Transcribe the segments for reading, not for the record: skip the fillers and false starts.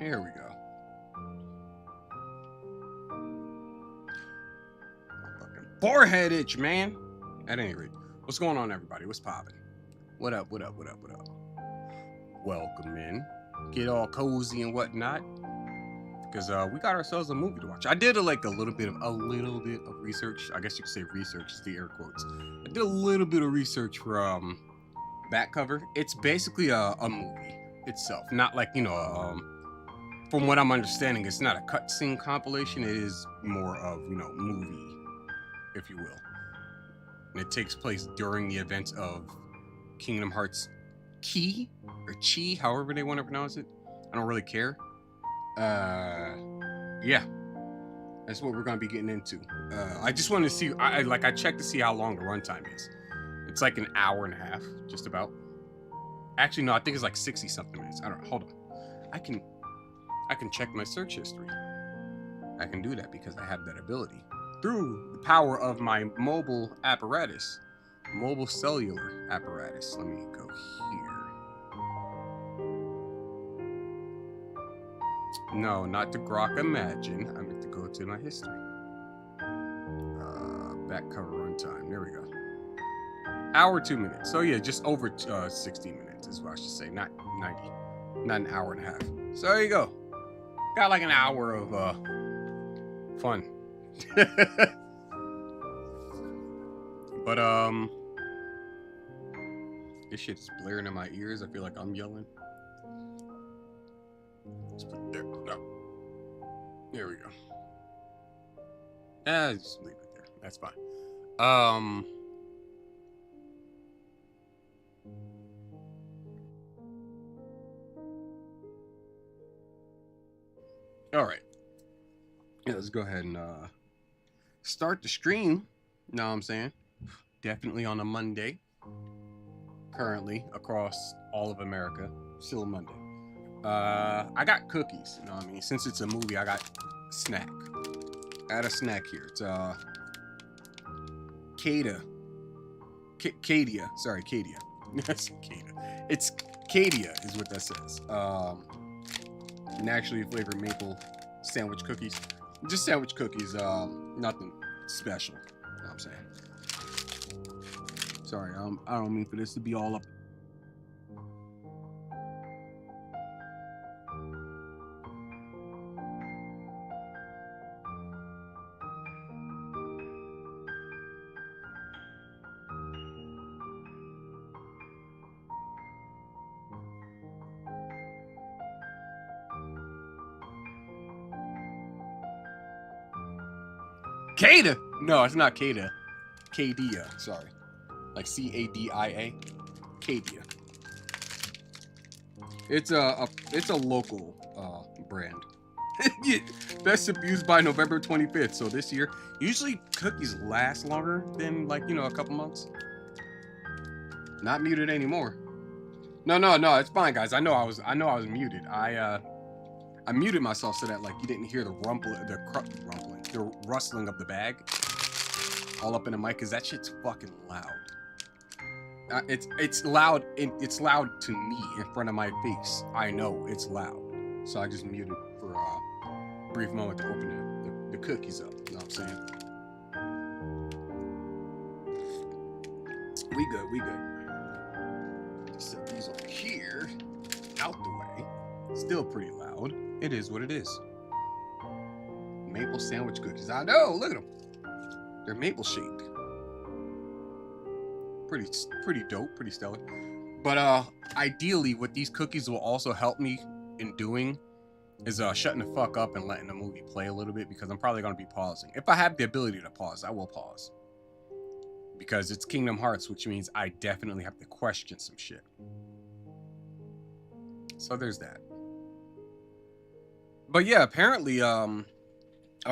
Here we go. My fucking forehead itch, man. At any rate, what's going on, everybody? What's poppin'? What up? What up? What up? What up? Welcome in. Get all cozy and whatnot, because we got ourselves a movie to watch. I did a little bit of research. I guess you could say research is the air quotes. I did a little bit of research for back cover. It's basically a movie itself, not like from what I'm understanding, it's not a cutscene compilation. It is more of movie, if you will. And it takes place during the events of Kingdom Hearts Key or Chi, however they want to pronounce it. I don't really care. Yeah, that's what we're gonna be getting into. I just wanted to see. I checked to see how long the runtime is. It's like an hour and a half, just about. Actually, no, I think it's like 60 something minutes. I don't know. Hold on. I can check my search history. I can do that because I have that ability through the power of my mobile apparatus, mobile cellular apparatus. Let me go here. No, not to Grok Imagine. I meant to go to my history. Back cover runtime. There we go. Hour 2 minutes. So yeah, just over 60 minutes is what I should say. Not 90. Not an hour and a half. So there you go. Got like an hour of fun. But this shit's blaring in my ears. I feel like I'm yelling. Let's put it there. No. There we go. Just leave it there. That's fine. All right. Yeah, let's go ahead and start the stream. Know what I'm saying? Definitely on a Monday. Currently across all of America. Still a Monday. I got cookies. You know what I mean? Since it's a movie, I got snack. I had a snack here. It's Cadia. Sorry, Cadia. That's Cadia. It's Cadia is what that says. Naturally flavored maple sandwich cookies. Just sandwich cookies. Nothing special. You know what I'm saying? Sorry, I don't mean for this to be all up. Cada? No, it's not Cada. Cadia. Sorry. Like Cadia. Cadia. It's a local brand. Best abused by November 25th. So this year, usually cookies last longer than a couple months. Not muted anymore. No, it's fine, guys. I know I was muted. I muted myself so that you didn't hear the rustling of the bag all up in the mic, because that shit's fucking loud. It's loud. It's loud to me in front of my face. I know it's loud, so I just muted for a brief moment to open the cookies up. You know what I'm saying? We good. Just set these over here, out the way. Still pretty loud. It is what it is. Maple sandwich cookies. I know. Look at them. They're maple shaped. Pretty dope. Pretty stellar. But ideally, what these cookies will also help me in doing is shutting the fuck up and letting the movie play a little bit, because I'm probably gonna be pausing. If I have the ability to pause, I will pause, because it's Kingdom Hearts, which means I definitely have to question some shit. So there's that. But yeah, apparently, oh,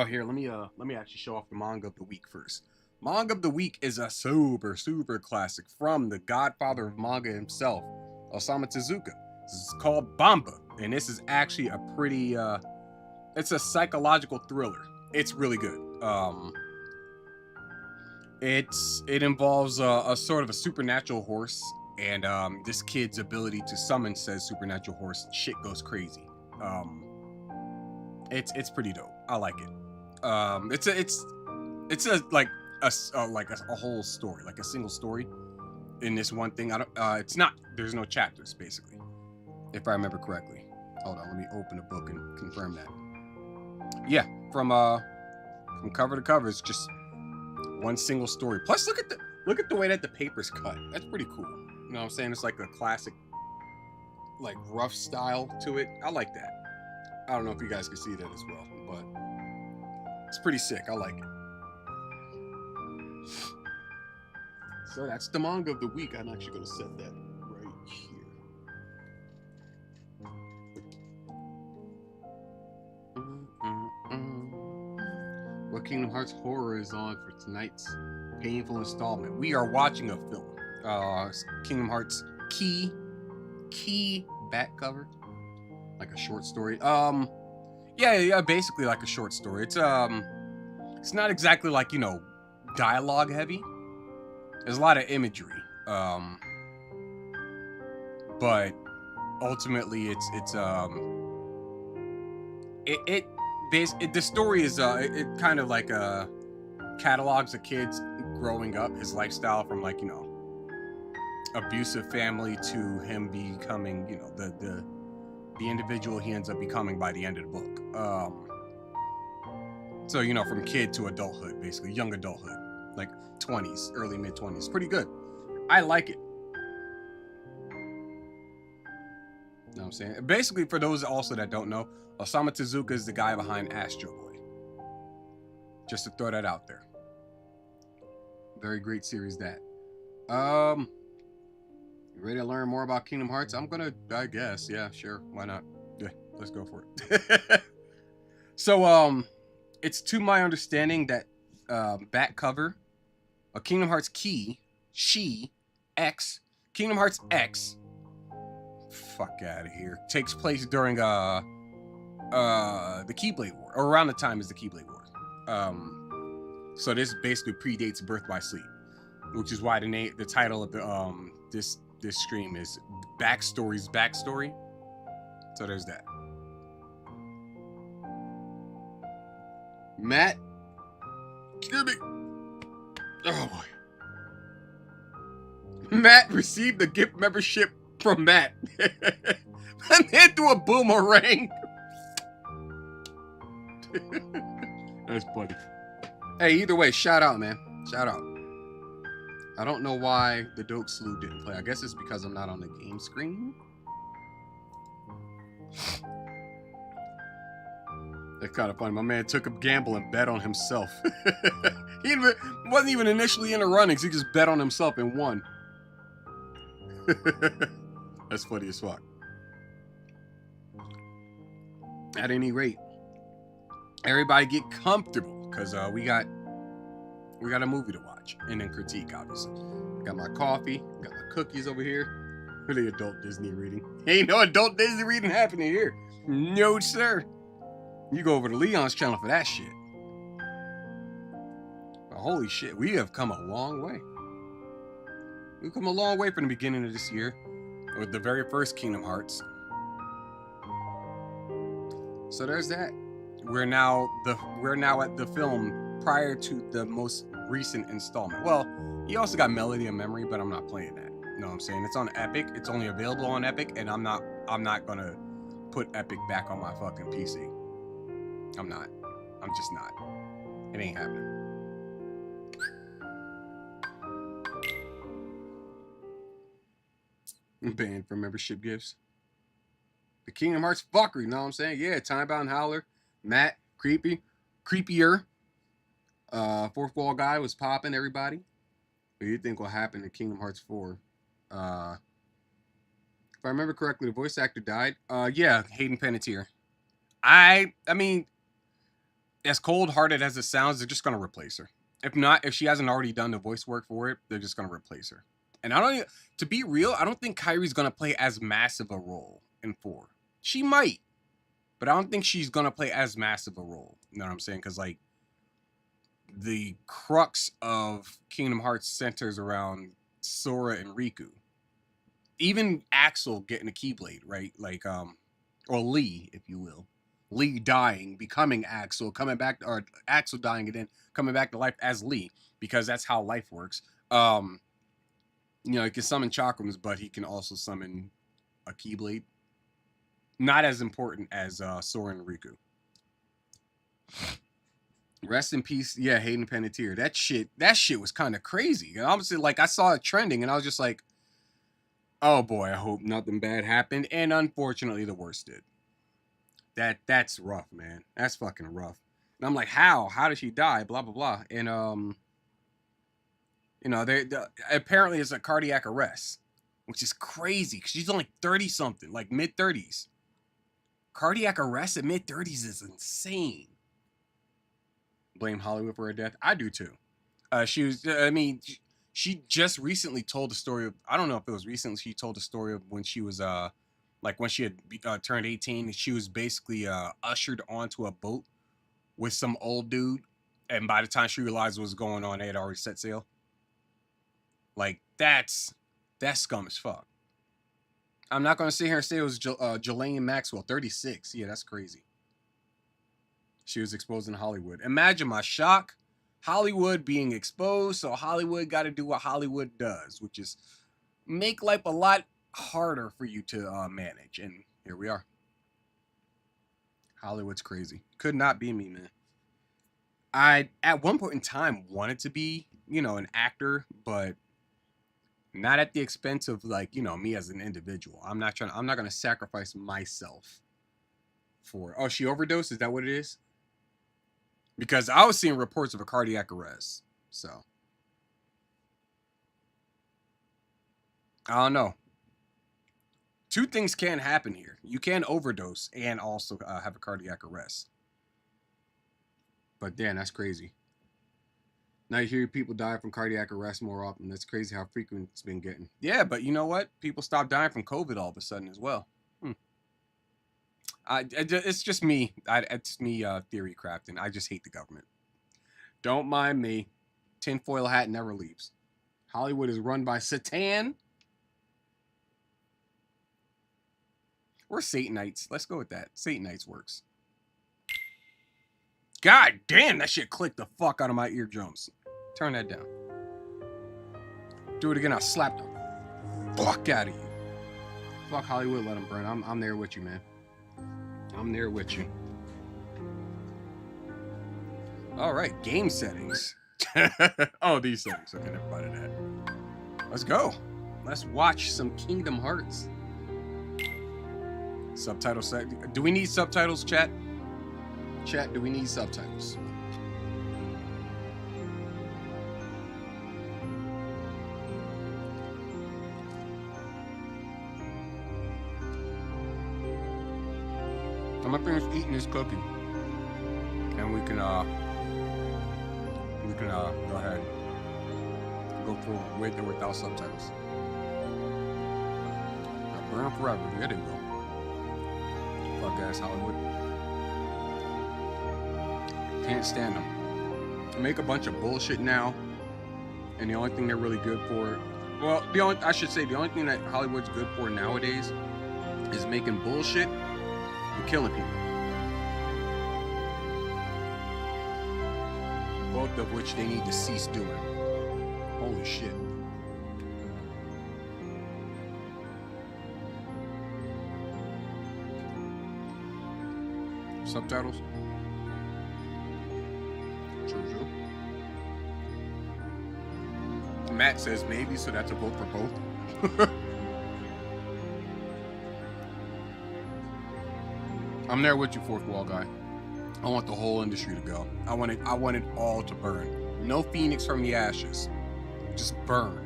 here, let me actually show off the manga of the week first. Manga of the week is a super classic from the godfather of manga himself, Osamu Tezuka. This is called Bamba, and this is actually a pretty, it's a psychological thriller. It's really good. It involves a sort of a supernatural horse, and this kid's ability to summon says supernatural horse. Shit goes crazy. It's pretty dope. I like it. It's a like a whole story, like a single story in this one thing. I don't. It's not. There's no chapters basically, if I remember correctly. Hold on, let me open a book and confirm that. Yeah, from cover to cover, it's just one single story. Plus, look at the way that the paper's cut. That's pretty cool. You know what I'm saying? It's like a classic, like rough style to it. I like that. I don't know if you guys can see that as well, but it's pretty sick. I like it. So that's the manga of the week. I'm actually going to set that right here. What Kingdom Hearts horror is on for tonight's painful installment? We are watching a film. Kingdom Hearts Key back cover, like a short story. Yeah, basically like a short story. It's not exactly like, you know, dialogue heavy. There's a lot of imagery, but ultimately the story is it kind of like catalogs a kid's growing up, his lifestyle from, like, you know, abusive family to him becoming, you know, the individual he ends up becoming by the end of the book. So, you know, from kid to adulthood, basically young adulthood, like 20s, early mid 20s. Pretty good. I like it. You know what I'm saying? Basically, for those also that don't know, Osamu Tezuka is the guy behind Astro Boy. Just to throw that out there. Very great series, that. You ready to learn more about Kingdom Hearts? I guess. Yeah, sure. Why not? Yeah, let's go for it. So, it's to my understanding that back cover, a Kingdom Hearts Key, Kingdom Hearts X, fuck out of here, takes place during the Keyblade War, or around the time is the Keyblade War. So this basically predates Birth by Sleep, which is why the title of the this stream is Backstory's Backstory. So there's that. Matt, excuse me. Oh boy. Matt received a gift membership from Matt. And then threw a boomerang. That's funny. Hey, either way, shout out, man. Shout out. I don't know why the Dope Slew didn't play. I guess it's because I'm not on the game screen. That's kind of funny. My man took a gamble and bet on himself. He wasn't even initially in the runnings. He just bet on himself and won. That's funny as fuck. At any rate, everybody get comfortable, because we got a movie to watch and then critique, obviously. Got my coffee, got my cookies over here. Really adult Disney reading. Ain't no adult Disney reading happening here. No, sir. You go over to Leon's channel for that shit. But holy shit, we have come a long way. We've come a long way from the beginning of this year with the very first Kingdom Hearts. So there's that. We're now at the film prior to the most recent installment. Well, you also got Melody of Memory, but I'm not playing that. You know what I'm saying? It's on Epic. It's only available on Epic, and I'm not gonna put Epic back on my fucking PC. I'm not. I'm just not. It ain't happening. I'm banned from membership gifts. The Kingdom Hearts fuckery, you know what I'm saying? Yeah, Timebound Howler, Matt, creepier. Fourth Wall Guy was popping, everybody. What do you think will happen in Kingdom Hearts 4? If I remember correctly, the voice actor died. Yeah, Hayden Panettiere. I mean, as cold-hearted as it sounds, they're just gonna replace her. If she hasn't already done the voice work for it, they're just gonna replace her. And to be real, I don't think Kairi's gonna play as massive a role in 4. She might, but I don't think she's gonna play as massive a role. You know what I'm saying? Because, like, the crux of Kingdom Hearts centers around Sora and Riku. Even Axel getting a Keyblade, right? Like, or Lee, if you will. Lee dying, becoming Axel, coming back, or Axel dying and then coming back to life as Lee, because that's how life works. You know, he can summon chakrams, but he can also summon a Keyblade. Not as important as Sora and Riku. Rest in peace, yeah, Hayden Panettiere. That shit was kind of crazy. And obviously, like, I saw it trending, and I was just like, oh boy, I hope nothing bad happened. And unfortunately, the worst did. That's rough, man. That's fucking rough. And I'm like, how? How did she die? Blah blah blah. And you know, apparently it's a cardiac arrest, which is crazy because she's only 30 something, like mid 30s. Cardiac arrest at mid 30s is insane. Blame Hollywood for her death. I do too. She just recently told the story of, I don't know if it was recently, she told the story of when she was like when she had turned 18, she was basically ushered onto a boat with some old dude, and by the time she realized what was going on, they had already set sail. Like, that's scum as fuck. I'm not gonna sit here and say it was Jelaine Maxwell, 36. Yeah, that's crazy. She was exposed in Hollywood. Imagine my shock. Hollywood being exposed, so Hollywood got to do what Hollywood does, which is make life a lot harder for you to manage. And here we are. Hollywood's crazy. Could not be me, man. I, at one point in time, wanted to be, you know, an actor, but not at the expense of, like, you know, me as an individual. I'm not going to sacrifice myself for, oh, she overdosed? Is that what it is? Because I was seeing reports of a cardiac arrest. So, I don't know. Two things can happen here. You can overdose and also have a cardiac arrest. But damn, that's crazy. Now you hear people die from cardiac arrest more often. That's crazy how frequent it's been getting. Yeah, but you know what? People stopped dying from COVID all of a sudden as well. It's just me. It's me theory crafting. I just hate the government. Don't mind me. Tinfoil hat never leaves. Hollywood is run by Satan. We're Satanites. Let's go with that. Satanites works. God damn, that shit clicked the fuck out of my eardrums. Turn that down. Do it again, I'll slap the fuck out of you. Fuck Hollywood, let them burn. I'm there with you, man. I'm there with you. All right, game settings. Oh, these settings. Okay, never mind that. Let's go. Let's watch some Kingdom Hearts. Subtitle set. Do we need subtitles, chat? Chat, do we need subtitles? I'm gonna finish eating this cookie, and we can go ahead and go for with or without subtitles. Burn forever. There they go. Fuck ass Hollywood. Can't stand them. Make a bunch of bullshit now, and the only thing they're really good for, well, the only thing that Hollywood's good for nowadays is making bullshit and killing people. Both of which they need to cease doing. Holy shit. Subtitles? True. Matt says maybe, so that's a vote for both. I'm there with you, fourth wall guy. I want the whole industry to go. I want it all to burn. No phoenix from the ashes. Just burn.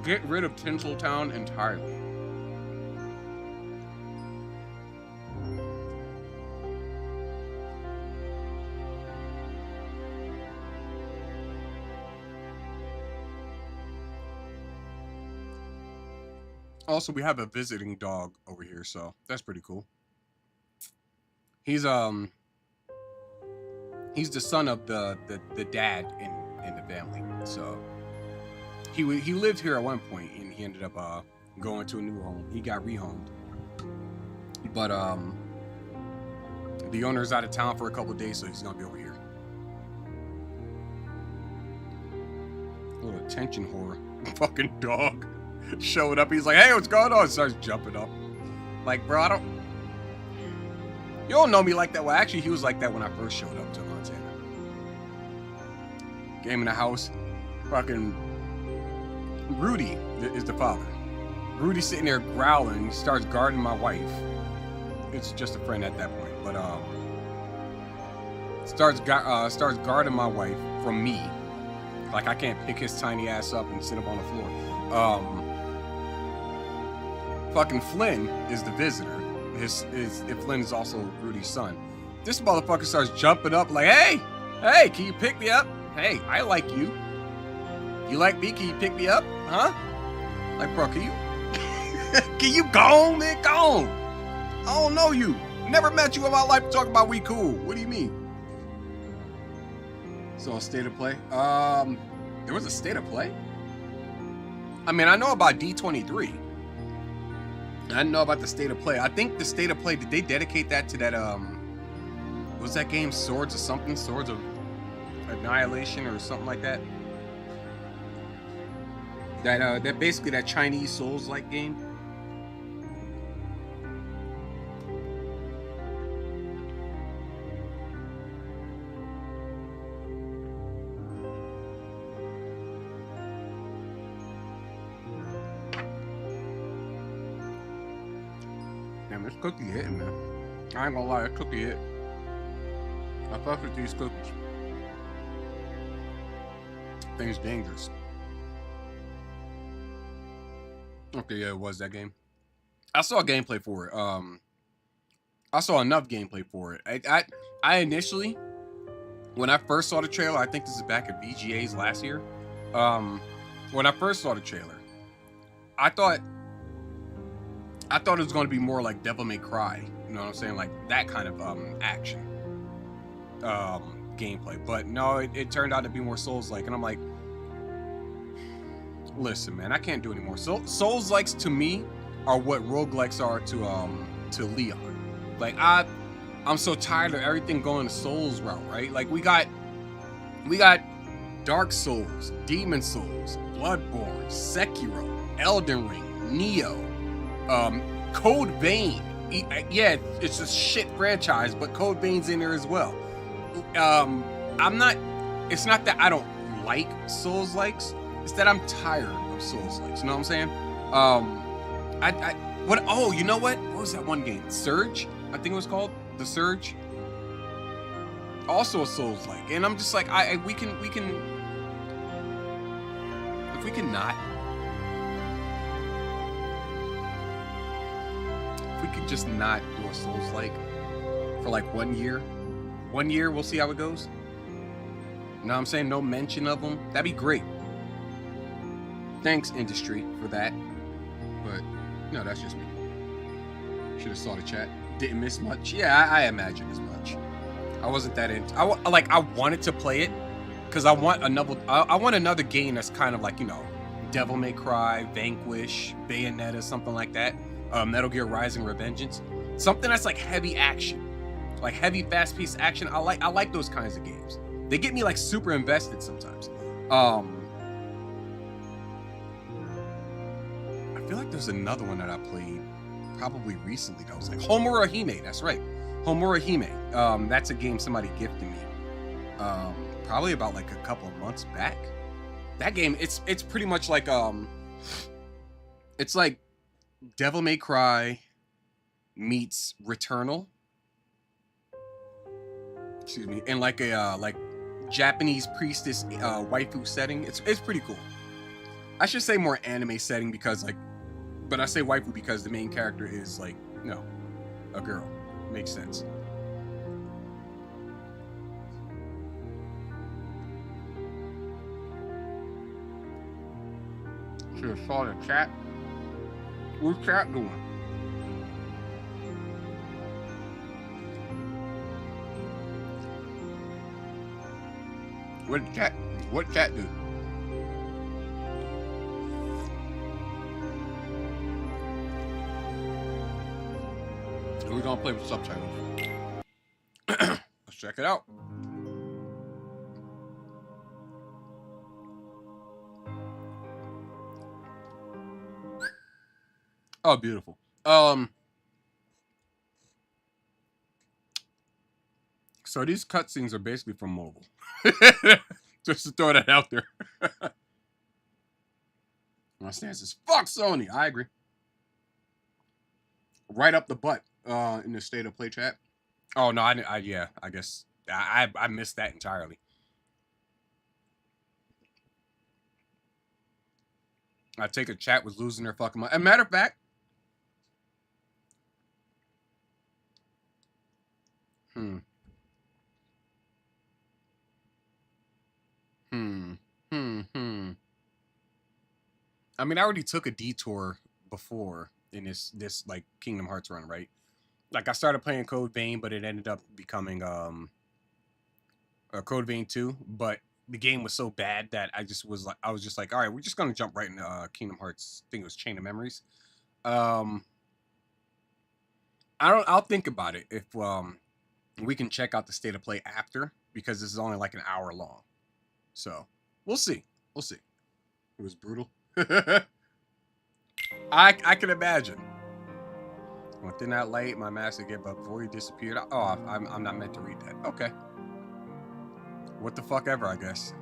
Get rid of Tinseltown entirely. Also, we have a visiting dog over here, so that's pretty cool. He's the son of the dad in the family. So he lived here at one point, and he ended up going to a new home. He got rehomed. But the owner's out of town for a couple of days, so he's gonna be over here. Little attention whore. Fucking dog showed up. He's like, hey, what's going on? Starts jumping up. Like, bro, I don't. You don't know me like that. Well, actually, he was like that when I first showed up to Montana. Game in the house. Fucking Rudy is the father. Rudy's sitting there growling. He starts guarding my wife. It's just a friend at that point, but starts guarding my wife from me. Like, I can't pick his tiny ass up and sit him on the floor. Fucking Flynn is the visitor. Flynn is also Rudy's son. This motherfucker starts jumping up like, hey, can you pick me up? Hey, I like you. You like me? Can you pick me up? Huh? Like, bro, can you go on, man? Go on. I don't know you. Never met you in my life to talk about we cool. What do you mean? So, state of play. There was a state of play? I mean, I know about D23. I know about the state of play. I think the state of play, did they dedicate that to that, what was that game? Swords of something? Swords of Annihilation or something like that? That basically that Chinese Souls-like game. Damn, this cookie hitting, man. I ain't gonna lie, that cookie hit. I fuck with these cookies. Thing's dangerous. Okay, yeah, it was that game. I saw gameplay for it. I saw enough gameplay for it. I initially, when I first saw the trailer, I think this is back at VGA's last year. When I first saw the trailer, I thought it was going to be more like Devil May Cry. You know what I'm saying? Like that kind of action gameplay. But no, it turned out to be more Souls-like, and I'm like, listen, man, I can't do anymore. Souls-likes to me are what roguelikes are to Leon. Like I'm so tired of everything going the Souls route, right? Like we got Dark Souls, Demon Souls, Bloodborne, Sekiro, Elden Ring, Neo, Code Vein. Yeah, it's a shit franchise, but Code Vein's in there as well. It's not that I don't like Souls-likes, it's that I'm tired of Souls-likes. You know what I'm saying? You know what? What was that one game? Surge? I think it was called The Surge. Also a Souls-like. And I'm just like, if we can just not do a Souls-like for like 1 year. 1 year, we'll see how it goes. You know what I'm saying? No mention of them. That'd be great. Thanks, industry, for that. But, no, that's just me. Should have saw the chat. Didn't miss much. Yeah, I imagine as much. I wasn't that into. I wanted to play it because I want another game that's kind of like, you know, Devil May Cry, Vanquish, Bayonetta, something like that. Metal Gear Rising: Revengeance. Something that's like heavy action, like heavy, fast-paced action. I like those kinds of games. They get me like super invested sometimes. I feel like there's another one that I played probably recently that was like Homura Hime. That's right, Homura Hime. That's a game somebody gifted me. Probably about like a couple of months back. That game, it's pretty much like it's like Devil May Cry meets Returnal. Excuse me, in like a like Japanese priestess waifu setting. It's pretty cool. I should say more anime setting because like, but I say waifu because the main character is like, no, a girl. Makes sense. Should have saw the chat. What's chat doing? What chat do? gonna play with subtitles. Let's check it out. Oh, beautiful. So these cutscenes are basically from mobile. Just to throw that out there. My stance is fuck Sony. I agree. Right up the butt in the state of play chat. Oh no, yeah, I guess I missed that entirely. I take a chat was losing their fucking mind. As a matter of fact, I mean, I already took a detour before in this like Kingdom Hearts run, right? Like I started playing Code Vein, but it ended up becoming Code Vein 2. But the game was so bad that I was just like, all right, we're just gonna jump right into Kingdom Hearts. I think it was Chain of Memories. I'll think about it if we can check out the state of play after, because this is only like an hour long. So we'll see. We'll see. It was brutal. I can imagine. Within that light, my master gave up before he disappeared. Oh, I'm not meant to read that. Okay. What the fuck ever, I guess.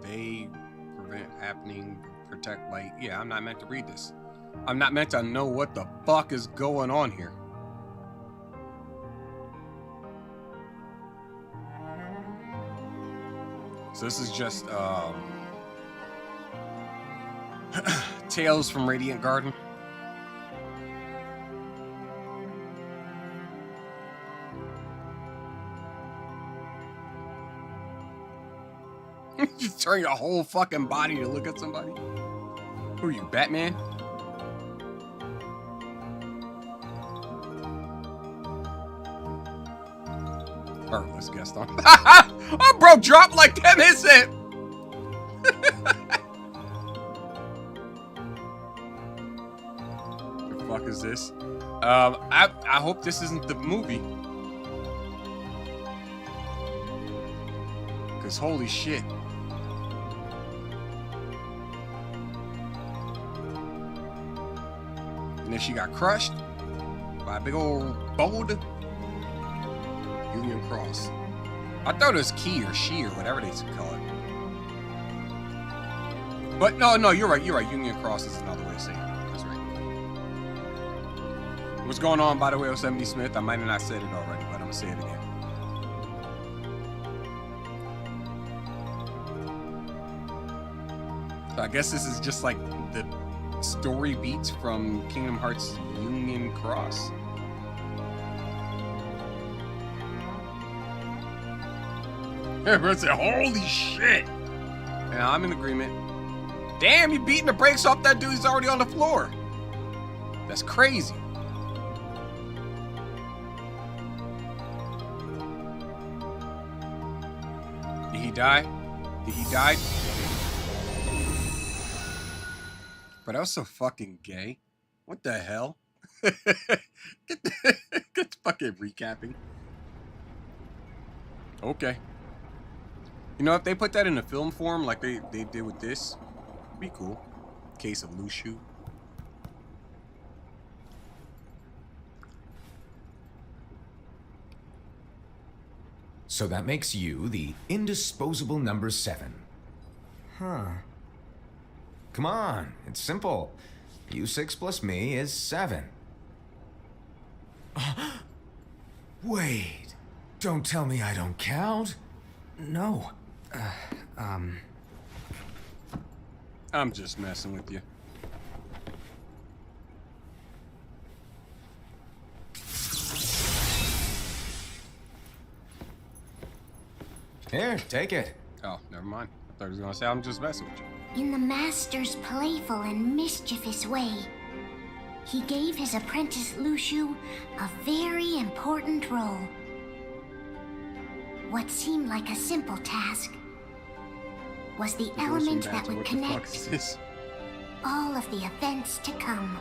They prevent happening, protect light. Yeah, I'm not meant to read this. I'm not meant to know what the fuck is going on here. So this is just Tales from Radiant Garden. You turn your whole fucking body to look at somebody. Who are you, Batman? Let's guess on. Oh, bro, drop like that, is it? The fuck is this? I hope this isn't the movie. Cause holy shit. And then she got crushed by a big old boulder. Union Cross. I thought it was Key or She or whatever they call it. But no, you're right. Union Cross is another way of saying it. That's right. What's going on, by the way, Yosemite Smith? I might have not said it already, but I'm gonna say it again. So I guess this is just like the story beats from Kingdom Hearts Union Cross. Everyone said, holy shit. Yeah, I'm in agreement. Damn, you beating the brakes off that dude who's already on the floor. That's crazy. Did he die? Did he die? But that was so fucking gay. What the hell? Get the fucking recapping. Okay. You know, if they put that in a film form like they did with this, it'd be cool. Case of Lushu. So that makes you the indisposable number 7. Huh. Come on, it's simple. U6 plus me is 7. Wait, don't tell me I don't count. No. I'm just messing with you. Here, take it. Oh, never mind. I thought he was gonna say I'm just messing with you. In the master's playful and mischievous way, he gave his apprentice Lushu a very important role. What seemed like a simple task was the element that would connect all of the events to come.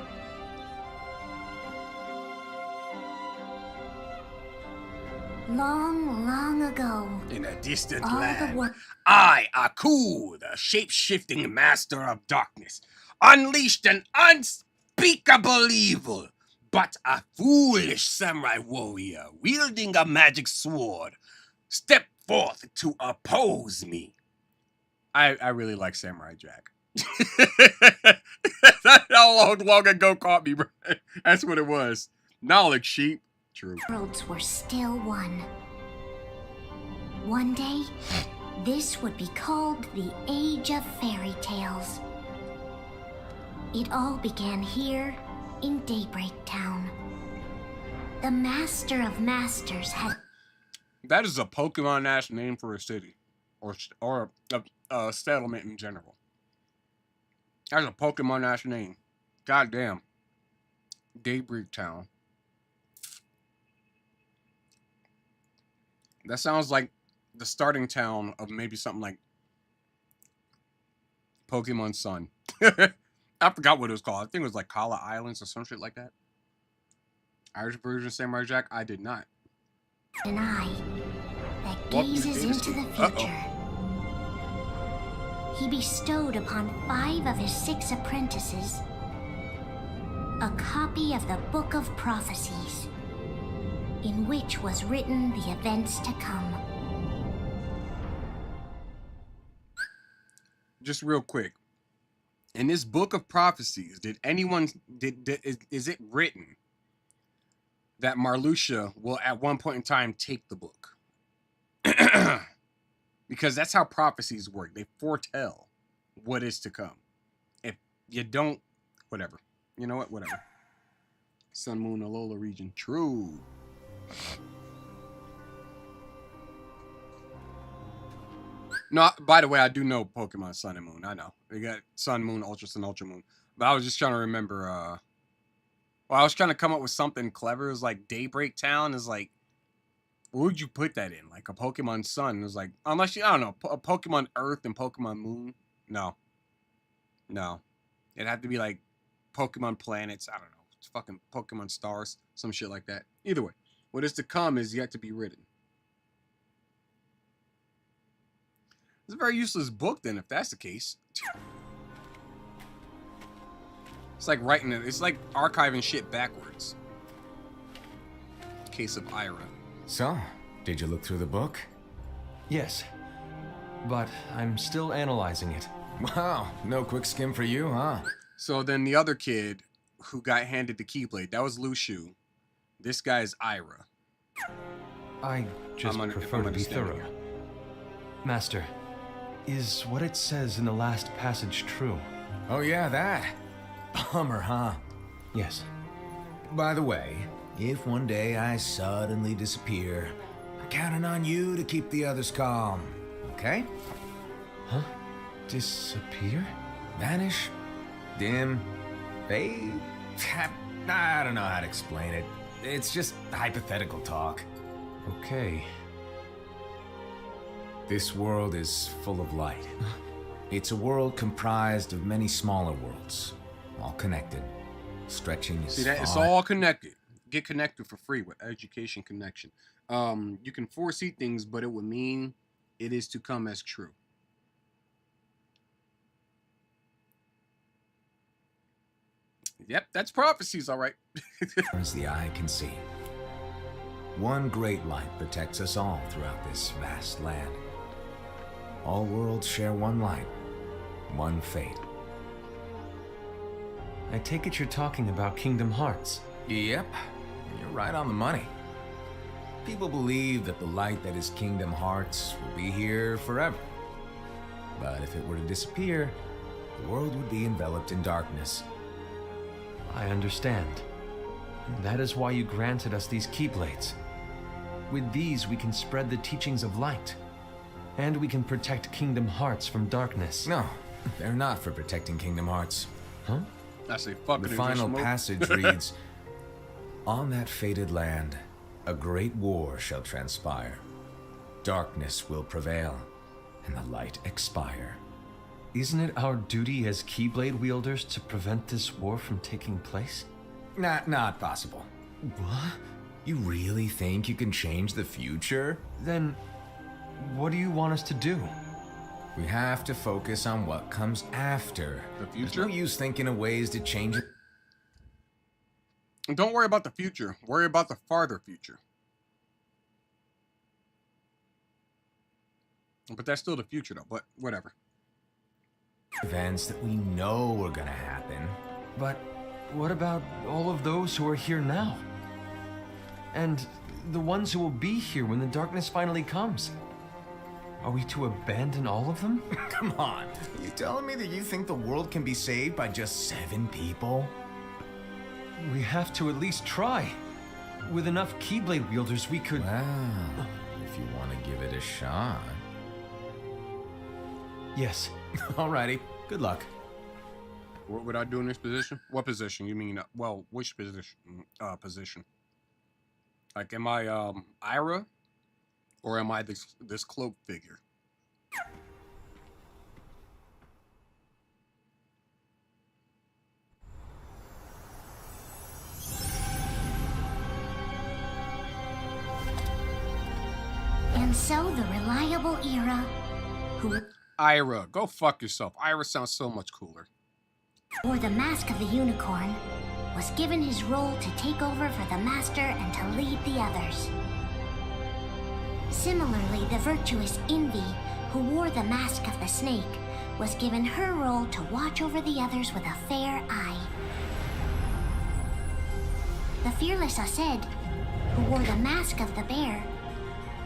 Long, long ago, In a distant all the land, world. I, Aku, the shape-shifting master of darkness, unleashed an unspeakable evil, but a foolish samurai warrior wielding a magic sword stepped forth to oppose me. I really like Samurai Jack. That's how long ago caught me, bro. That's what it was. Knowledge sheep. True. Worlds were still one. One day, this would be called the Age of Fairy Tales. It all began here in Daybreak Town. The Master of Masters had That is a Pokemon-ass name for a city. Or a settlement in general. That's a Pokemon-ass name. Goddamn. Daybreak Town. That sounds like the starting town of maybe something like Pokemon Sun. I forgot what it was called. I think it was like Kala Islands or some shit like that. Irish version of Samurai Jack? I did not. an eye that Welcome to gazes Dynasty. into the future. He bestowed upon 5 of his 6 apprentices a copy of the Book of Prophecies, in which was written the events to come. Just real quick. In this Book of Prophecies, is it written that Marluxia will at one point in time take the book? Because that's how prophecies work. They foretell what is to come. If you don't, whatever. You know what? Whatever. Sun, Moon, Alola region. True. No, by the way, I do know Pokemon Sun and Moon. I know. They got Sun, Moon, Ultra Sun, Ultra Moon. But I was just trying to remember, well, I was trying to come up with something clever. It was like Daybreak Town is like, where would you put that in? Like a Pokemon Sun. It was like, unless you, I don't know, a Pokemon Earth and Pokemon Moon. No. It'd have to be like Pokemon Planets. I don't know. It's fucking Pokemon Stars. Some shit like that. Either way, what is to come is yet to be written. It's a very useless book then, if that's the case. It's like writing it. It's like archiving shit backwards. Case of Ira. So, did you look through the book? Yes, but I'm still analyzing it. Wow, no quick skim for you, huh? So then the other kid who got handed the Keyblade, that was Lushu. This guy is Ira. I just prefer to be thorough. here. Master, is what it says in the last passage true? Oh yeah, that. Bummer, huh? Yes. By the way, if one day I suddenly disappear, I'm counting on you to keep the others calm, okay? Huh? Disappear? Vanish, dim, fade. I don't know how to explain it. It's just hypothetical talk. Okay. This world is full of light. It's a world comprised of many smaller worlds, all connected, stretching as See that? It's far- all connected. Get connected for free with Education Connection. You can foresee things, but it would mean it is to come as true. Yep, that's prophecies, all right. as the eye can see. One great light protects us all throughout this vast land. All worlds share one light, one fate. I take it you're talking about Kingdom Hearts. Yep, you're right on the money. People believe that the light that is Kingdom Hearts will be here forever. But if it were to disappear, the world would be enveloped in darkness. I understand. That is why you granted us these Keyblades. With these, we can spread the teachings of light. And we can protect Kingdom Hearts from darkness. No, they're not for protecting Kingdom Hearts. Huh? I say fucking The final passage reads, "On that fated land, a great war shall transpire. Darkness will prevail, and the light expire. isn't it our duty as Keyblade wielders to prevent this war from taking place? Not possible. What? You really think you can change the future? Then, what do you want us to do? We have to focus on what comes after. The There's future? no use thinking of ways to change it. And don't worry about the future. Worry about the farther future. But that's still the future, though. But whatever. Events that we know are gonna happen. But what about all of those who are here now? And the ones who will be here when the darkness finally comes? Are we to abandon all of them? Come on. You telling me that you think the world can be saved by just 7 people? We have to at least try. With enough Keyblade wielders, we could... Well, if you want to give it a shot. Yes. Alrighty. Good luck. What would I do in this position? What position? You mean, well, which position? Position. Like, am I, Ira? Or am I this cloak figure? And so the reliable Ira, who Ira. Go fuck yourself. Ira sounds so much cooler. wore the mask of the unicorn, was given his role to take over for the master and to lead the others. Similarly, the virtuous Envy, who wore the mask of the snake, was given her role to watch over the others with a fair eye. The fearless Aced, who wore the mask of the bear,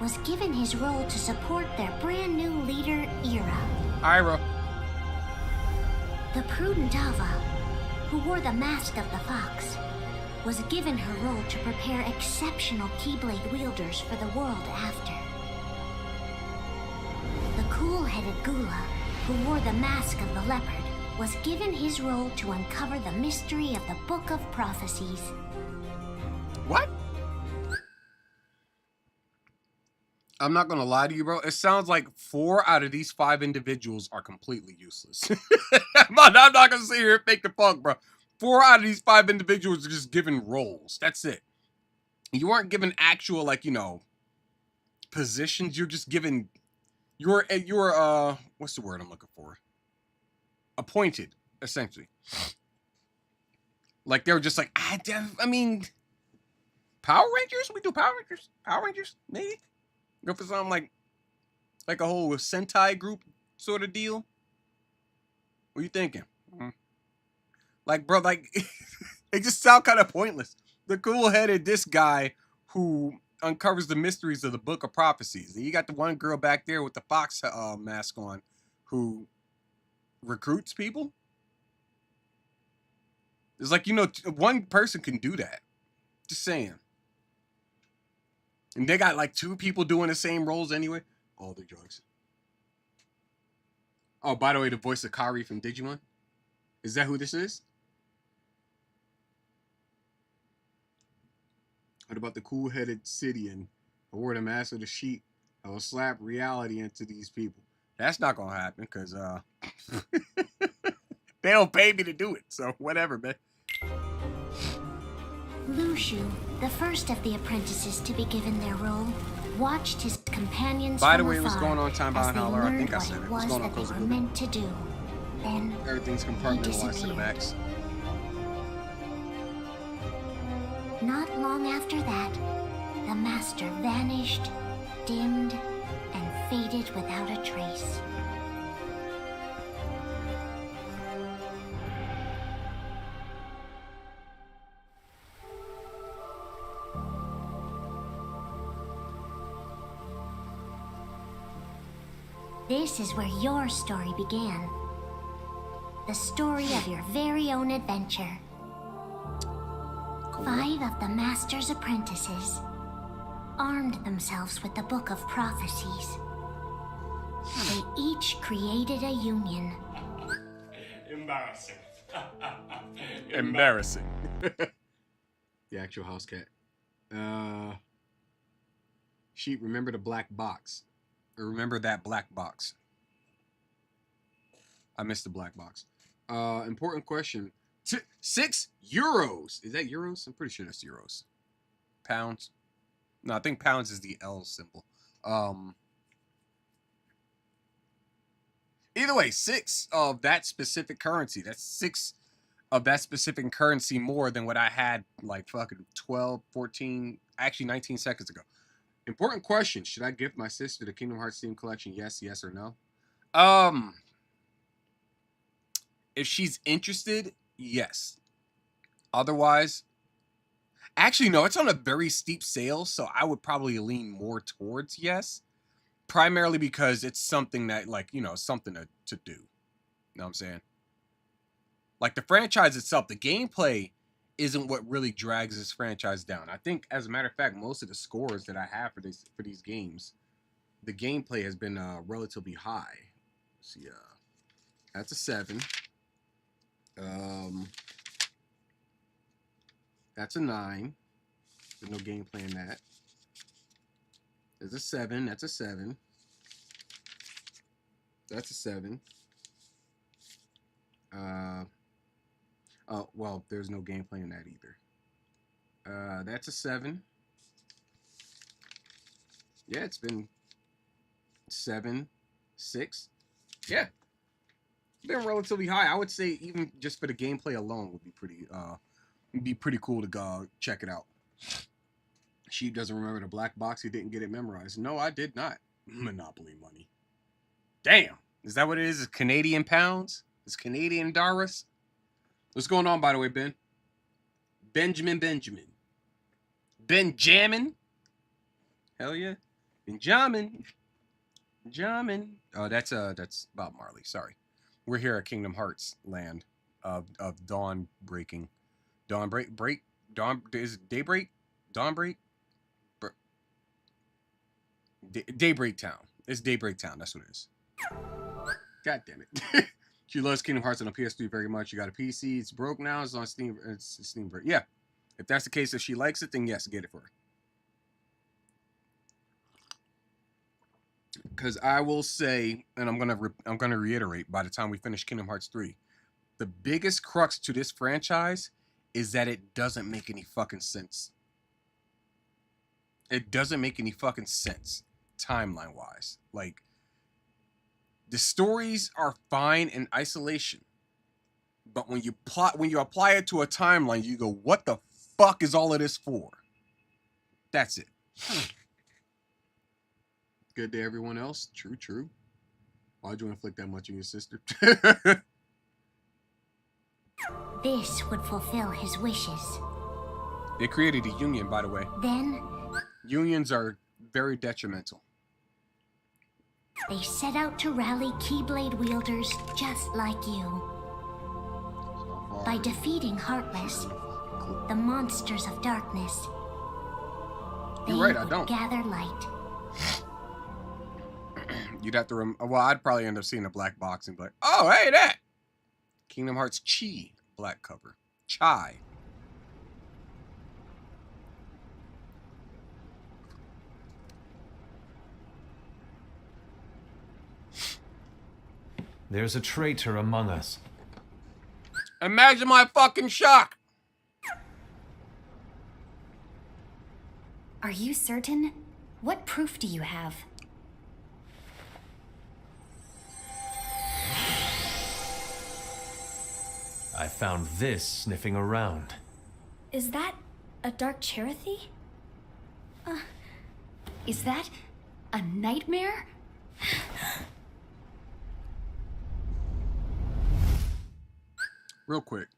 was given his role to support their brand new leader, Ira. Ira. The prudent Ava, who wore the mask of the fox, was given her role to prepare exceptional Keyblade wielders for the world after. The cool-headed Gula, who wore the mask of the leopard, was given his role to uncover the mystery of the Book of Prophecies. What? I'm not gonna lie to you, bro. It sounds like 4 out of these 5 individuals are completely useless. I'm not gonna sit here and fake the funk, bro. 4 out of these 5 individuals are just given roles. That's it. You aren't given actual, like, you know, positions. You're just given. You're what's the word I'm looking for? Appointed, essentially. Like they're just like, I mean, Power Rangers. We do Power Rangers. Power Rangers, maybe. Go for something like a whole Sentai group sort of deal. What are you thinking? Like, bro, like it just sounds kind of pointless. The cool-headed this guy who uncovers the mysteries of the Book of Prophecies. And you got the one girl back there with the fox mask on who recruits people. It's like, you know, one person can do that. Just saying. And they got like 2 people doing the same roles anyway. All the drugs. Oh, by the way, the voice of Kari from Digimon. Is that who this is? What about the cool-headed Sidian? I wore the mask of the sheep. I will slap reality into these people. That's not gonna happen because they don't pay me to do it. So whatever, man. Lushu, the first of the apprentices to be given their role, watched his companions By the from way, what's afar going on, Time as Bound they Howler? I learned think I what said it. it What's was going on, that they Cozy were Booty? meant to do. Then Everything's compartmentalized to the disappeared. max. Not long after that, the master vanished, dimmed, and faded without a trace. This is where your story began. The story of your very own adventure. Cool. 5 of the Master's apprentices armed themselves with the Book of Prophecies. They each created a union. Embarrassing. Embarrassing. The actual house cat. Sheep, remember the black box. Or remember that black box. I missed the black box. Important question. 6 euros. Is that euros? I'm pretty sure that's euros. Pounds. No, I think pounds is the L symbol. Either way, 6 of that specific currency. That's 6 of that specific currency more than what I had like fucking 12, 14, actually 19 seconds ago. Important question. Should I gift my sister the Kingdom Hearts theme collection? Yes, yes, or no? If she's interested, yes. Otherwise, actually, no, it's on a very steep sale, so I would probably lean more towards yes. Primarily because it's something that, like, you know, something to do. You know what I'm saying? Like, the franchise itself, the gameplay isn't what really drags this franchise down. I think, as a matter of fact, most of the scores that I have for these games, the gameplay has been relatively high. Let's see, that's a 7. That's a 9. There's no gameplay in that. There's a 7. That's a 7. That's a 7. Oh, well, there's no gameplay in that either. That's a 7. Yeah, it's been 7, 6. Yeah. Been relatively high. I would say even just for the gameplay alone would be pretty cool to go check it out. She doesn't remember the black box. He didn't get it memorized. No, I did not. Monopoly money. Damn. Is that what it is? It's Canadian pounds? It's Canadian dollars? What's going on, by the way, Ben? Benjamin. Benjamin? Hell yeah. Benjamin. Oh, that's Bob Marley. Sorry. We're here at Kingdom Hearts land of dawn breaking. Is it daybreak? Dawnbreak? Daybreak Town. It's Daybreak Town. That's what it is. God damn it. She loves Kingdom Hearts on the PS3 very much. You got a PC. It's broke now. It's on Steam. It's Steam. Yeah. If that's the case, if she likes it, then yes, get it for her. Because I will say, and I'm gonna reiterate by the time we finish Kingdom Hearts 3, the biggest crux to this franchise is that it doesn't make any fucking sense. It doesn't make any fucking sense timeline-wise. Like, the stories are fine in isolation, but when you apply it to a timeline, you go, "What the fuck is all of this for?" That's it. Good day, everyone else. True. Why'd you inflict that much on your sister? This would fulfill his wishes. They created a union, by the way. Then Unions are very detrimental. they set out to rally Keyblade wielders just like you. By defeating Heartless, the monsters of darkness, they You're right, I would don't. gather light. You'd have to well, I'd probably end up seeing a black box and be like, "Oh, hey, that Kingdom Hearts Chi black cover. Chai." There's a traitor among us. Imagine my fucking shock. Are you certain? What proof do you have? I found this sniffing around. Is that a Dark Charathy? Is that a nightmare? Real quick.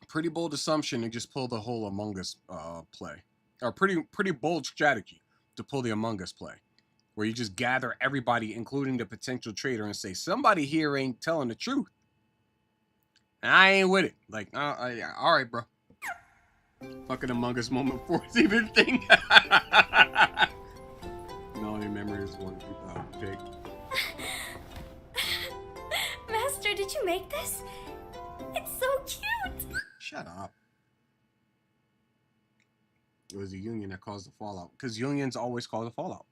Pretty bold assumption to just pull the whole Among Us play. Or pretty bold strategy to pull the Among Us play. Where you just gather everybody, including the potential traitor, and say, somebody here ain't telling the truth. And I ain't with it. Like, yeah, all right, bro. Fucking Among Us moment before it's even a thing. No, your memory is one pick. Master, did you make this? It's so cute! Shut up. It was the Union that caused the fallout. Because unions always cause the fallout.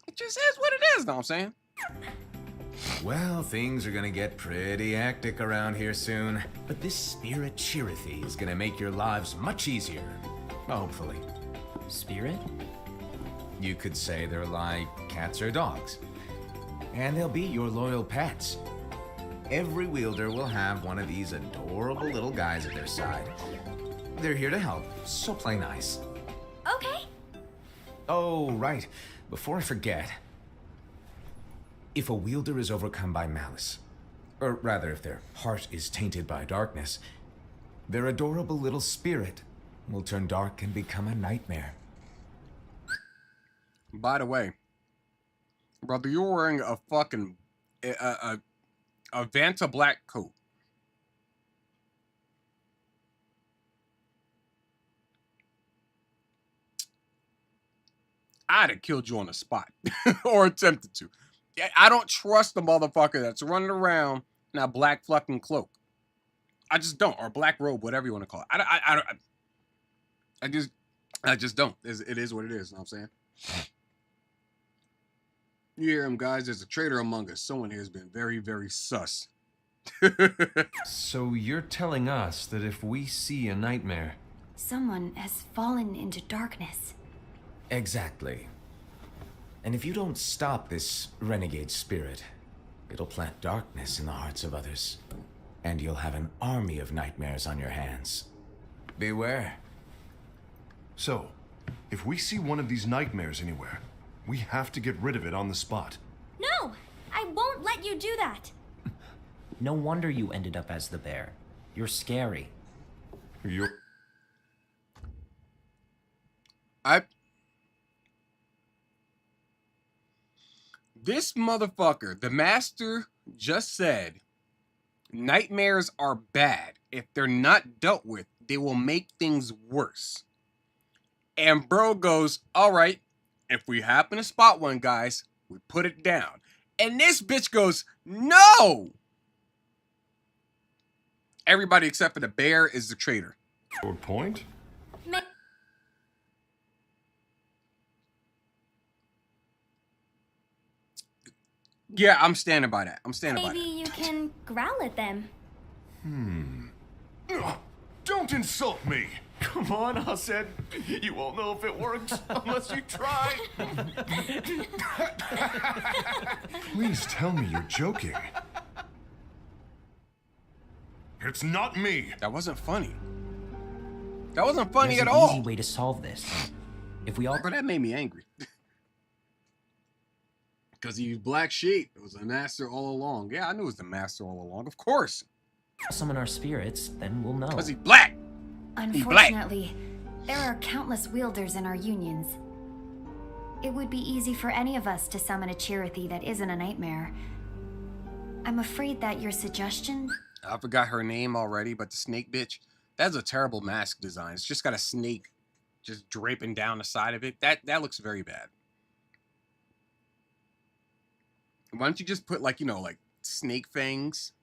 It just is what it is, know what I'm saying? Well, things are gonna get pretty hectic around here soon. But this Spirit Chirithy is gonna make your lives much easier. Hopefully. Spirit? You could say they're like cats or dogs. And they'll be your loyal pets. Every wielder will have one of these adorable little guys at their side. They're here to help, so play nice. Okay. Oh, right. Before I forget, if a wielder is overcome by malice, or rather if their heart is tainted by darkness, their adorable little spirit will turn dark and become a nightmare. By the way, brother, you're wearing a fucking a Vanta black coat. I'd have killed you on the spot or attempted to. I don't trust the motherfucker that's running around in that black fucking cloak. I just don't, or black robe, whatever you want to call it. I just don't. It is what it is. You know what I'm saying? You hear him, guys. There's a traitor among us. Someone here has been very, very sus. So you're telling us that if we see a nightmare... Someone has fallen into darkness. Exactly. And if you don't stop this renegade spirit, it'll plant darkness in the hearts of others. And you'll have an army of nightmares on your hands. Beware. So, if we see one of these nightmares anywhere, we have to get rid of it on the spot. No! I won't let you do that! No wonder you ended up as the bear. You're scary. You're... This motherfucker, the master, just said, nightmares are bad. If they're not dealt with, they will make things worse. And bro goes, all right, if we happen to spot one, guys, we put it down. And this bitch goes, no! Everybody except for the bear is the traitor. Your point? Yeah, I'm standing by that. I'm standing by Maybe that. you can growl at them. Ugh, don't insult me! Come on, Hassan. You won't know if it works unless you try. Please tell me you're joking. It's not me. That wasn't funny. That wasn't funny There's at an all. easy way to solve this. If we all But that made me angry. Because he used black sheep. It was the master all along. Yeah, I knew it was the master all along. Of course. summon our spirits, then we'll know. Because he's black. Unfortunately, there are countless wielders in our unions. It would be easy for any of us to summon a Chirithy that isn't a nightmare. I'm afraid that your suggestion... I forgot her name already, but the snake bitch. That's a terrible mask design. It's just got a snake just draping down the side of it. That looks very bad. Why don't you just put like, you know, like snake fangs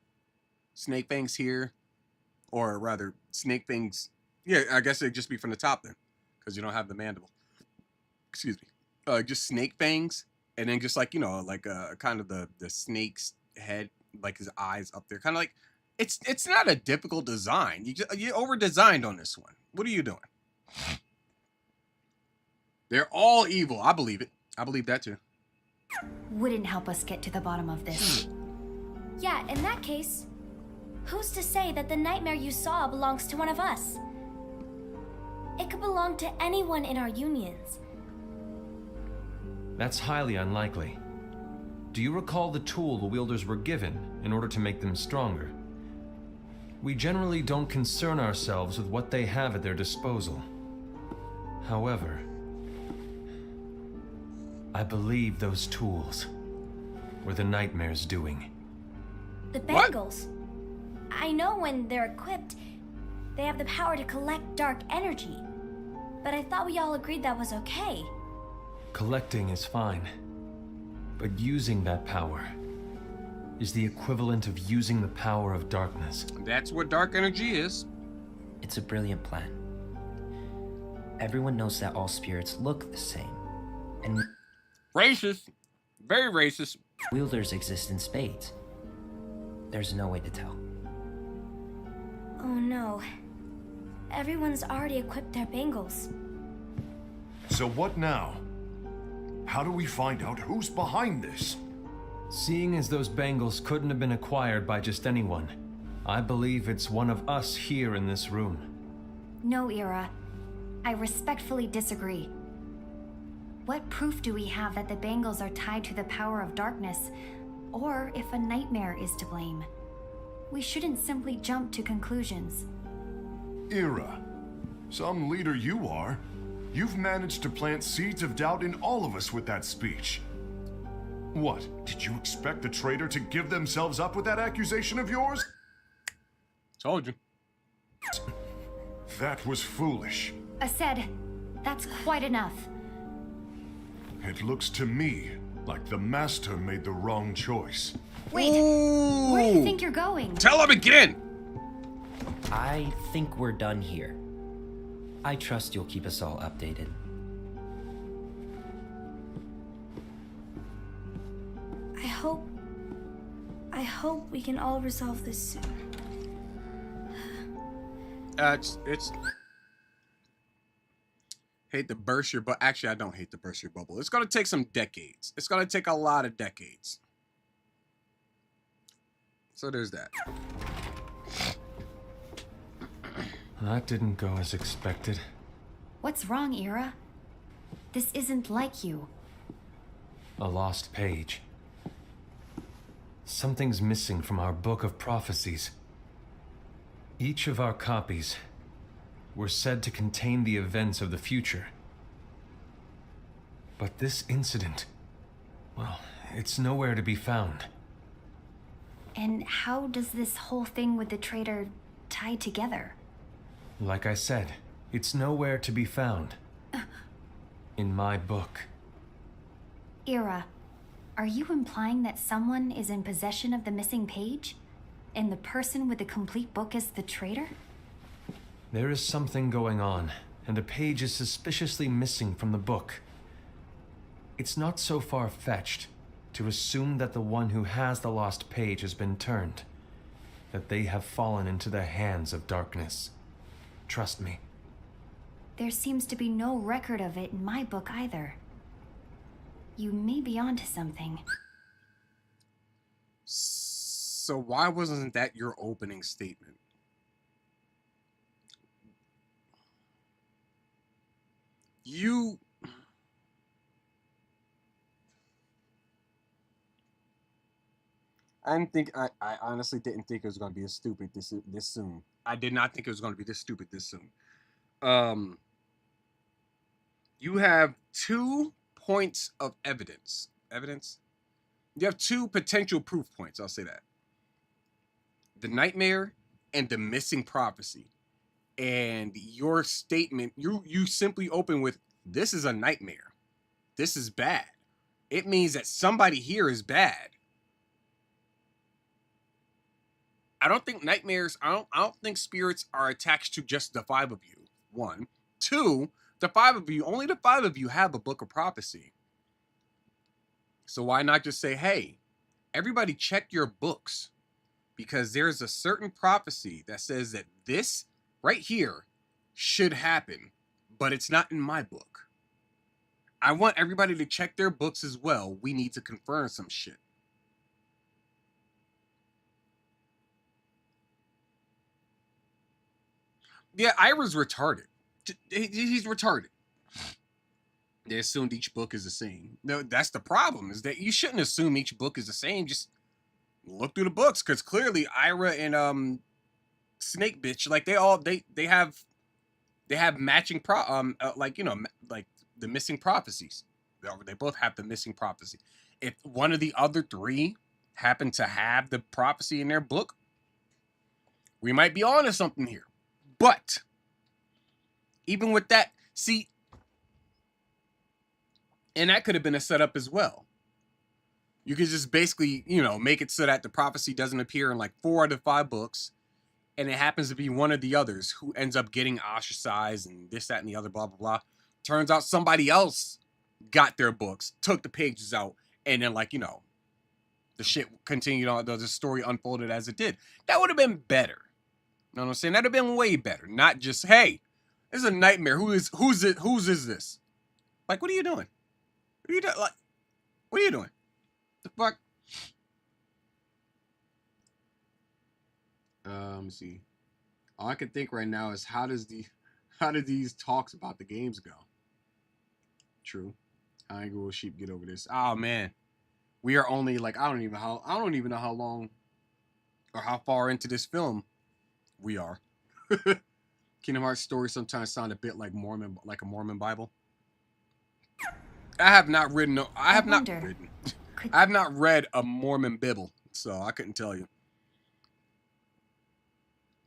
here, or rather snake fangs. Yeah, I guess it'd just be from the top then, because you don't have the mandible. Excuse me. Just snake fangs, and then just like, you know, like kind of the snake's head, like his eyes up there, kind of like it's not a difficult design. You over designed on this one. What are you doing? They're all evil. I believe it. I believe that too. wouldn't help us get to the bottom of this. Yeah, in that case, who's to say that the nightmare you saw belongs to one of us? It could belong to anyone in our unions. That's highly unlikely. Do you recall the tool the wielders were given in order to make them stronger? We generally don't concern ourselves with what they have at their disposal. However, I believe those tools were the nightmare's doing. The What? Bengals. I know when they're equipped, they have the power to collect dark energy. But I thought we all agreed that was okay. Collecting is fine, but using that power is the equivalent of using the power of darkness. That's what dark energy is. It's a brilliant plan. Everyone knows that all spirits look the same, and Racist. Very racist. wielders exist in spades. There's no way to tell. Oh no. Everyone's already equipped their bangles. So what now? How do we find out who's behind this? Seeing as those bangles couldn't have been acquired by just anyone, I believe it's one of us here in this room. No, Ira. I respectfully disagree. What proof do we have that the bangles are tied to the power of darkness, or if a nightmare is to blame? We shouldn't simply jump to conclusions. Ira, some leader you are. You've managed to plant seeds of doubt in all of us with that speech. What, did you expect the traitor to give themselves up with that accusation of yours? Told you. That was foolish. Aced, that's quite enough. It looks to me like the Master made the wrong choice. Wait, where do you think you're going? Tell him again. I think we're done here. I trust you'll keep us all updated. I hope we can all resolve this soon. It's hate to burst your but actually I don't hate to burst your bubble. It's gonna take some decades. It's gonna take a lot of decades. So there's that. That didn't go as expected. What's wrong, Ira? This isn't like you. A lost page. Something's missing from our book of prophecies. Each of our copies were said to contain the events of the future. But this incident, well, it's nowhere to be found. And how does this whole thing with the traitor tie together? Like I said, it's nowhere to be found. In my book. Ira, are you implying that someone is in possession of the missing page? And the person with the complete book is the traitor? There is something going on, and a page is suspiciously missing from the book. It's not so far-fetched to assume that the one who has the lost page has been turned, that they have fallen into the hands of darkness. Trust me. There seems to be no record of it in my book either. You may be onto something. So why wasn't that your opening statement? I honestly didn't think it was going to be this stupid this soon. I did not think it was going to be this stupid this soon. You have 2 points of evidence. You have 2 potential proof points, I'll say that. The nightmare and the missing prophecy. And your statement, you simply open with, this is a nightmare. This is bad. It means that somebody here is bad. I don't think nightmares, I don't think spirits are attached to just the 5 of you. 1. 2, the 5 of you, only the 5 of you have a book of prophecy. So why not just say, hey, everybody check your books, because there's a certain prophecy that says that this right here should happen, but it's not in my book. I want everybody to check their books as well. We need to confirm some shit. Yeah, Ira's retarded. He's retarded. They assumed each book is the same. No, that's the problem, is that you shouldn't assume each book is the same. Just look through the books, because clearly Ira and Snake Bitch, like they have matching like the missing prophecies. They both have the missing prophecy. If one of the other 3 happen to have the prophecy in their book, we might be onto something here. But even with that, see, and that could have been a setup as well. You could just basically, make it so that the prophecy doesn't appear in like 4 out of 5 books, and it happens to be one of the others who ends up getting ostracized and this, that, and the other, blah, blah, blah. Turns out somebody else got their books, took the pages out, and then, like, you know, the shit continued on, the story unfolded as it did. That would have been better. You know what I'm saying? That would have been way better. Not just, hey, this is a nightmare. Whose is this? Like, what are you doing? What are you doing? Like, what are you doing? The fuck? Let me see. All I can think right now is how do these talks about the games go? True. How will sheep get over this? Oh man, we are only like I don't even know how long or how far into this film we are. Kingdom Hearts story sometimes sound a bit like a Mormon Bible. I have not read a Mormon Bible, so I couldn't tell you.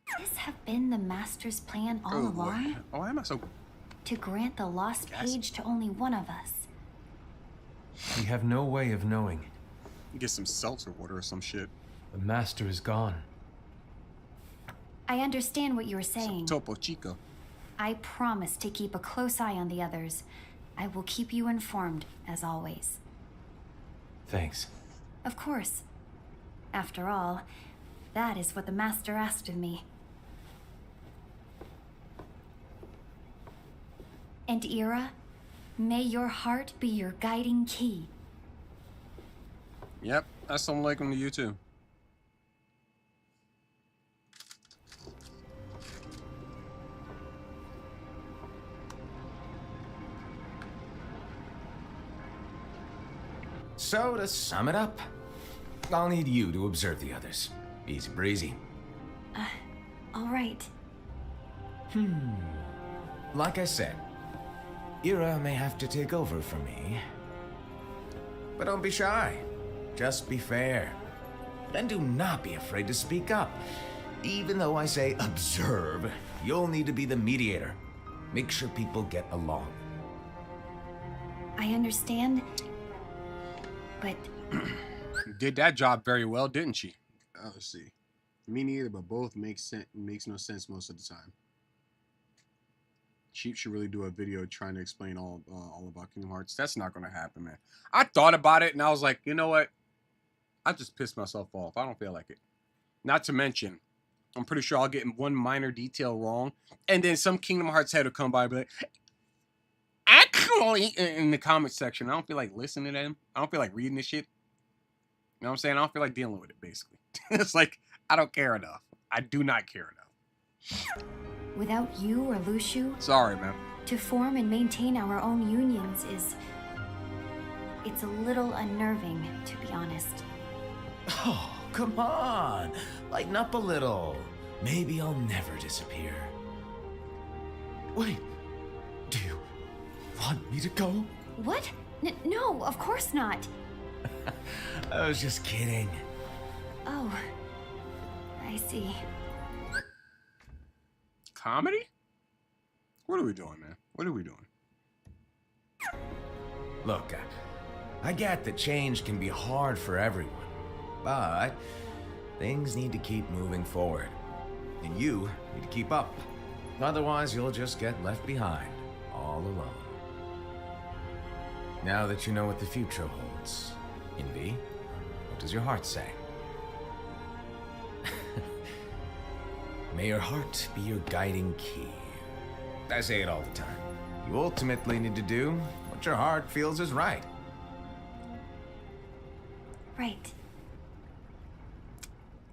Could this have been the Master's plan all along? Boy. Oh, why am I so... To grant the lost page to only one of us. We have no way of knowing. Get some seltzer water or some shit. The Master is gone. I understand what you were saying. Topo Chico. I promise to keep a close eye on the others. I will keep you informed, as always. Thanks. Of course. After all, that is what the Master asked of me. And Ira, may your heart be your guiding key. Yep, assalamu alaikum to you too. So, to sum it up, I'll need you to observe the others. Easy breezy. All right. Like I said, Ira may have to take over for me. But don't be shy. Just be fair. And do not be afraid to speak up. Even though I say observe, you'll need to be the mediator. Make sure people get along. I understand, but... Did that job very well, didn't she? Let's see. Me neither, but both makes no sense most of the time. Sheep should really do a video trying to explain all about Kingdom Hearts. That's not going to happen, man. I thought about it, and I was like, you know what? I just pissed myself off. I don't feel like it. Not to mention, I'm pretty sure I'll get one minor detail wrong, and then some Kingdom Hearts head will come by and be like, actually, in the comment section, I don't feel like listening to them. I don't feel like reading this shit. You know what I'm saying? I don't feel like dealing with it, basically. It's like, I don't care enough. I do not care enough. Without you or Luxu, sorry, man. To form and maintain our own unions is... It's a little unnerving, to be honest. Oh, come on. Lighten up a little. Maybe I'll never disappear. Wait. Do you want me to go? What? No, of course not. I was just kidding. Oh, I see. Comedy? What are we doing, man? What are we doing? Look, I get that change can be hard for everyone, but things need to keep moving forward. And you need to keep up. Otherwise, you'll just get left behind, all alone. Now that you know what the future holds, Invi, what does your heart say? May your heart be your guiding key. I say it all the time. You ultimately need to do what your heart feels is right. Right.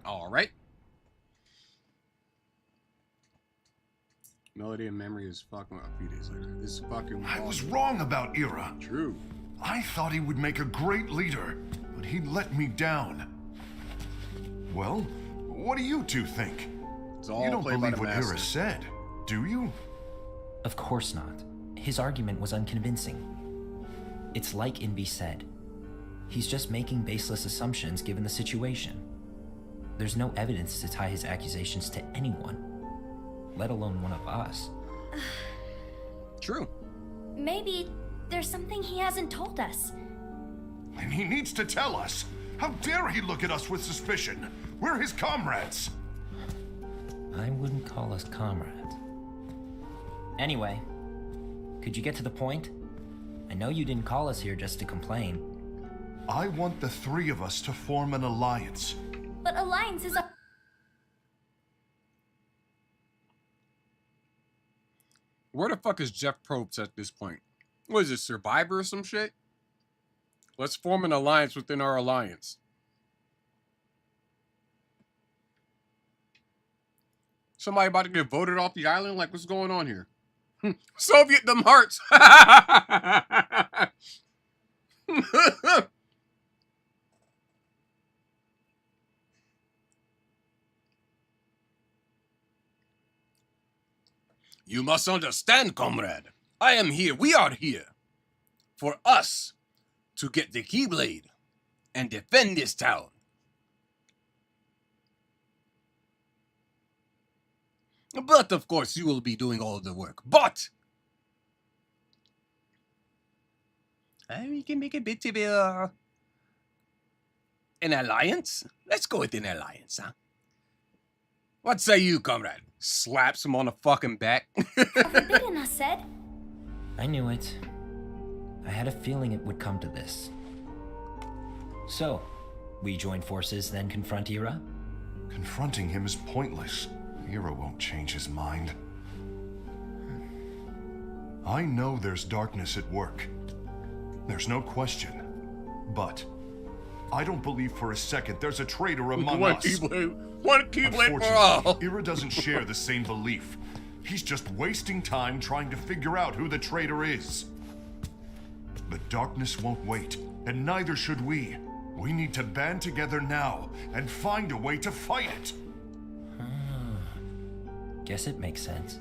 All right. Melody and Memory is fucking a few days later. This is fucking... I was wrong about Ira. True. I thought he would make a great leader, but he let me down. Well, what do you two think? You don't believe what Ira said, do you? Of course not. His argument was unconvincing. It's like Invi said. He's just making baseless assumptions given the situation. There's no evidence to tie his accusations to anyone, let alone one of us. True. Maybe there's something he hasn't told us. And he needs to tell us. How dare he look at us with suspicion? We're his comrades. I wouldn't call us comrades. Anyway, could you get to the point? I know you didn't call us here just to complain. I want the three of us to form an alliance. But alliance is a... Where the fuck is Jeff Probst at this point? What is it, Survivor or some shit? Let's form an alliance within our alliance. Somebody about to get voted off the island? Like, what's going on here? Soviet them hearts! You must understand, comrade. I am here. We are here. For us to get the Keyblade and defend this town. But, of course, you will be doing all the work. But we can make a bit of an alliance. Let's go with an alliance, huh? What say you, comrade? Slaps him on the fucking back. Forbidden, I said. I knew it. I had a feeling it would come to this. So, we join forces, then confront Ira? Confronting him is pointless. Ira won't change his mind. I know there's darkness at work. There's no question. But I don't believe for a second there's a traitor among us. One Keyblade for all. Unfortunately, Ira doesn't share the same belief. He's just wasting time trying to figure out who the traitor is. The darkness won't wait, and neither should we. We need to band together now and find a way to fight it. Guess it makes sense.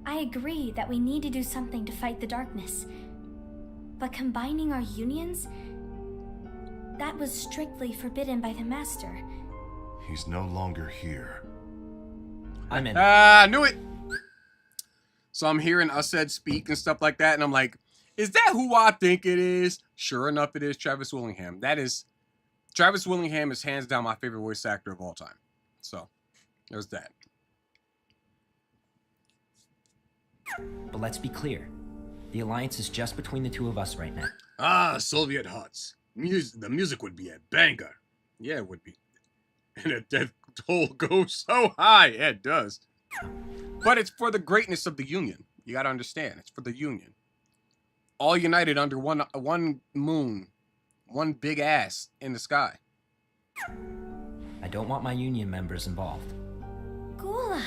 I agree that we need to do something to fight the darkness. But combining our unions? That was strictly forbidden by the Master. He's no longer here. I'm in. I knew it. So I'm hearing Used speak and stuff like that, and I'm like, is that who I think it is? Sure enough, it is Travis Willingham. Travis Willingham is hands down my favorite voice actor of all time. So, there's that. But let's be clear. The alliance is just between the two of us right now. Ah, Soviet Huts. The music would be a banger. Yeah, it would be. And the death toll goes so high. Yeah, it does. But it's for the greatness of the Union. You gotta understand. It's for the Union. All united under one moon. One big ass in the sky. I don't want my union members involved. Gula.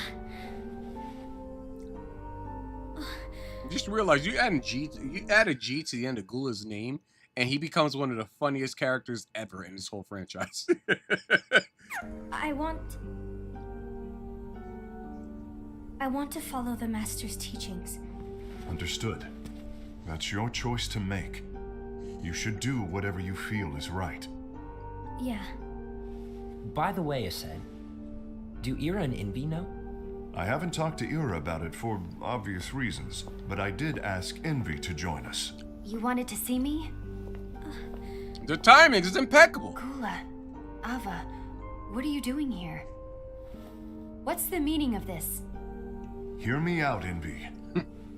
Just realize you add a G to the end of Gula's name, and he becomes one of the funniest characters ever in this whole franchise. I want to follow the Master's teachings. Understood. That's your choice to make. You should do whatever you feel is right. Yeah. By the way, Used, do Ira and Envy know? I haven't talked to Ira about it for obvious reasons, but I did ask Envy to join us. You wanted to see me? The timing is impeccable. Gula, Ava, what are you doing here? What's the meaning of this? Hear me out, Envy.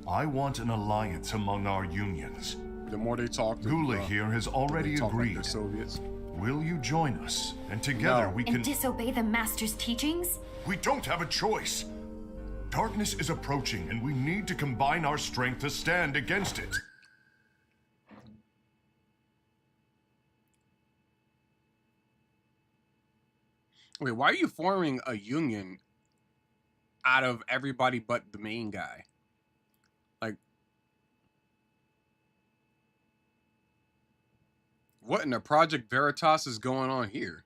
I want an alliance among our unions. The more they talk, Gula here has already agreed. Like Soviets. Will you join us? And together we can... And disobey the Master's teachings? We don't have a choice. Darkness is approaching, and we need to combine our strength to stand against it. Wait, why are you forming a union out of everybody but the main guy? Like, what in the Project Veritas is going on here?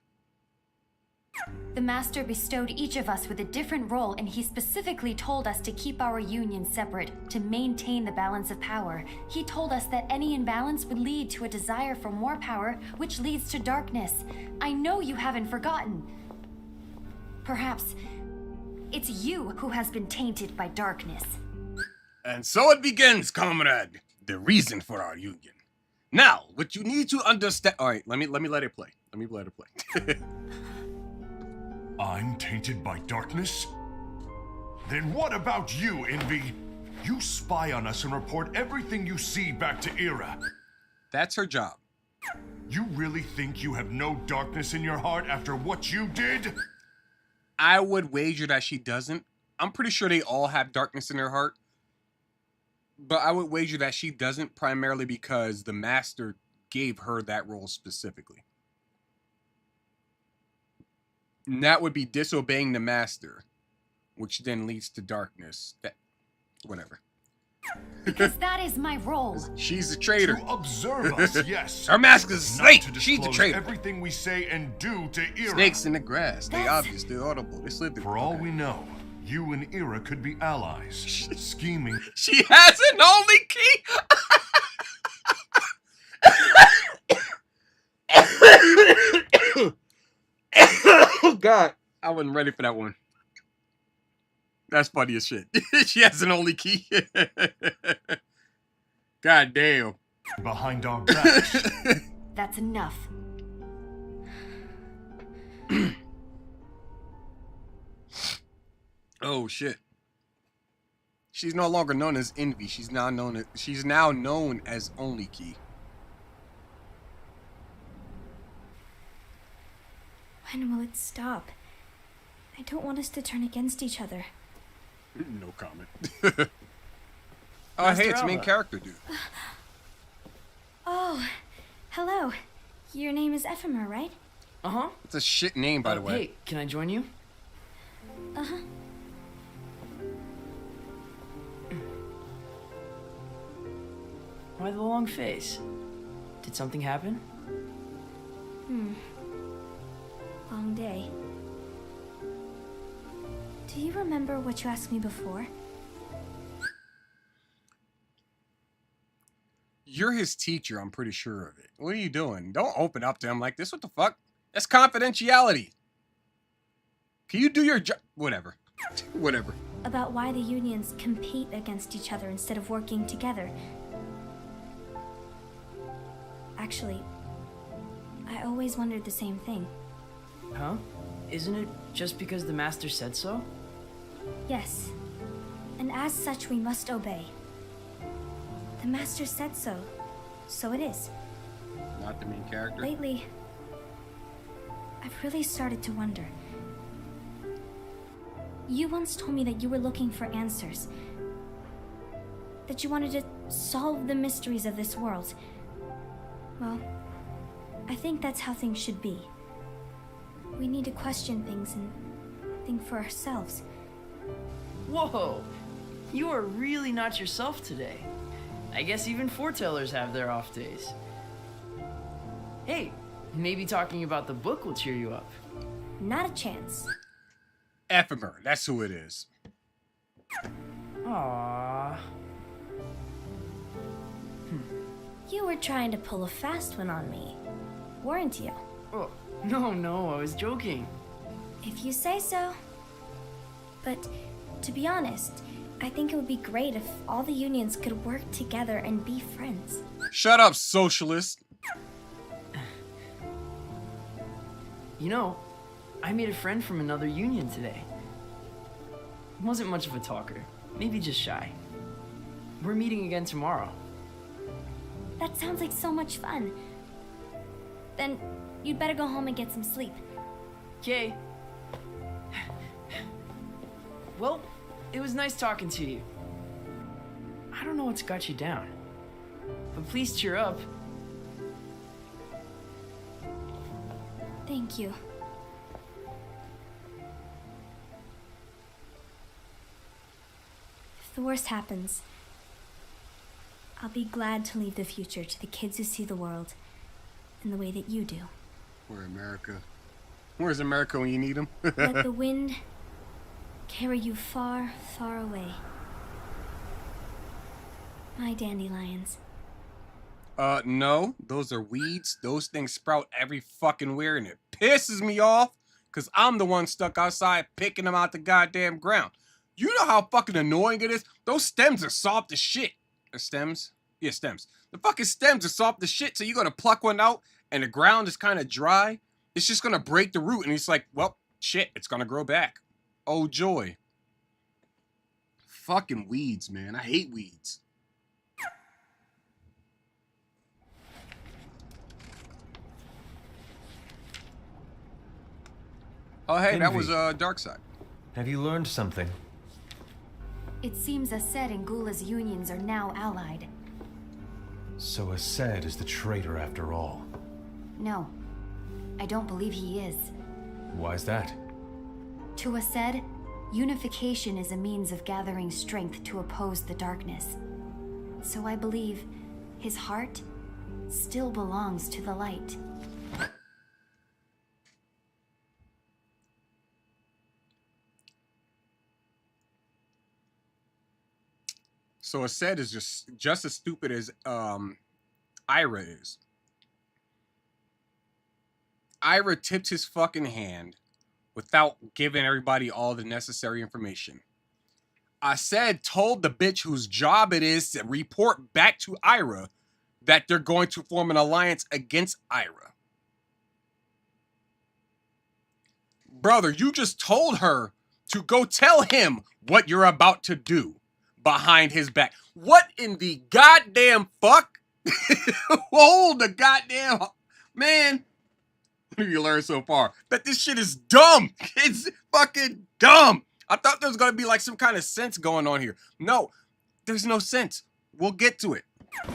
The Master bestowed each of us with a different role, and he specifically told us to keep our union separate, to maintain the balance of power. He told us that any imbalance would lead to a desire for more power, which leads to darkness. I know you haven't forgotten. Perhaps it's you who has been tainted by darkness. And so it begins, comrade. The reason for our union. Now, what you need to understand... All right, let me let it play. Let me let it play. I'm tainted by darkness? Then what about you, Envy? You spy on us and report everything you see back to Era. That's her job. You really think you have no darkness in your heart after what you did? I would wager that she doesn't. I'm pretty sure they all have darkness in their heart. But I would wager that she doesn't, primarily because the Master gave her that role specifically. And that would be disobeying the Master, which then leads to darkness. Whatever. Because that is my role. She's a traitor. To observe us, yes. Her mask is a Not snake. to She's the disclose traitor. everything we say and do to Era. Snakes in the grass. They That's- obvious. They're audible. They slip. For all we know, you and Era could be allies, scheming. She has an only key. Oh God, I wasn't ready for that one. That's funny as shit. She has an only key. God damn. Behind our backs. That's enough. Oh shit. She's no longer known as Envy. She's now known as Only Key. When will it stop? I don't want us to turn against each other. No comment. Oh, hey, it's main character, dude. Oh, hello. Your name is Ephemer, right? Uh-huh. It's a shit name, by the way. Hey, can I join you? Uh-huh. Why the long face? Did something happen? Long day. Do you remember what you asked me before? You're his teacher, I'm pretty sure of it. What are you doing? Don't open up to him like this. What the fuck? That's confidentiality. Can you do your job? Whatever. Whatever. About why the unions compete against each other instead of working together. Actually, I always wondered the same thing. Huh? Isn't it just because the master said so? Yes, and as such we must obey. The master said so, so it is. Not the main character. Lately, I've really started to wonder. You once told me that you were looking for answers. That you wanted to solve the mysteries of this world. Well, I think that's how things should be. We need to question things and think for ourselves. Whoa! You are really not yourself today. I guess even foretellers have their off days. Hey, maybe talking about the book will cheer you up. Not a chance. Ephemer, that's who it is. Aww. You were trying to pull a fast one on me, weren't you? Oh, no, I was joking. If you say so. But to be honest, I think it would be great if all the unions could work together and be friends. Shut up, socialist. You know, I made a friend from another union today. Wasn't much of a talker, maybe just shy. We're meeting again tomorrow. That sounds like so much fun. Then you'd better go home and get some sleep. Okay. Well, it was nice talking to you. I don't know what's got you down, but please cheer up. Thank you. If the worst happens, I'll be glad to leave the future to the kids who see the world in the way that you do. Where's America? Where's America when you need him? Let the wind carry you far, far away. My dandelions. No. Those are weeds. Those things sprout every fucking where, and it pisses me off because I'm the one stuck outside picking them out the goddamn ground. You know how fucking annoying it is? Those stems are soft as shit. Stems? Yeah, stems. The fucking stems are soft as shit, so you're gonna pluck one out and the ground is kind of dry. It's just gonna break the root, and it's like, well, shit, it's gonna grow back. Oh joy. Fucking weeds, man. I hate weeds. Oh hey, that was Darkseid. Have you learned something? It seems Aced and Gula's unions are now allied. So Aced is the traitor after all. No, I don't believe he is. Why's that? To Aced, unification is a means of gathering strength to oppose the darkness. So I believe his heart still belongs to the light. So Aced is just as stupid as Ira is. Ira tipped his fucking hand without giving everybody all the necessary information. Aced told the bitch whose job it is to report back to Ira that they're going to form an alliance against Ira. Brother, you just told her to go tell him what you're about to do behind his back. What in the goddamn fuck? Hold the goddamn... Man, what have you learned so far? That this shit is dumb. It's fucking dumb. I thought there was going to be like some kind of sense going on here. No, there's no sense. We'll get to it.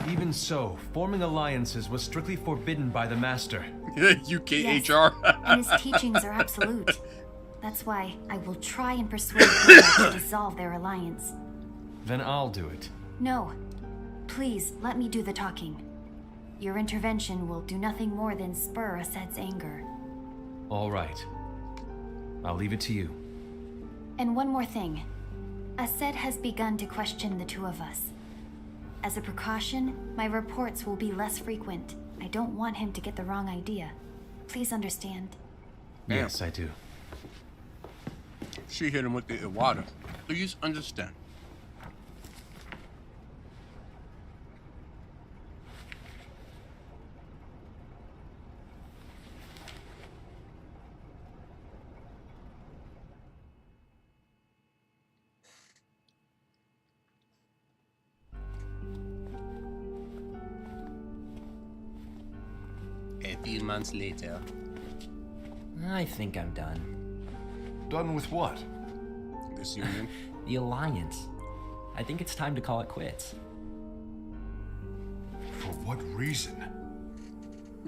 Even so, forming alliances was strictly forbidden by the Master. UKHR. Yes, and his teachings are absolute. That's why I will try and persuade Gula to dissolve their alliance. Then I'll do it. No. Please, let me do the talking. Your intervention will do nothing more than spur Aced's anger. All right. I'll leave it to you. And one more thing. Aced has begun to question the two of us. As a precaution, my reports will be less frequent. I don't want him to get the wrong idea. Please understand. Yes, I do. She hit him with the water. Please understand. A few months later. I think I'm done. Done with what? This union. The Alliance. I think it's time to call it quits. For what reason?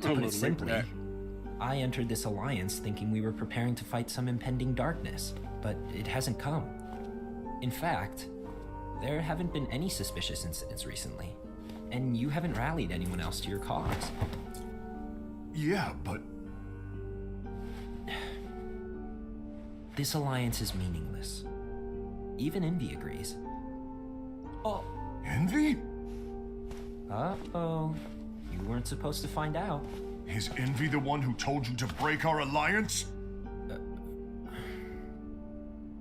To put it simply, I entered this alliance thinking we were preparing to fight some impending darkness, but it hasn't come. In fact, there haven't been any suspicious incidents recently, and you haven't rallied anyone else to your cause. Yeah, but... This alliance is meaningless. Even Envy agrees. Oh. Envy? Uh-oh. You weren't supposed to find out. Is Envy the one who told you to break our alliance?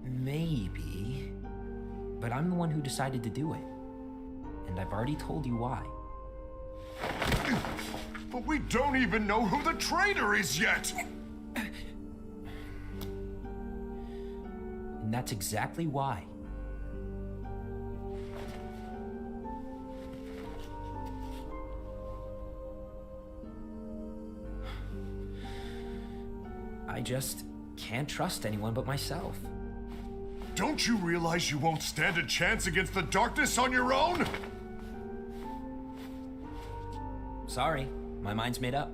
Maybe. But I'm the one who decided to do it. And I've already told you why. But we don't even know who the traitor is yet! And that's exactly why. I just can't trust anyone but myself. Don't you realize you won't stand a chance against the darkness on your own? Sorry, my mind's made up.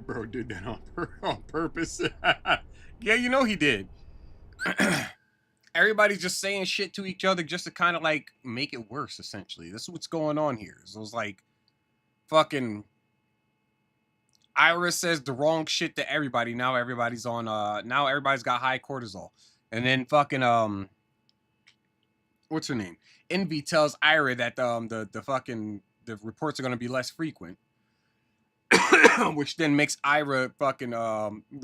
Bro did that on purpose. Yeah, you know he did. Everybody's just saying shit to each other just to kind of like make it worse, essentially. This is what's going on here. So it's like fucking Iris says the wrong shit to everybody. Now everybody's on now everybody's got high cortisol. And then fucking what's her name? Envy tells Ira that the reports are gonna be less frequent. Which then makes Ira fucking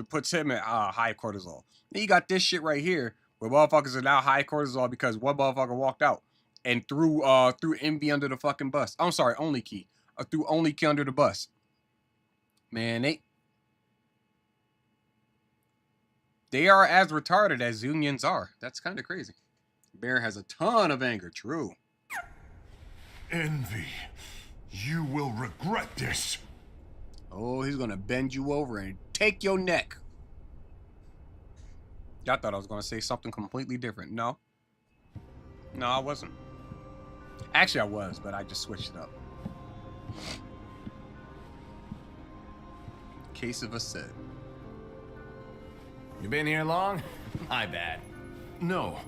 puts him at high cortisol. Then you got this shit right here where motherfuckers are now high cortisol because one motherfucker walked out and threw Envy under the fucking bus. I'm sorry, Only Key. or threw Only under the bus. Man, they are as retarded as unions are. That's kind of crazy. Bear has a ton of anger. True. Envy. You will regret this. Oh, he's gonna bend you over and take your neck. I thought I was gonna say something completely different. No, I wasn't. Actually, I was, but I just switched it up. Case of a set. You been here long? My bad. No.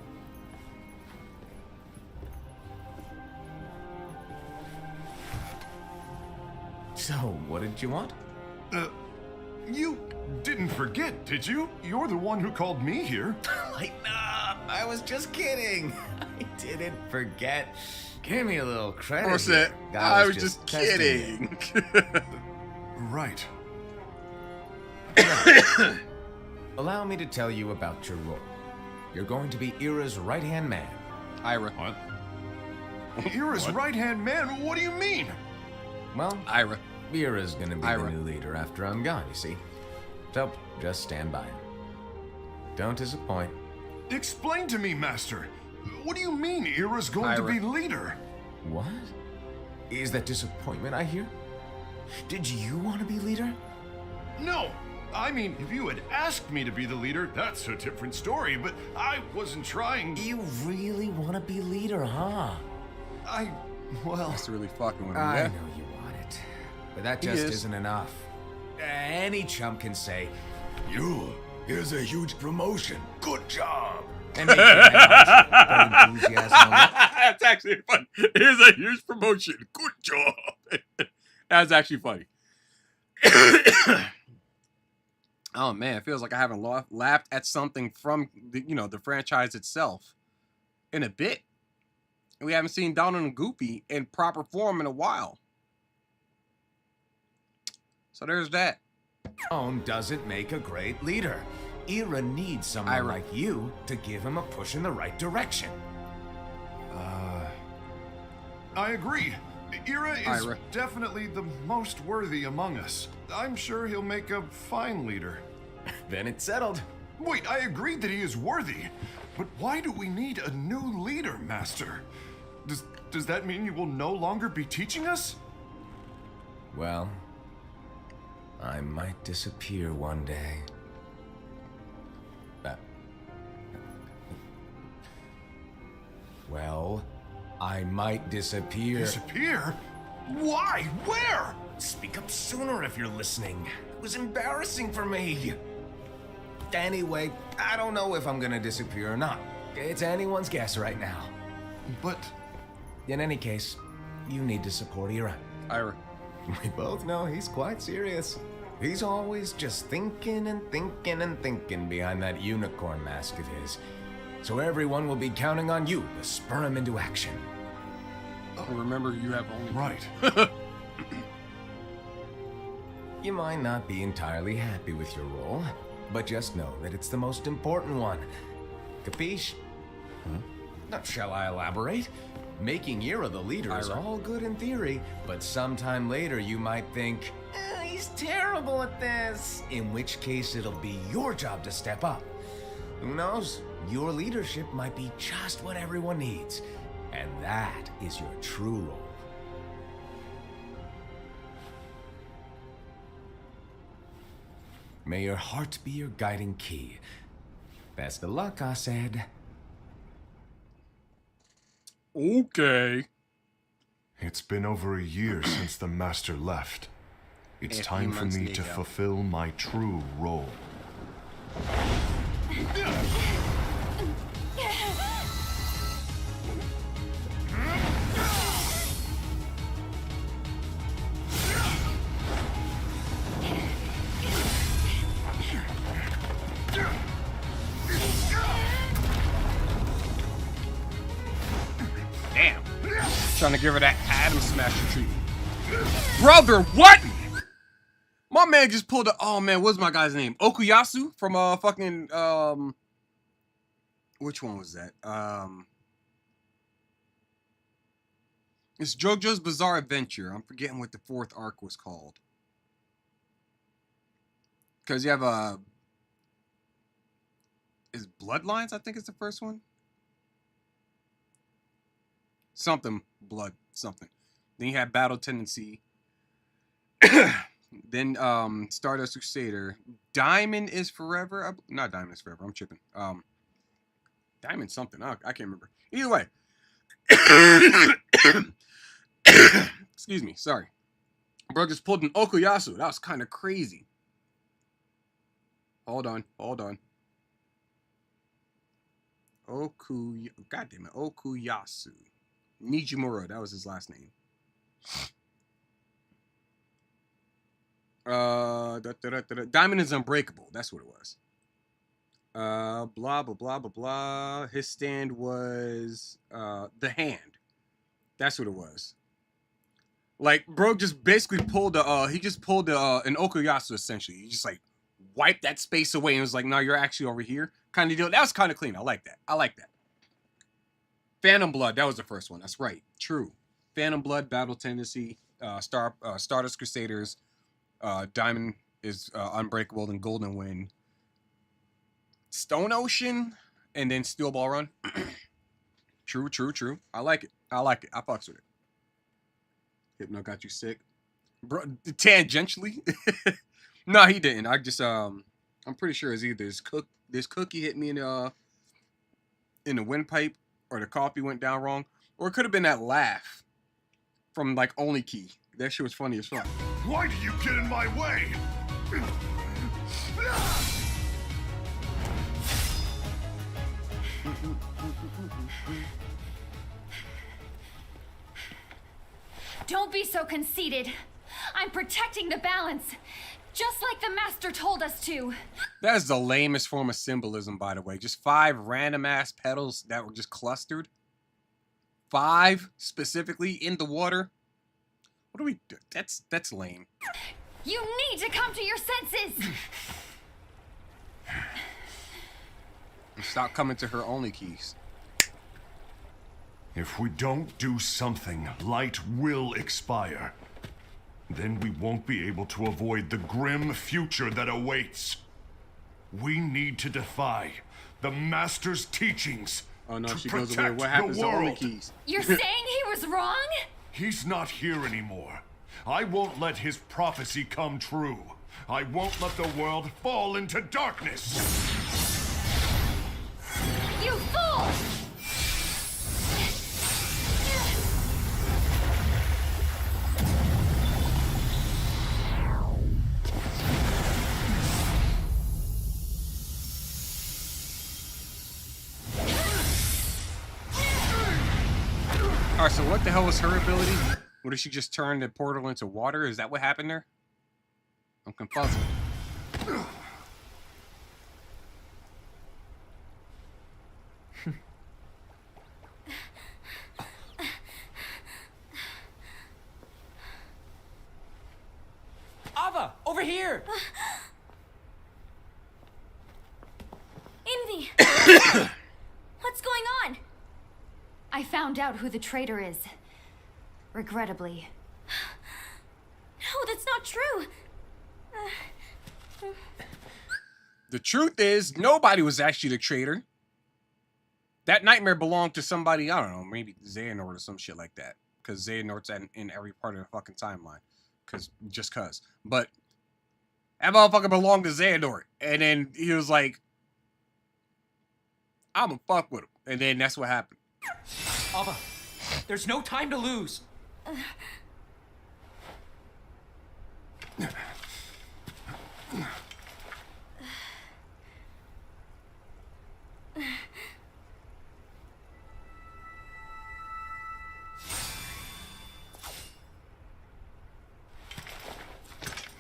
So, what did you want? You didn't forget, did you? You're the one who called me here. Lighten up! I was just kidding. I didn't forget. Give me a little credit. Of course, I was just testing kidding. Right. Allow me to tell you about your role. You're going to be Ira's right-hand man. Ira. What? Ira's right-hand man? What do you mean? Well, Ira. Ira's gonna be Ira. the new leader after I'm gone, you see. So, just stand by. Don't disappoint. Explain to me, Master. What do you mean Ira's going to Ira. be leader? What? Is that disappointment I hear? Did you want to be leader? No. I mean, if you had asked me to be the leader, that's a different story, but I wasn't trying. You really want to be leader, huh? Well... That's really fucking with me. I Yeah? know you want it, but that He just is. isn't enough. Any chump can say, Here's a huge promotion. Good job. and make that much enthusiasm. That's actually funny. Here's a huge promotion. Good job. That's actually funny. Oh man, it feels like I haven't laughed at something from the franchise itself in a bit. And we haven't seen Donald and Goofy in proper form in a while. So there's that. Alone doesn't make a great leader. Ira needs someone Ira. like you to give him a push in the right direction. I agree. Ira is Ira. definitely the most worthy among us. I'm sure he'll make a fine leader. Then it's settled. Wait, I agree that he is worthy. But why do we need a new leader, Master? Does that mean you will no longer be teaching us? Well, I might disappear one day. Well, I might disappear. Disappear? Why? Where? Speak up sooner if you're listening. It was embarrassing for me. Anyway, I don't know if I'm gonna disappear or not. It's anyone's guess right now. But... In any case, you need to support Ira. Ira. We both know he's quite serious. He's always just thinking and thinking and thinking behind that unicorn mask of his. So everyone will be counting on you to spur him into action. Oh, remember, you have only... Right. You might not be entirely happy with your role, but just know that it's the most important one. Capiche? Now, shall I elaborate? Making Ira the leader is Ira. all good in theory, but sometime later you might think, he's terrible at this. In which case it'll be your job to step up. Who knows? Your leadership might be just what everyone needs. And that is your true role. May your heart be your guiding key. Best of luck, I said. Okay. It's been over a year since the Master left. It's A few time for months me later. to fulfill my true role. Damn. Trying to give her that Adam Smasher treatment. Brother, what? My man just pulled a... Oh, man, what's my guy's name? Okuyasu from fucking... Which one was that? It's JoJo's Bizarre Adventure. I'm forgetting what the 4th arc was called. Because you have is Bloodlines, I think is the first one? Something. Blood. Something. Then you have Battle Tendency. Then Stardust Crusader. Diamond is Forever. Not Diamond is Forever. I'm tripping. Diamond something. I can't remember. Either way. Excuse me. Sorry. Bro just pulled an Okuyasu. That was kind of crazy. Hold on. God damn it. Okuyasu. Nijimura. That was his last name. Diamond is Unbreakable. That's what it was. Blah blah blah blah blah. His stand was the Hand. That's what it was. Like, bro just basically pulled an Okuyasu essentially. He just like wiped that space away and was like, no, you're actually over here. Kind of deal. That was kind of clean. I like that. Phantom Blood, that was the first one. That's right. True. Phantom Blood, Battle Tendency, Stardust Crusaders, Diamond is Unbreakable, and Golden Wind. Stone Ocean, and then Steel Ball Run. True. I like it. I fucks with it. Hypno got you sick. Bro, tangentially? No, he didn't. I just, I'm pretty sure it's either this cookie hit me in the windpipe, or the coffee went down wrong, or it could have been that laugh from, like, Only Key. That shit was funny as fuck. Why do you get in my way? Don't be so conceited. I'm protecting the balance, just like the master told us to. That is the lamest form of symbolism, by the way. Just 5 random ass petals that were just clustered. 5 specifically in the water. What do we do? That's lame. You need to come to your senses. Stop coming to her Only Keys. If we don't do something, light will expire. Then we won't be able to avoid the grim future that awaits. We need to defy the Master's teachings. Oh no, to she goes away. protect What happens the to Only world. Keys? You're saying he was wrong? He's not here anymore. I won't let his prophecy come true. I won't let the world fall into darkness. You fool! Alright, so what the hell was her ability? What, did she just turn the portal into water? Is that what happened there? I'm confused. Ava, over here! Envy! What's going on? I found out who the traitor is. Regrettably. No, that's not true. The truth is, nobody was actually the traitor. That nightmare belonged to somebody, I don't know, maybe Xehanort or some shit like that. Because Xehanort's in every part of the fucking timeline. Just cause. But that motherfucker belonged to Xehanort. And then he was like, I'ma fuck with him. And then that's what happened. Ava, there's no time to lose.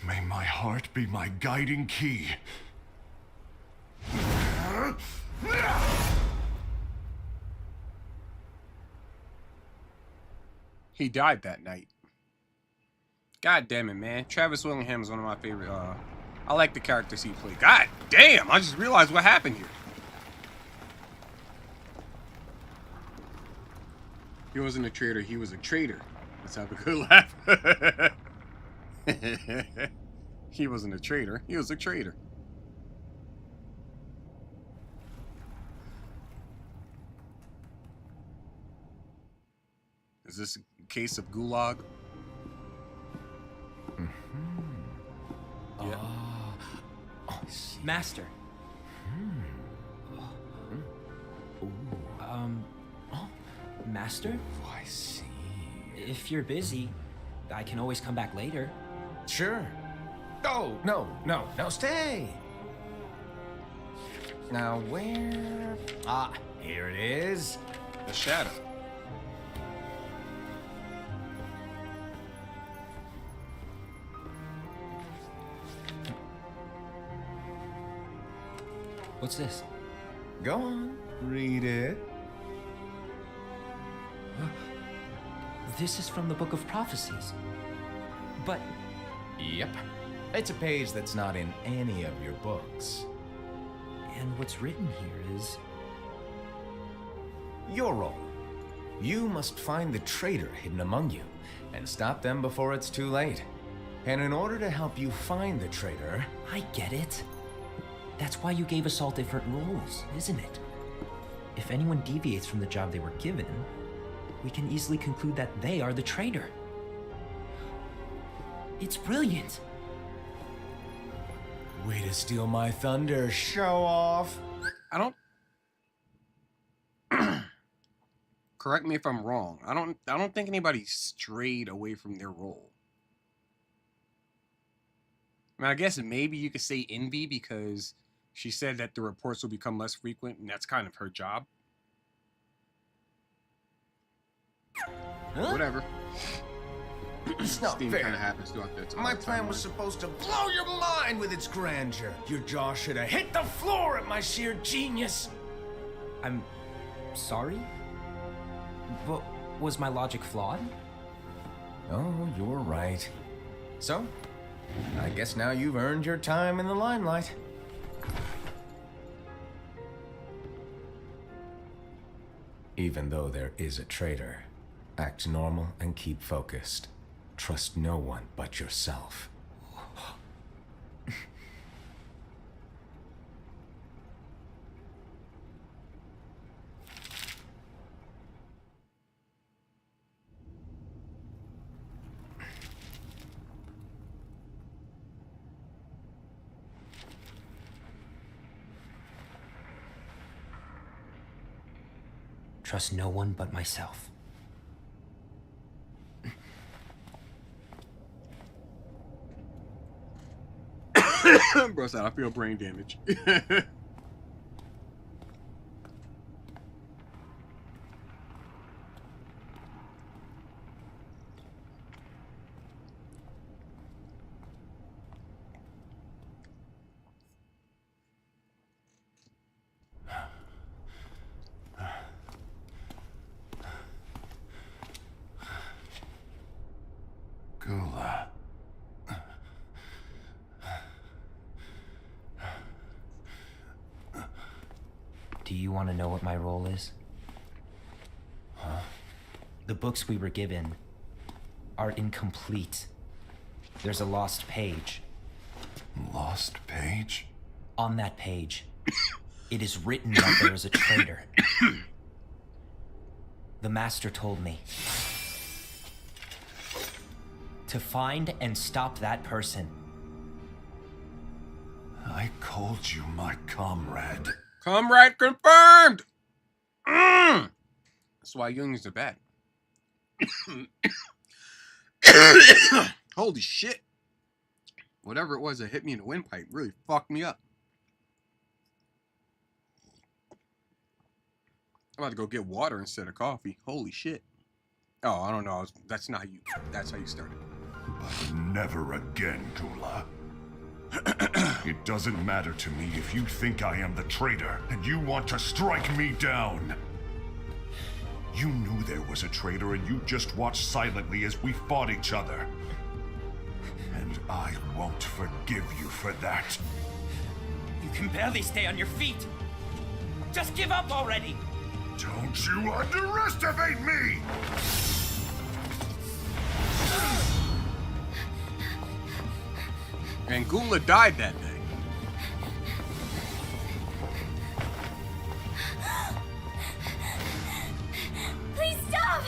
May my heart be my guiding key. He died that night. God damn it, man. Travis Willingham is one of my favorite. I like the characters he played. God damn, I just realized what happened here. He wasn't a traitor, he was a traitor. Let's have a good laugh. He wasn't a traitor. He was a traitor. Is this a case of gulag? Yeah. Master. Master? Oh, I see. If you're busy, I can always come back later. Sure. Oh, no, stay. Now, where? Ah, here it is. The shadow. What's this? Go on, read it. This is from the Book of Prophecies. But Yep. It's a page that's not in any of your books. and what's written here is Your role. You must find the traitor hidden among you and stop them before it's too late. And in order to help you find the traitor, I get it. That's why you gave us all different roles, isn't it? If anyone deviates from the job they were given, we can easily conclude that they are the traitor. It's brilliant. way to steal my thunder, show off. I don't. Correct me if I'm wrong. I don't think anybody strayed away from their role. I mean, I guess maybe you could say Envy because she said that the reports will become less frequent, and that's kind of her job. Huh? Whatever. It's not Steam fair. kind of happens throughout the My plan was supposed to blow your mind with its grandeur. Your jaw should have hit the floor at my sheer genius. I'm sorry? But was my logic flawed? Oh, you're right. So, I guess now you've earned your time in the limelight. Even though there is a traitor, act normal and keep focused. Trust no one but yourself. Trust no one but myself. Bro said, I feel brain damage. Gula. Do you want to know what my role is? Huh? The books we were given are incomplete. There's a lost page. Lost page? On that page, it is written that there is a traitor. The master told me to find and stop that person. I called you my comrade. Comrade confirmed! That's why unions are bad. Holy shit. Whatever it was that hit me in the windpipe really fucked me up. I'm about to go get water instead of coffee. Holy shit. Oh, I don't know. That's not you. That's how you started. But never again, Gula. It doesn't matter to me if you think I am the traitor and you want to strike me down. You knew there was a traitor and you just watched silently as we fought each other. And I won't forgive you for that. You can barely stay on your feet. Just give up already. Don't you underestimate me! And Gula died that day. Please stop!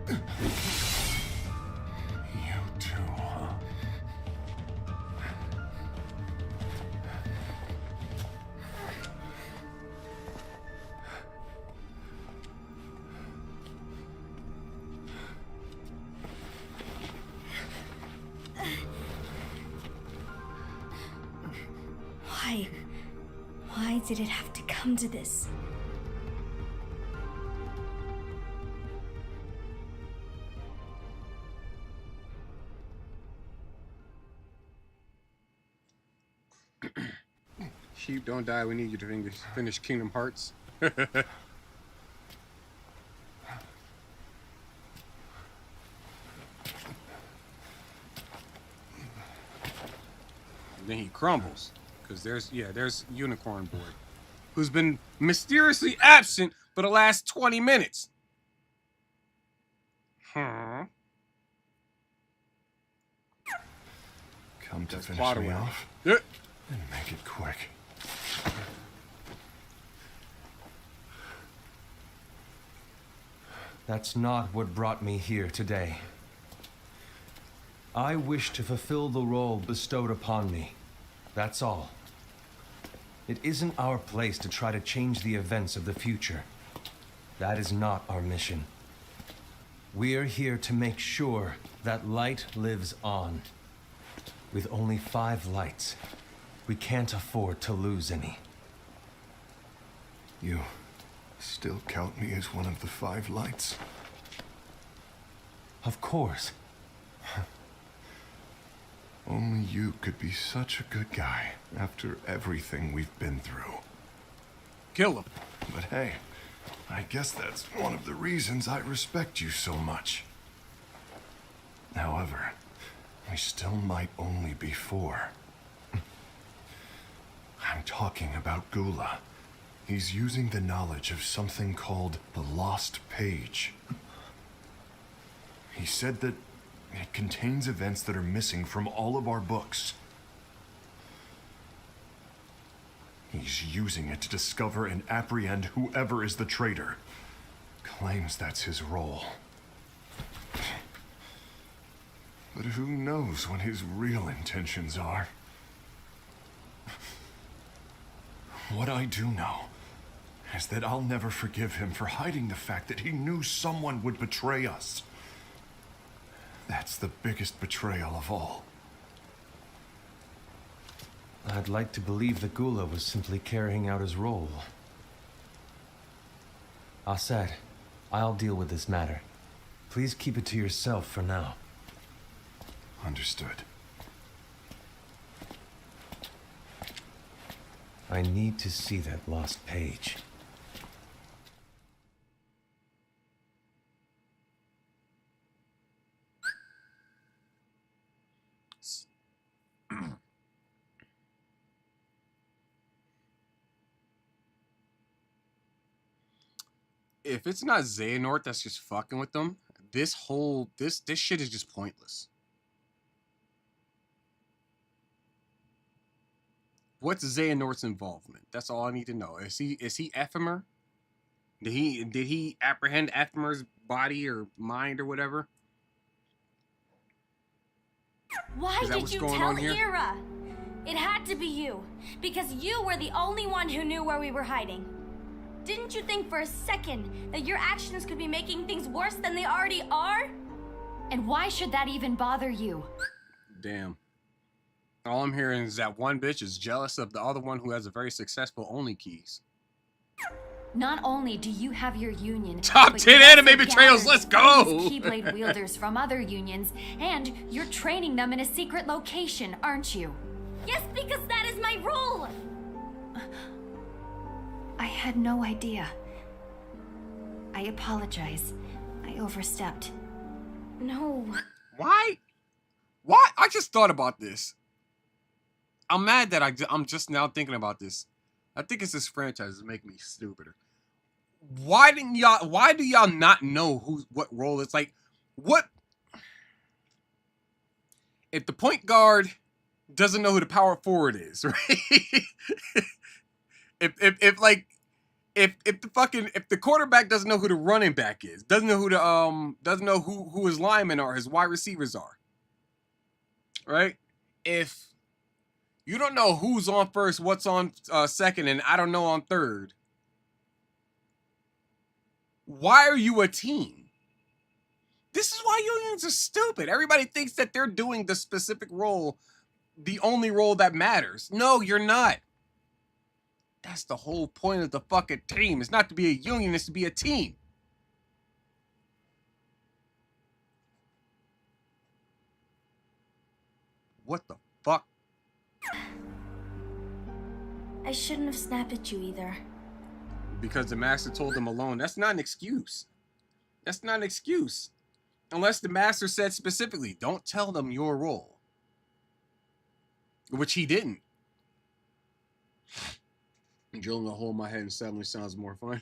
You too, huh? Why? Why did it have to come to this? Sheep, don't die. We need you to finish Kingdom Hearts. Then he crumbles because there's Unicorn Boy, who's been mysteriously absent for the last 20 minutes. Come to That's finish plot me away. off, Yeah. and make it quick. That's not what brought me here today. I wish to fulfill the role bestowed upon me. That's all. It isn't our place to try to change the events of the future. That is not our mission. We're here to make sure that light lives on. With only 5 lights, we can't afford to lose any. You still count me as one of the 5 lights? Of course. Only you could be such a good guy after everything we've been through. Kill him. But hey, I guess that's one of the reasons I respect you so much. However, we still might only be 4. I'm talking about Gula. He's using the knowledge of something called the Lost Page. He said that it contains events that are missing from all of our books. He's using it to discover and apprehend whoever is the traitor. Claims that's his role. But who knows what his real intentions are? What I do know is that I'll never forgive him for hiding the fact that he knew someone would betray us. That's the biggest betrayal of all. I'd like to believe that Gula was simply carrying out his role. Aset, I'll deal with this matter. Please keep it to yourself for now. Understood. I need to see that lost page. If it's not Xehanort that's just fucking with them, this shit is just pointless. What's Xehanort's involvement? That's all I need to know. Is he Ephemer? Did he apprehend Ephemer's body or mind or whatever? Why Is that did what's you going tell on here? Ira? It had to be you, because you were the only one who knew where we were hiding. Didn't you think for a second that your actions could be making things worse than they already are? And why should that even bother you? Damn. All I'm hearing is that one bitch is jealous of the other one who has a very successful Only Keys. Not only do you have your union, Top but 10 you anime also betrayals, gathered let's go! these Keyblade wielders from other unions, and you're training them in a secret location, aren't you? Yes, because that is my role! I had no idea. I apologize. I overstepped. No. Why? Why? I just thought about this. I'm mad that I'm just now thinking about this. I think it's this franchise is making me stupider. Why do y'all not know what role it's like? What if the point guard doesn't know who the power forward is, right? if the quarterback doesn't know who the running back is, doesn't know who his linemen are, his wide receivers are, right? If you don't know who's on first, what's on second, and I don't know on third, why are you a team? This is why unions are stupid. Everybody thinks that they're doing the specific role, the only role that matters. No, you're not. That's the whole point of the fucking team. It's not to be a union, it's to be a team. What the fuck? I shouldn't have snapped at you either. Because the master told them alone. That's not an excuse. That's not an excuse. Unless the master said specifically, don't tell them your role. Which he didn't. Drilling a hole in my head and suddenly sounds more fun.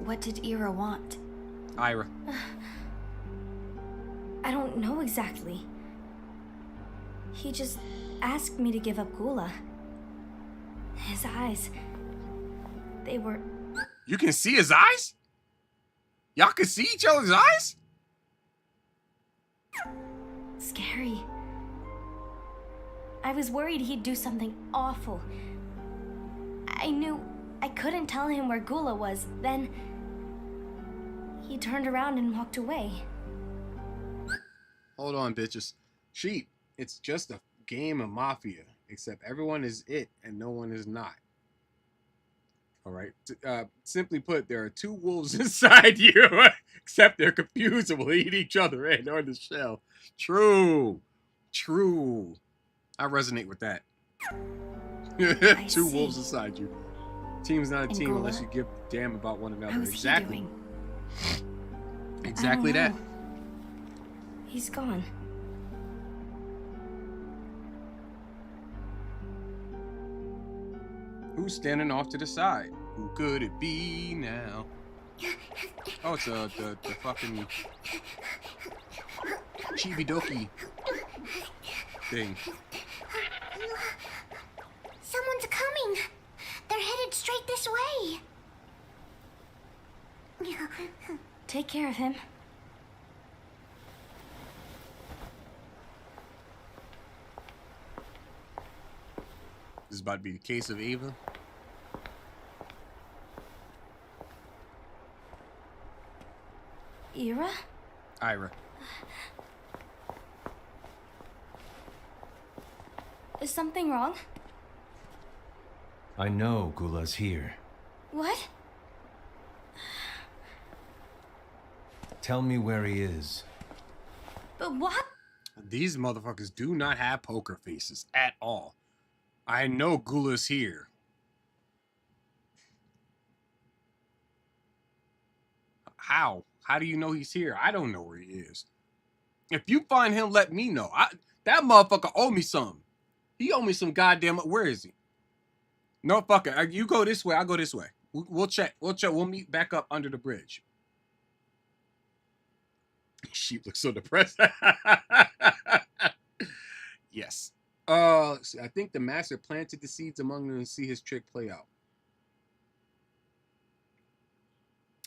What did Ira want? Ira. I don't know exactly. He just asked me to give up Gula. His eyes, they were... You can see his eyes? Y'all can see each other's eyes? scary. I was worried he'd do something awful. I knew I couldn't tell him where Gula was. Then he turned around and walked away. Hold on, bitches. Sheep, it's just a game of Mafia, except everyone is it and no one is not. All right. Simply put, there are two wolves inside you, except they're confused and will eat each other in or the shell. True. True. I resonate with that. Two wolves inside you. Team's not a team unless you give a damn about one another. How's Exactly. he doing? Exactly that. He's gone. Who's standing off to the side? Who could it be now? Oh, it's the fucking Chibidoki thing. Someone's coming. They're headed straight this way. Take care of him. This is about to be the case of Ava. Ira? Ira. Is something wrong? I know Gula's here. What? Tell me where he is. But what? These motherfuckers do not have poker faces at all. I know Gula's here. How? How do you know he's here? I don't know where he is. If you find him, let me know. That motherfucker owe me something. He owe me some goddamn... Where is he? No, fuck it. You go this way. I'll go this way. We'll check. We'll check. We'll meet back up under the bridge. Sheep looks so depressed. Yes. I think the master planted the seeds among them to see his trick play out.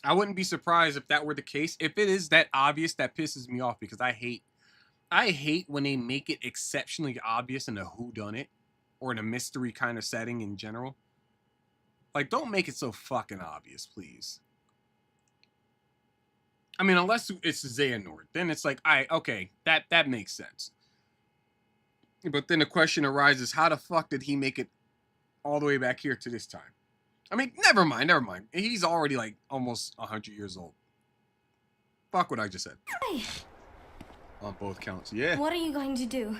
I wouldn't be surprised if that were the case. If it is that obvious, that pisses me off because I hate when they make it exceptionally obvious in a whodunit or in a mystery kind of setting in general. Like, don't make it so fucking obvious, please. I mean, unless it's Xehanort, then it's like, okay, that makes sense. But then the question arises, how the fuck did he make it all the way back here to this time? I mean, never mind. He's already like almost 100 years old. Fuck what I just said. Hey. On both counts, yeah. What are you going to do?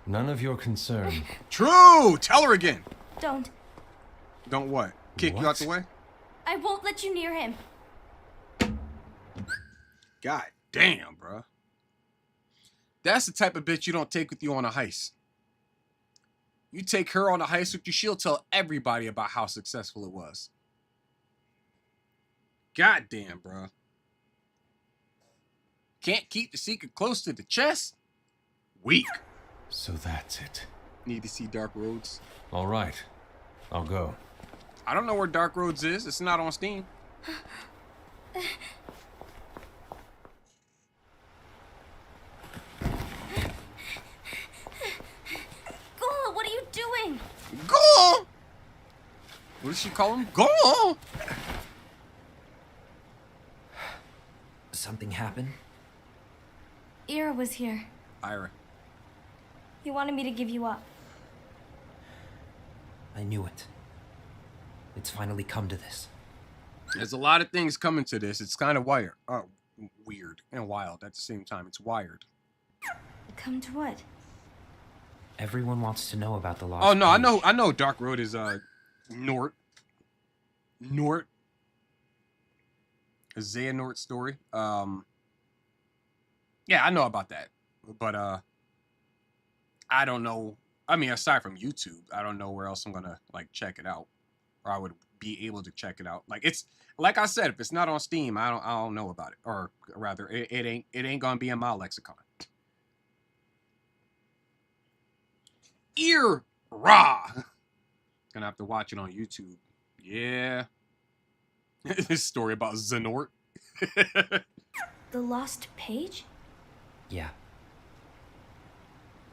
None of your concern. True! Tell her again. Don't. Don't what? Kick you out the way? I won't let you near him. God damn, bruh. That's the type of bitch you don't take with you on a heist. You take her on a heist with you, she'll tell everybody about how successful it was. Goddamn, bro. Can't keep the secret close to the chest? Weak. So that's it. Need to see Dark Roads. All right. I'll go. I don't know where Dark Roads is. It's not on Steam. Gula, what are you doing? Go on! What does she call him? Go on! Something happened? Ira was here. Ira. He wanted me to give you up. I knew it. It's finally come to this. There's a lot of things coming to this. It's kind of weird and wild at the same time. It's wired. Come to what? Everyone wants to know about the lost Oh no, page. I know Dark Road is Nort. A Xehanort story. Yeah, I know about that. But I don't know. I mean, aside from YouTube, I don't know where else I'm gonna like check it out. Or I would be able to check it out. Like it's like I said, if it's not on Steam, I don't know about it. Or rather, it ain't gonna be in my lexicon. Ear raw. Gonna have to watch it on YouTube. Yeah. This story about Xehanort. The lost page? Yeah.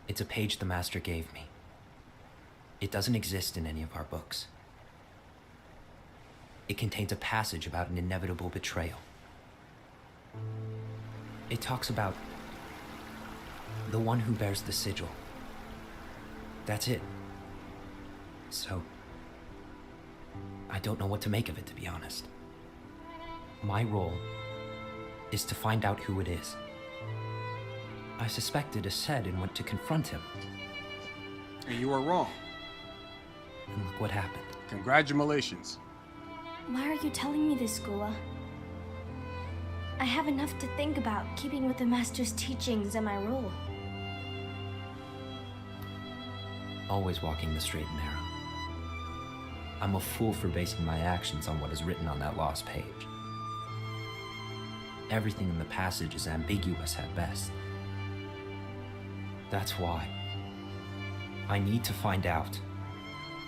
It's a page the Master gave me. It doesn't exist in any of our books. It contains a passage about an inevitable betrayal. It talks about the one who bears the sigil. That's it. So, I don't know what to make of it, to be honest. My role is to find out who it is. I suspected Aced and went to confront him. And you were wrong. And look what happened. Congratulations. Why are you telling me this, Gula? I have enough to think about, keeping with the Master's teachings and my role. Always walking the straight and narrow. I'm a fool for basing my actions on what is written on that lost page. Everything in the passage is ambiguous at best. That's why I need to find out.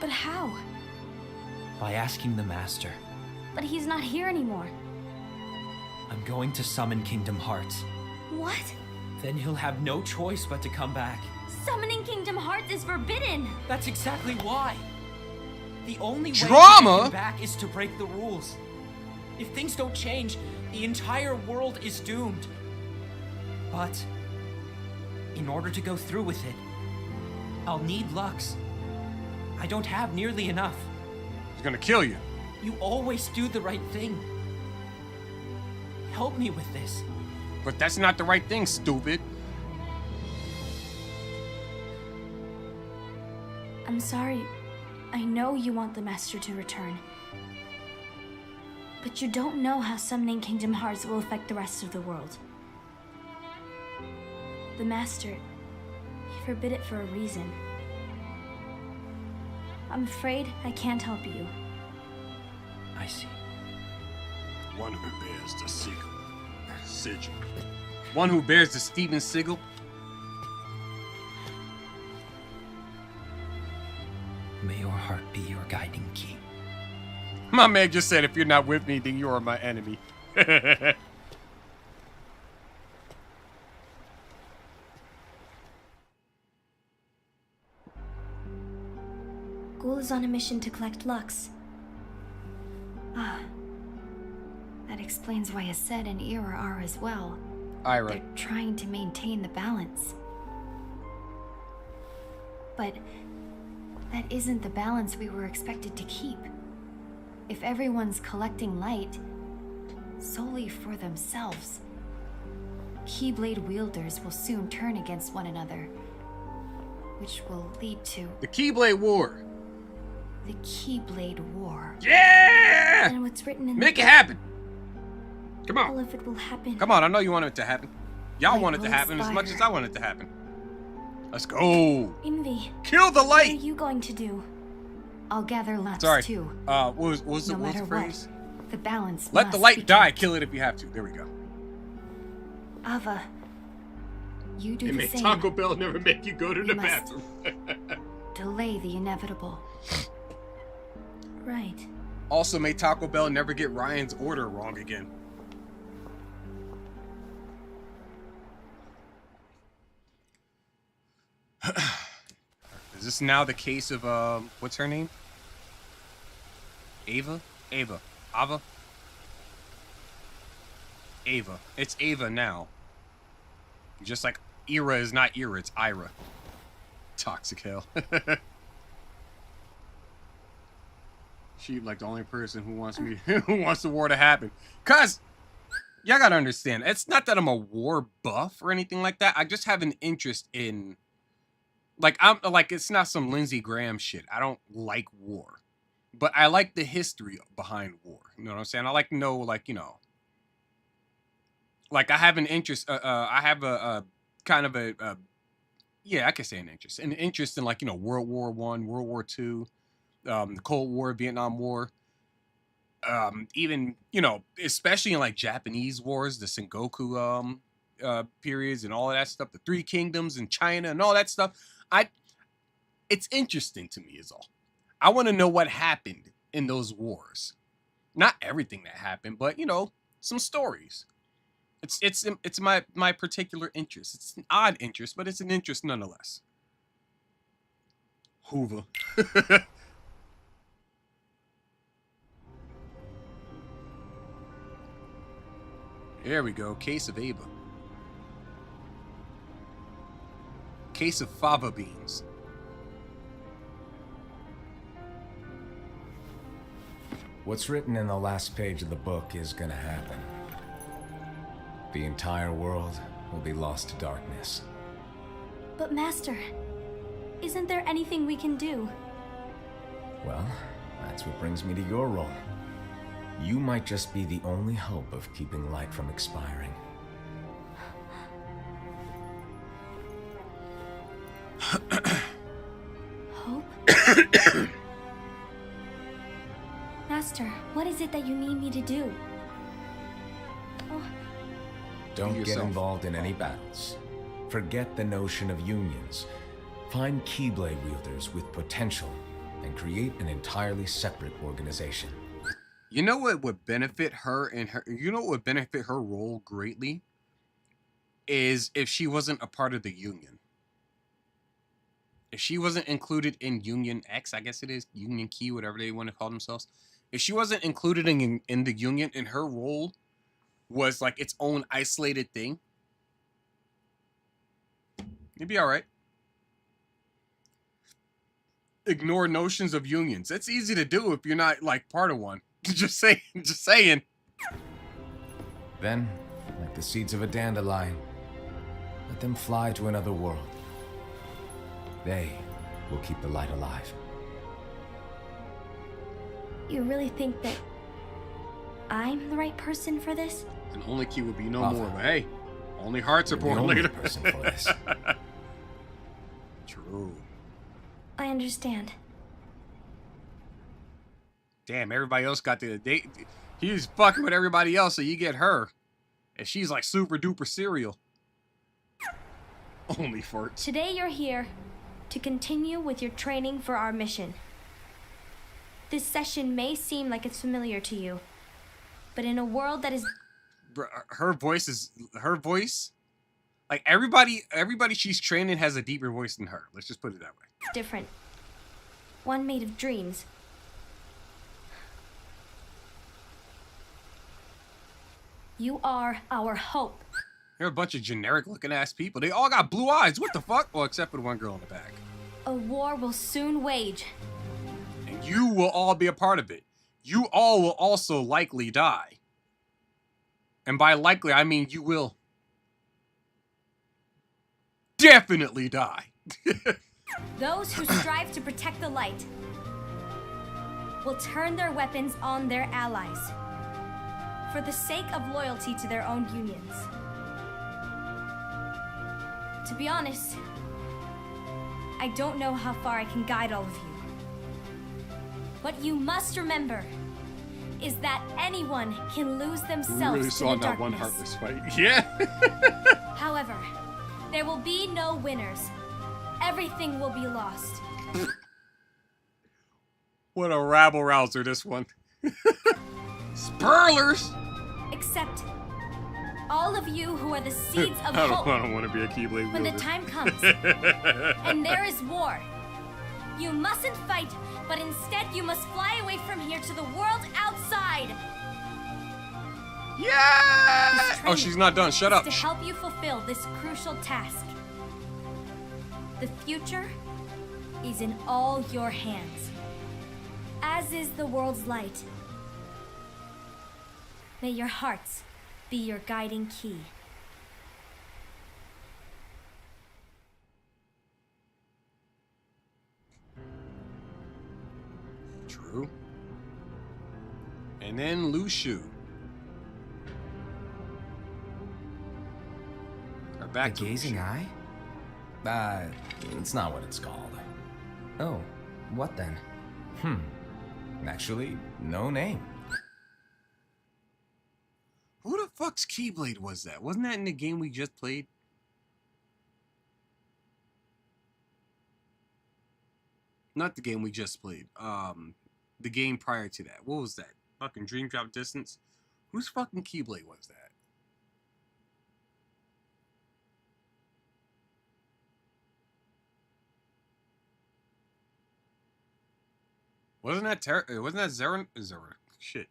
But how? By asking the Master. But he's not here anymore. I'm going to summon Kingdom Hearts. What? Then he'll have no choice but to come back. Summoning Kingdom Hearts is forbidden! That's exactly why. The only way Drama? to get him back is to break the rules. If things don't change, the entire world is doomed. But in order to go through with it, I'll need Lux. I don't have nearly enough. He's gonna kill you. You always do the right thing. Help me with this. But that's not the right thing, stupid. I'm sorry. I know you want the Master to return. But you don't know how summoning Kingdom Hearts will affect the rest of the world. The Master, he forbid it for a reason. I'm afraid I can't help you. I see. One who bears the sigil. One who bears the Steven sigil. May your heart be your guiding key. My man just said, if you're not with me, then you are my enemy. Ghoul is on a mission to collect Lux. Ah. That explains why Aced and Ira are as well. Ira. They're trying to maintain the balance. But that isn't the balance we were expected to keep. If everyone's collecting light solely for themselves, Keyblade wielders will soon turn against one another, which will lead to The Keyblade War. the Keyblade War. Yeah! And what's written in Make the it happen. Come all on. of it will happen. Come on, I know you want it to happen. Y'all Light want it to will happen as much as inspire. I want it to happen. Let's go. Envy, Kill the what are light. you going to do? I'll gather laps Sorry. too. What was No the matter phrase? what, the balance Let the must light be die. kept. Kill it if you have to. There we go. Ava, you do It the made same. Taco Bell never make you go to the You must- bathroom. Delay the inevitable. Right. Also made Taco Bell never get Ryan's order wrong again. Is this now the case of what's her name? Ava? Ava. Ava. It's Ava now. Just like Ira is not Ira, it's Ira. Toxic hell. She like the only person who wants me who wants the war to happen. Cause y'all gotta understand, it's not that I'm a war buff or anything like that. I just have an interest in it's not some Lindsey Graham shit. I don't like war. But I like the history behind war. You know what I'm saying? I like to know, like, you know. Like I have an interest, I have a kind of yeah, I can say an interest. An interest in like, you know, World War I, World War II, the Cold War, Vietnam War. Even, you know, especially in like Japanese wars, the Sengoku periods and all of that stuff, the Three Kingdoms and China and all that stuff. It's interesting to me is all. I want to know what happened in those wars. Not everything that happened, but you know, some stories. It's my particular interest. It's an odd interest, but it's an interest nonetheless. Hoover. There we go. Case of Ava. Case of fava beans. What's written in the last page of the book is gonna happen. The entire world will be lost to darkness. But Master, isn't there anything we can do? Well, that's what brings me to your role. You might just be the only hope of keeping light from expiring. Hope? Master, what is it that you need me to do? Oh, Don't get yourself. involved in any battles. Forget the notion of unions. Find Keyblade wielders with potential and create an entirely separate organization. You know what would benefit her and her? You know what would benefit her role greatly? Is if she wasn't a part of the union. If she wasn't included in Union X, I guess it is Union Key, whatever they want to call themselves. If she wasn't included in the union and her role was like its own isolated thing, you'd be all right. Ignore notions of unions. It's easy to do if you're not like part of one. Just saying. Then, like the seeds of a dandelion, let them fly to another world. They will keep the light alive. you really think that I'm the right person for this? And only key would be no Ava. more, but hey, only hearts are You're the born only later. person for this. True. I understand. Damn, everybody else got the date. He's fucking with everybody else, so you get her. And she's like super duper serial. Only farts. Today you're here to continue with your training for our mission. This session may seem like it's familiar to you, but in a world that is Her voice. Like everybody she's training has a deeper voice than her. Let's just put it that way. different, one made of dreams. You are our hope. They're a bunch of generic looking ass people. They all got blue eyes. What the fuck? Well, except for the one girl in the back. A war will soon wage. And you will all be a part of it. You all will also likely die. And by likely, I mean you will definitely die. Those who strive to protect the light will turn their weapons on their allies for the sake of loyalty to their own unions. To be honest, I don't know how far I can guide all of you. What you must remember is that anyone can lose We themselves really in saw the that one darkness. heartless fight. Yeah. However, there will be no winners. Everything will be lost. What a rabble rouser this one. Spurlers. Except all of you who are the seeds of I hope. don't want to be a Keyblade When the wielder. time comes and there is war, you mustn't fight, but instead you must fly away from here to the world outside. Yeah! This Oh, training she's not done. Shut is up. to help you fulfill this crucial task. The future is in all your hands, as is the world's light. May your hearts be your guiding key. True. And then Lushu. Or back The to gazing Lushu. eye? It's not what it's called. Oh, what then? Actually, no name. Who the fuck's Keyblade was that? Wasn't that in the game we just played? Not the game we just played. The game prior to that. What was that? Fucking Dream Drop Distance? Whose fucking Keyblade was that? Wasn't that Zera? Shit.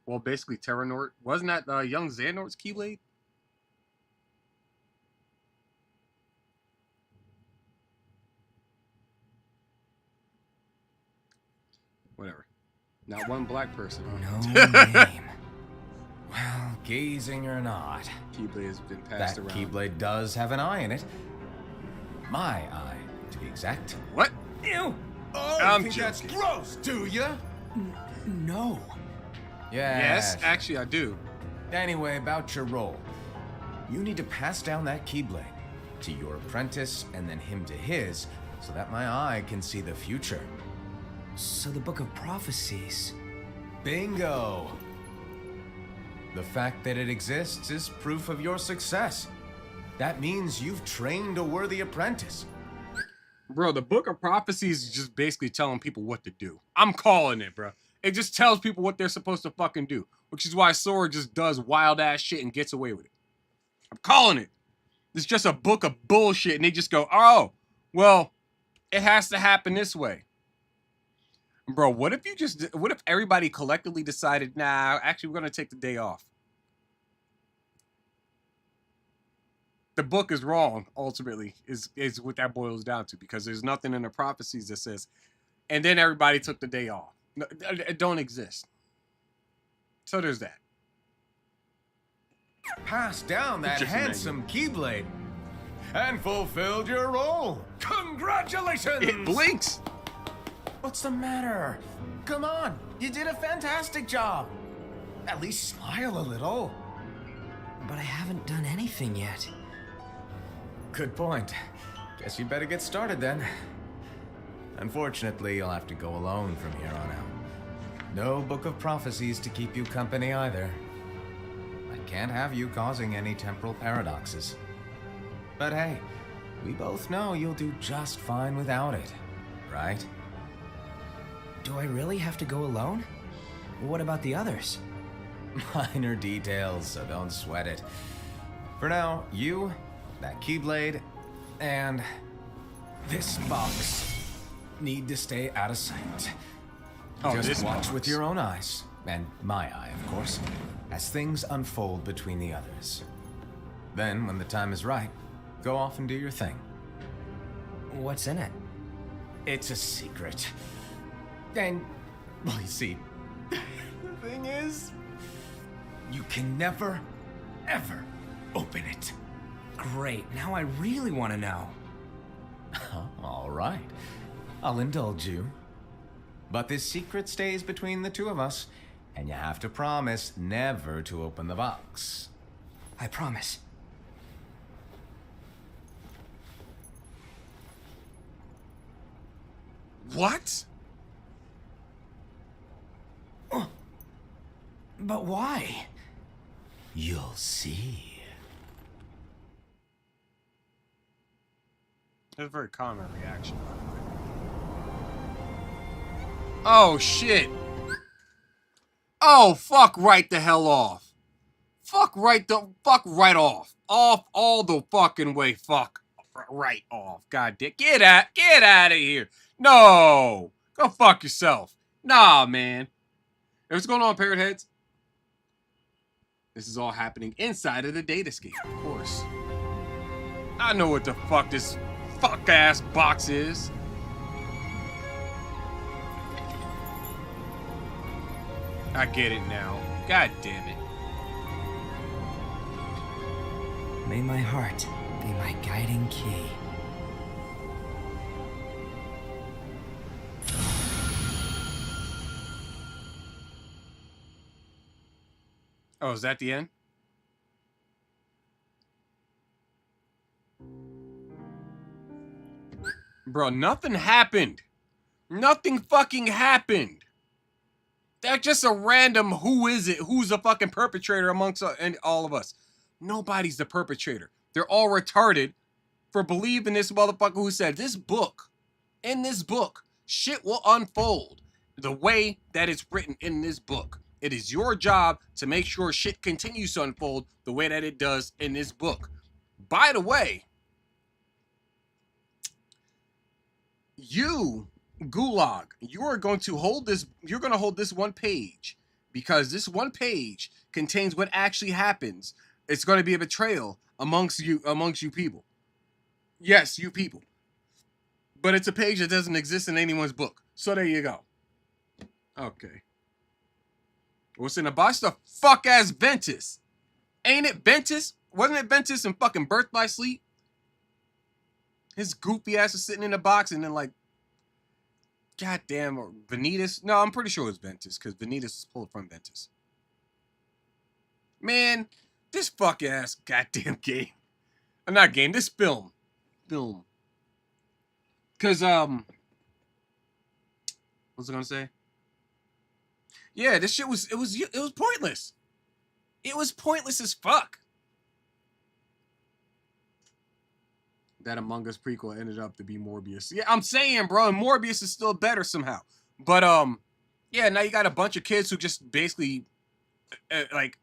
Well, basically Terranort. Wasn't that young Xehanort's Keyblade? Whatever. Not one black person. No name. Well, gazing or not, Keyblade has been passed that around. Keyblade does have an eye in it. My eye, to be exact. What? Ew! Oh, I'm you think that's joking. gross, do ya? No. Yes, actually I do. Anyway, about your role. You need to pass down that Keyblade to your apprentice and then him to his so that my eye can see the future. So the Book of Prophecies. Bingo! The fact that it exists is proof of your success. That means you've trained a worthy apprentice. Bro, the Book of Prophecies is just basically telling people what to do. I'm calling it, bro. It just tells people what they're supposed to fucking do. Which is why Sora just does wild ass shit and gets away with it. I'm calling it. It's just a book of bullshit and they just go, oh, well, it has to happen this way. Bro, what if everybody collectively decided, nah, actually we're gonna take the day off? The book is wrong, ultimately, is what that boils down to, because there's nothing in the prophecies that says, and then everybody took the day off. No, it don't exist. So there's that. Pass down that Just handsome Keyblade and fulfilled your role. Congratulations! It blinks! What's the matter? Come on, you did a fantastic job. At least smile a little. But I haven't done anything yet. Good point. Guess you better get started then. Unfortunately, you'll have to go alone from here on out. No Book of Prophecies to keep you company either. I can't have you causing any temporal paradoxes. But hey, we both know you'll do just fine without it, right? Do I really have to go alone? What about the others? Minor details, so don't sweat it. For now, you, that Keyblade, and this box need to stay out of sight. Oh, Just this watch box. with your own eyes, and my eye, of course, as things unfold between the others. Then, when the time is right, go off and do your thing. What's in it? It's a secret. And, well, you see, the thing is, you can never, ever open it. Great, now I really want to know. All right, I'll indulge you. But this secret stays between the two of us, and you have to promise never to open the box. I promise. What? But why? You'll see. That's a very common reaction, by the way. Oh, shit. Oh, fuck right the hell off. Fuck right off. Off all the fucking way. Fuck right off. God damn. Get out of here. No. Go fuck yourself. Nah, man. Hey, what's going on, Parrot Heads? This is all happening inside of the datascape, of course. I know what the fuck this fuck-ass box is. I get it now. God damn it. May my heart be my guiding key. Oh, is that the end? Bro, nothing happened. Nothing fucking happened. That's just a random who is it? Who's the fucking perpetrator amongst all of us? Nobody's the perpetrator. They're all retarded for believing this motherfucker who said in this book, shit will unfold the way that it's written in this book. It is your job to make sure shit continues to unfold the way that it does in this book. By the way, you, Gulag, you're going to hold this one page because this one page contains what actually happens. It's going to be a betrayal amongst you people. Yes, you people. But it's a page that doesn't exist in anyone's book. So there you go. Okay. What's in the box? The fuck-ass Ventus. Ain't it Ventus? Wasn't it Ventus in fucking Birth by Sleep? His goofy ass is sitting in the box and then like, goddamn, or Vanitas. No, I'm pretty sure it was Ventus because Vanitas is pulled from Ventus. Man, this fuck-ass goddamn game. Not game, this film. Because, what was I gonna say? Yeah, this shit was pointless. It was pointless as fuck. That Among Us prequel ended up to be Morbius. Yeah, I'm saying, bro, and Morbius is still better somehow. But yeah, now you got a bunch of kids who just basically like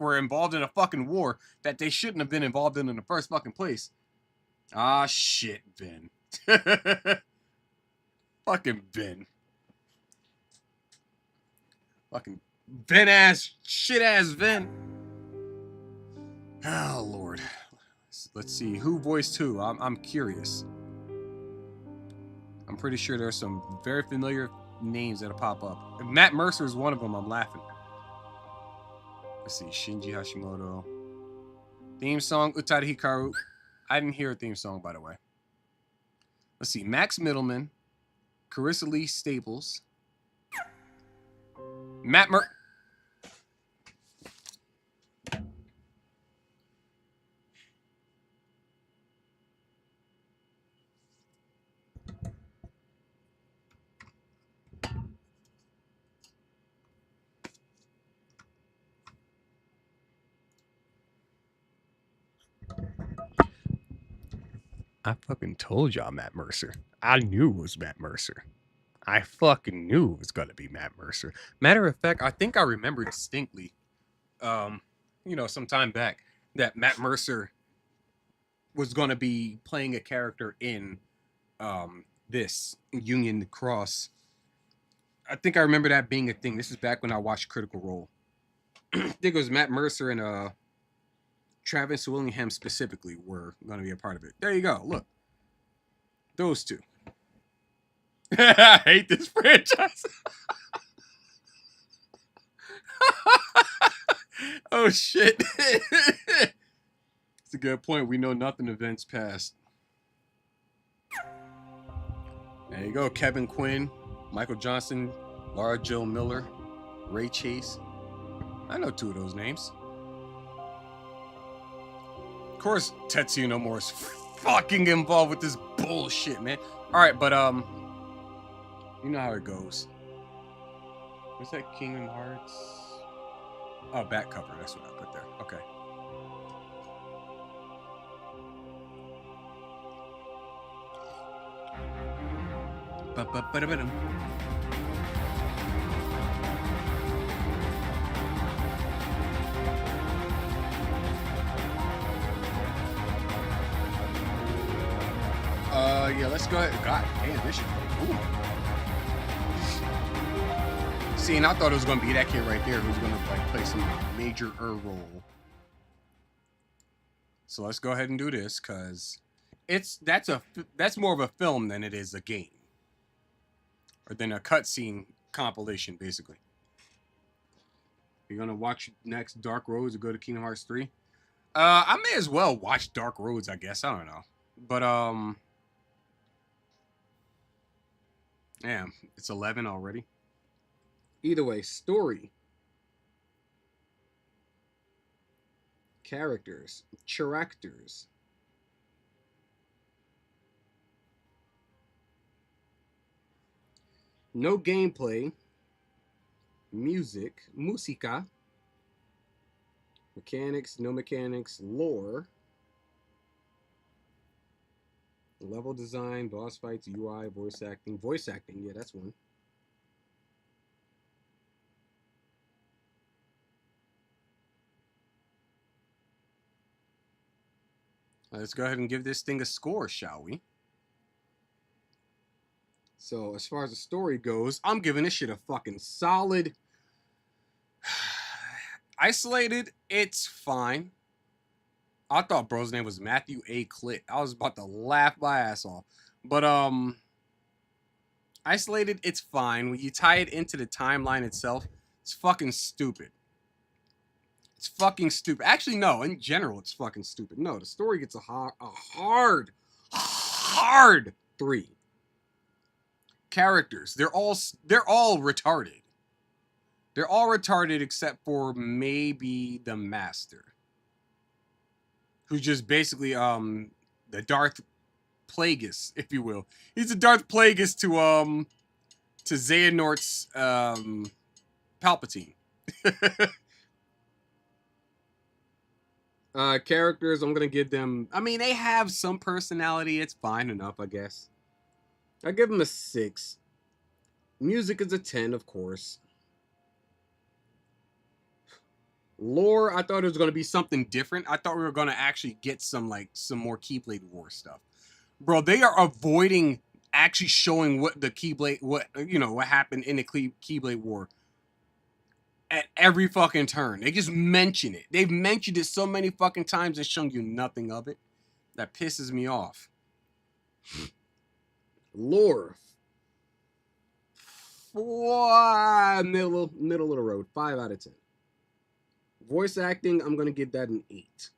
were involved in a fucking war that they shouldn't have been involved in the first fucking place. Ah, shit, Ben. Fucking Ben. Fucking Ben ass, shit ass Ben. Oh Lord. Let's see who voiced who. I'm curious. I'm pretty sure there's some very familiar names that'll pop up. If Matt Mercer is one of them, I'm laughing. Let's see, Shinji Hashimoto. Theme song, Utada Hikaru. I didn't hear a theme song, by the way. Let's see, Max Middleman, Carissa Lee Staples, Matt Mer... I fucking told y'all Matt Mercer. I knew it was Matt Mercer. I fucking knew it was gonna be Matt Mercer. Matter of fact, I think I remember distinctly, some time back, that Matt Mercer was gonna be playing a character in this Union Cross. I think I remember that being a thing. This is back when I watched Critical Role. I think it was Matt Mercer and Travis Willingham specifically were gonna be a part of it. There you go. Look, those two. I hate this franchise. Oh shit. It's a good point. We know nothing events past. There you go. Kevin Quinn, Michael Johnson, Laura Jill Miller, Ray Chase. I know two of those names. Of course, Tetsuya Nomura is fucking involved with this bullshit, man. All right, but You know how it goes. What's that? Kingdom Hearts? Oh, back cover. That's what I put there. Okay. Ba-ba-ba-da-ba-dum. Yeah, let's go ahead. God damn, this shit. Ooh. See, and I thought it was gonna be that kid right there who's gonna like play some major role. So let's go ahead and do this, cause that's more of a film than it is a game, or than a cutscene compilation, basically. You're gonna watch next Dark Roads or go to Kingdom Hearts 3? I may as well watch Dark Roads, I guess. I don't know, but damn, it's 11 already. Either way, story, characters, characters. No gameplay, music, musica, mechanics, no mechanics, lore, level design, boss fights, UI, voice acting. Voice acting, yeah, that's one. Let's go ahead and give this thing a score, shall we? So, as far as the story goes, I'm giving this shit a fucking solid. Isolated, it's fine. I thought bro's name was Matthew A. Clit. I was about to laugh my ass off. But, Isolated, it's fine. When you tie it into the timeline itself, it's fucking stupid. It's fucking stupid. Actually, no. In general, it's fucking stupid. No, the story gets a hard 3. Characters, they're all retarded. They're all retarded except for maybe the master, who's just basically the Darth Plagueis, if you will. He's the Darth Plagueis to Xehanort's Palpatine. Characters, I'm gonna give them. I mean, they have some personality. It's fine enough, I guess. I give them a 6. Music is a 10, of course. Lore, I thought it was going to be something different. I thought we were going to actually get some more Keyblade War stuff. Bro, they are avoiding actually showing what the Keyblade, what happened in the Keyblade War at every fucking turn. They just mention it. They've mentioned it so many fucking times and shown you nothing of it. That pisses me off. Lore. Middle of the road. 5 out of 10. Voice acting, I'm going to give that an 8.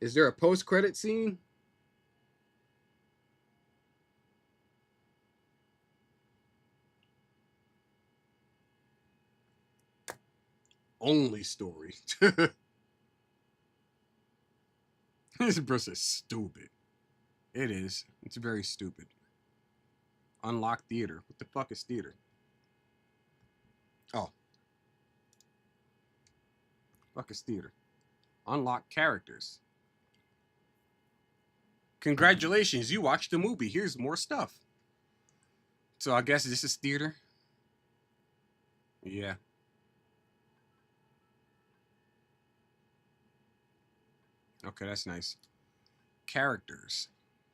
Is there a post-credit scene? Only story. This verse is stupid. It is. It's very stupid. Unlock theater. What the fuck is theater? Oh. Fuck is theater. Unlock characters. Congratulations, you watched the movie. Here's more stuff. So I guess this is theater. Yeah. Okay, that's nice. Characters.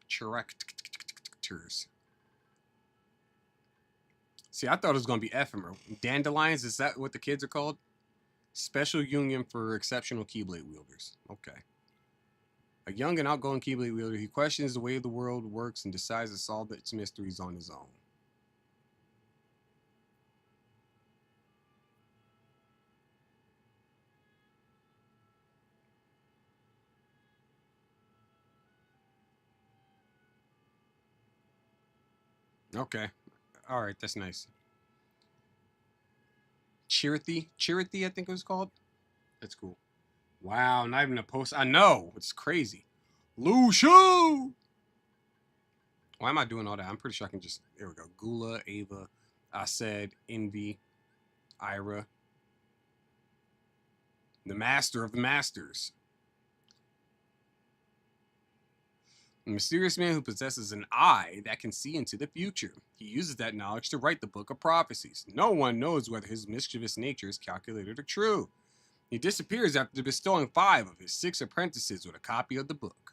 Characters. See, I thought it was going to be ephemeral. Dandelions, is that what the kids are called? Special Union for Exceptional Keyblade Wielders. Okay. A young and outgoing Keyblade wielder, he questions the way the world works and decides to solve its mysteries on his own. Okay. All right, that's nice. Chirithy, I think it was called. That's cool. Wow, not even a post. I know. It's crazy. Lucio! Why am I doing all that? I'm pretty sure I can just... There we go. Gula, Ava, Aced, Envy, Ira. The master of the masters. A mysterious man who possesses an eye that can see into the future. He uses that knowledge to write the Book of Prophecies. No one knows whether his mischievous nature is calculated or true. He disappears after bestowing 5 of his 6 apprentices with a copy of the book.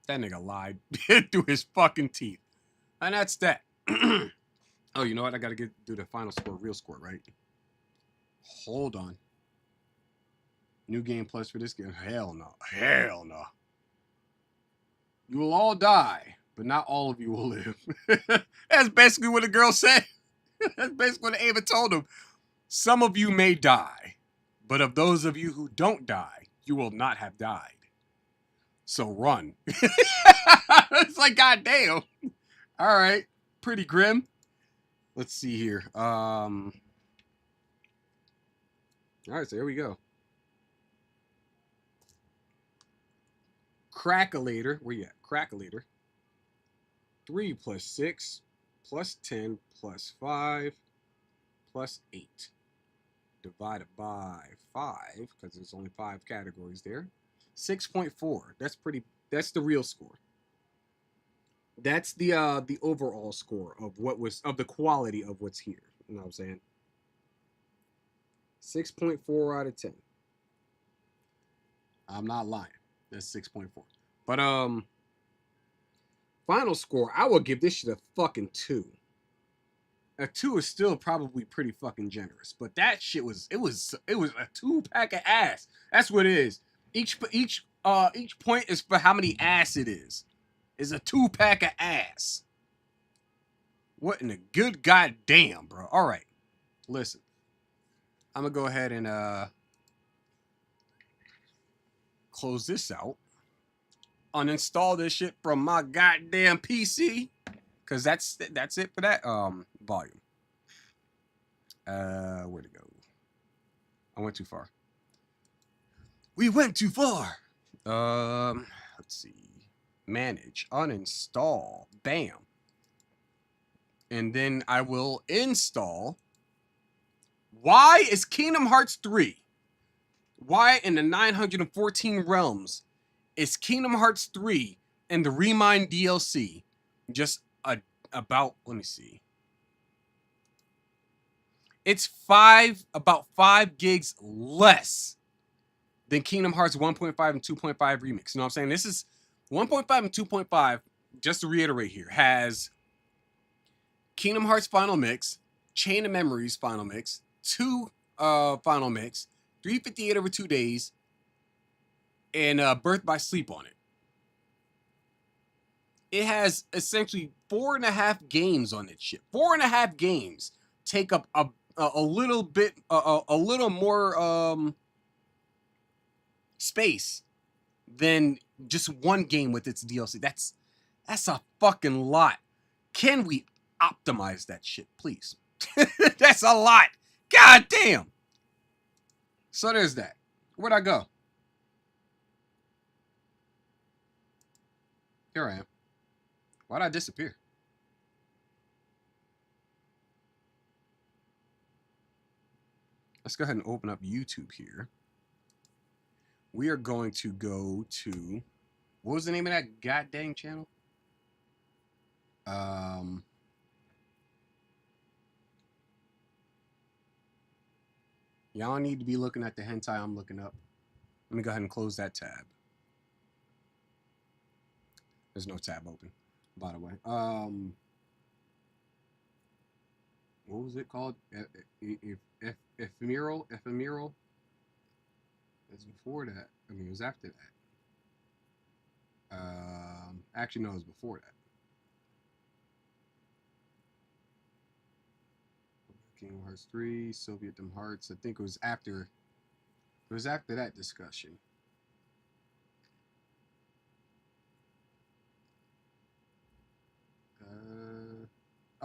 That nigga lied through his fucking teeth. And that's that. Oh, you know what? I gotta do the final score, real score, right? Hold on. New game plus for this game. Hell no. Hell no. You will all die, but not all of you will live. That's basically what the girl said. That's basically what Ava told him. Some of you may die, but of those of you who don't die, you will not have died. So run. It's like, goddamn. All right. Pretty grim. Let's see here. All right, so here we go. Crackalator. Where you at? Crackalator. 3 plus 6 plus 10 plus 5 plus 8. Divided by 5, because there's only 5 categories there. 6.4. That's the real score. That's the overall score of the quality of what's here. You know what I'm saying? 6.4 out of 10. I'm not lying. That's 6.4. But final score, I will give this shit a fucking 2. A 2 is still probably pretty fucking generous, but that shit was a 2-pack of ass. That's what it is. Each point is for how many ass it is. It's a 2-pack of ass. What in the good goddamn, bro? All right, listen. I'm gonna go ahead and close this out. Uninstall this shit from my goddamn PC. Cause that's it for that volume. Where'd it go? I went too far. We went too far. Let's see. Manage, uninstall, bam. And then I will install. Why is Kingdom Hearts 3? Why in the 914 realms is Kingdom Hearts 3 and the Remind DLC just about, let me see. It's about 5 gigs less than Kingdom Hearts 1.5 and 2.5 remix. You know what I'm saying? This is 1.5 and 2.5, just to reiterate here, has Kingdom Hearts Final Mix, Chain of Memories Final Mix, 2 Final Mix, 358 over 2 days, and Birth by Sleep on it. It has essentially 4.5 games on it. Shit, 4.5 games take up a little bit, a little more space than just one game with its DLC. That's a fucking lot. Can we optimize that shit, please? That's a lot. God damn. So there's that. Where'd I go? Here I am. Why'd I disappear? Let's go ahead and open up YouTube here. We are going to go to, what was the name of that goddamn channel? Y'all need to be looking at the hentai I'm looking up. Let me go ahead and close that tab. There's no tab open, by the way. What was it called? Ephemeral? That's before that. I mean, it was after that. Actually, no, it was before that. Kingdom Hearts 3, Soviet Them Hearts. I think it was after. It was after that discussion.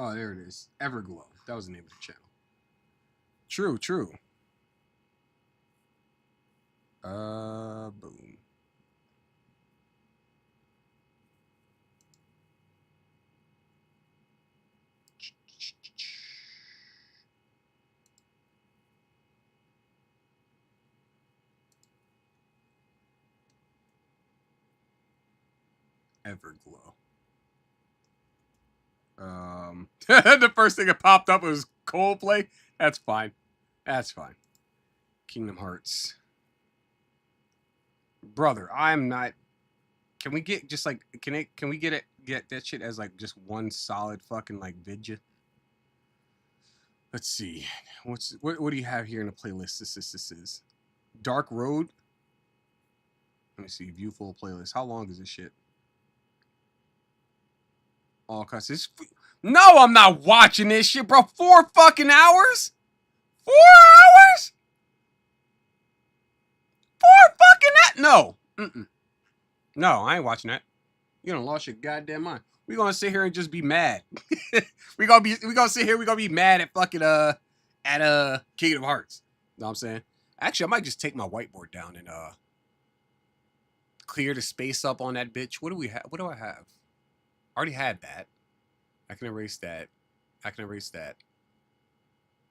Oh, there it is. Everglow. That was the name of the channel. True. Boom. Everglow. The first thing that popped up was Coldplay. That's fine. That's fine. Kingdom Hearts. Brother, I'm not. Can we get just like can we get that shit as like just one solid fucking like vidya? Let's see. What do you have here in the playlist? This is Dark Road. Let me see. View full playlist. How long is this shit? All cuts. This. No, I'm not watching this shit, bro. 4 fucking hours? 4 hours? 4 fucking that? No. No, I ain't watching that. You done lost your goddamn mind. We gonna sit here and just be mad. we gonna sit here. We gonna be mad at fucking at Kingdom Hearts. Know what I'm saying? Actually, I might just take my whiteboard down and clear the space up on that bitch. What do we have? What do I have? I already had that. I can erase that. I can erase that.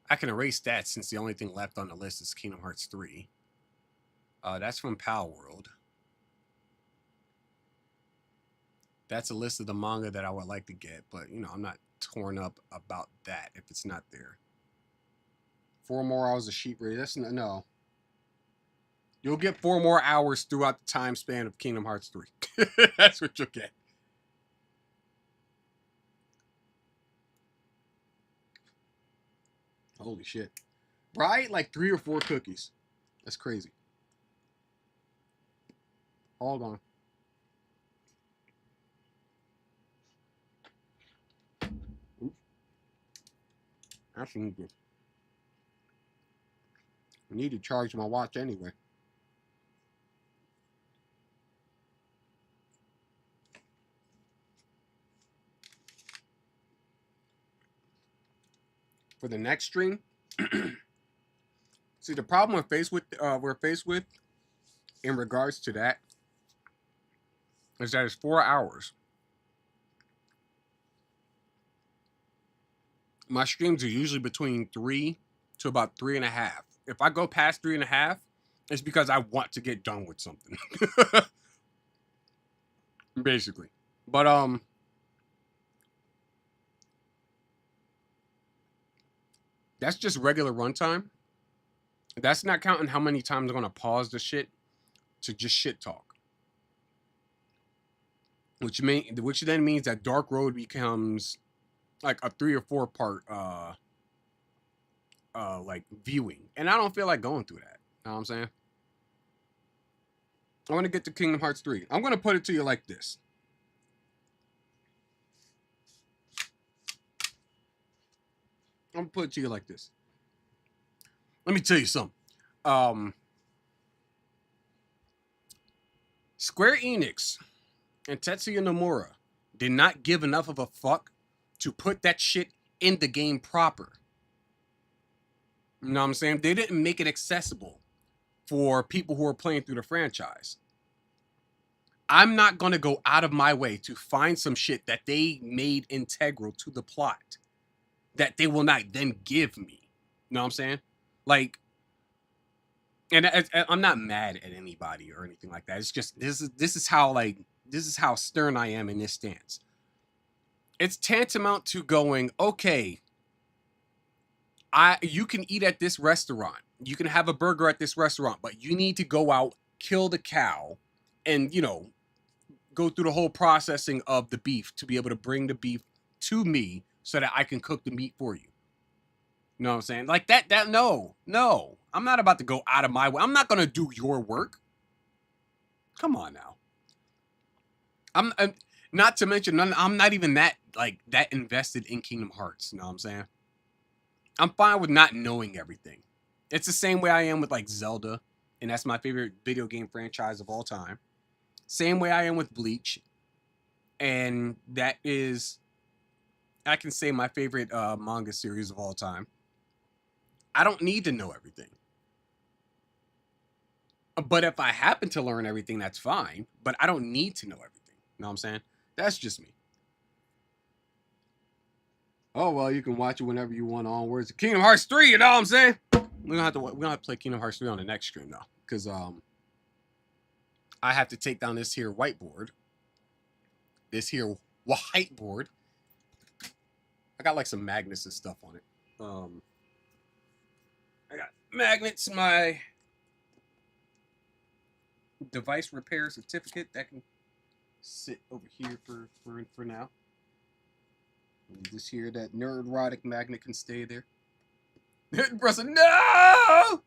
I can erase that since the only thing left on the list is Kingdom Hearts 3. That's from Pal World. That's a list of the manga that I would like to get, but you know, I'm not torn up about that if it's not there. 4 more hours of sheep ready. That's no. You'll get 4 more hours throughout the time span of Kingdom Hearts 3. That's what you'll get. Holy shit. Bro, I ate like 3 or 4 cookies. That's crazy. All gone. Oops. That's good. I need to charge my watch anyway. For the next stream, see the problem we're faced with in regards to that is that it's 4 hours. My streams are usually between 3 to about 3.5. If I go past 3.5, it's because I want to get done with something. Basically. But that's just regular runtime. That's not counting how many times I'm gonna pause the shit to just shit talk. Which then means that Dark Road becomes like a 3 or 4 part like viewing. And I don't feel like going through that. You know what I'm saying? I want to get to Kingdom Hearts 3. I'm gonna put it to you like this. I'm gonna put it to you like this. Let me tell you something. Square Enix and Tetsuya Nomura did not give enough of a fuck to put that shit in the game proper. You know what I'm saying? They didn't make it accessible for people who are playing through the franchise. I'm not going to go out of my way to find some shit that they made integral to the plot that they will not then give me. You know what I'm saying? Like, and I'm not mad at anybody or anything like that. It's just this is how stern I am in this stance. It's tantamount to going, okay, you can eat at this restaurant. You can have a burger at this restaurant, but you need to go out, kill the cow, and, you know, go through the whole processing of the beef to be able to bring the beef to me so that I can cook the meat for you. You know what I'm saying? Like no. I'm not about to go out of my way. I'm not going to do your work. Come on now. I'm not to mention, I'm not even that invested in Kingdom Hearts. You know what I'm saying? I'm fine with not knowing everything. It's the same way I am with like Zelda, and that's my favorite video game franchise of all time. Same way I am with Bleach, and that is, I can say, my favorite manga series of all time. I don't need to know everything. But if I happen to learn everything, that's fine. But I don't need to know everything. You know what I'm saying? That's just me. Oh well, you can watch it whenever you want onwards. Kingdom Hearts 3, you know what I'm saying? We don't have to play Kingdom Hearts 3 on the next stream though, because I have to take down this here whiteboard. This here whiteboard. I got like some magnets and stuff on it. I got magnets, my device repair certificate that can sit over here for now. And this here, that Nerdrotic magnet can stay there. Brussel, no!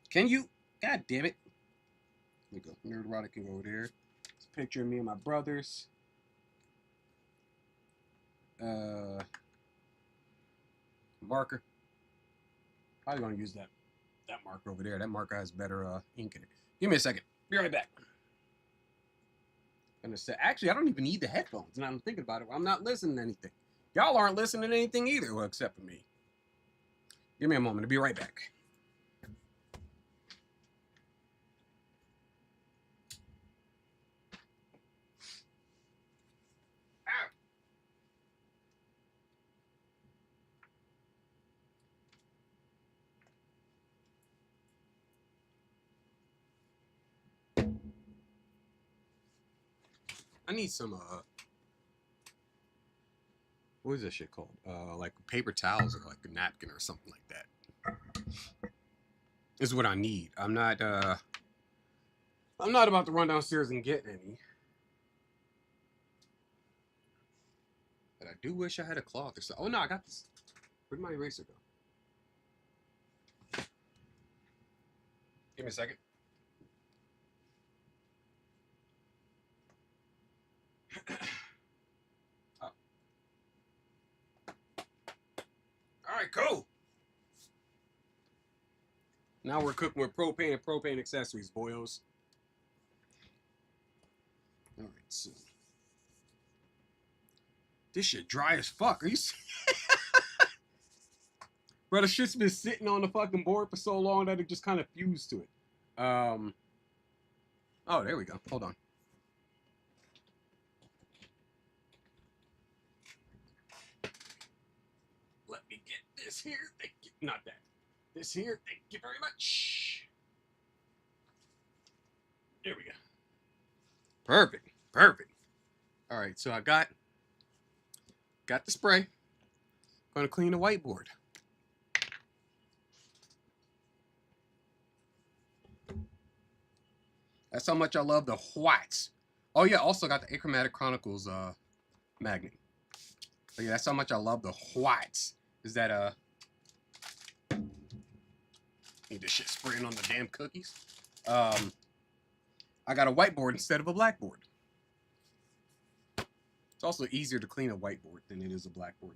Can you? God damn it. There we go. Nerdrotic can go there. It's a picture of me and my brothers. Marker. Probably gonna use that marker over there. That marker has better ink in it. Give me a second. Be right back. Gonna say, actually, I don't even need the headphones. Now I'm thinking about it. I'm not listening to anything. Y'all aren't listening to anything either, well, except for me. Give me a moment. I'll be right back. I need some what is that shit called? Like paper towels or like a napkin or something like that. Is what I need. I'm not about to run downstairs and get any. But I do wish I had a cloth or something. Oh no, I got this. Where'd my eraser go? Give me a second. Oh. All right, cool. Now we're cooking with propane and propane accessories, boyos. All right, so this shit dry as fuck. Are you Bro, the shit's been sitting on the fucking board for so long that it just kind of fused to it. Oh, there we go. Hold on. Let me get this here. Thank you. Not that. This here. Thank you very much. There we go. Perfect. Perfect. All right, so I got the spray. Gonna clean the whiteboard. That's how much I love the whites. Oh yeah, also got the Achromatic Chronicles magnet. But yeah, that's how much I love the whites. Is that need this shit spraying on the damn cookies. I got a whiteboard instead of a blackboard. It's also easier to clean a whiteboard than it is a blackboard.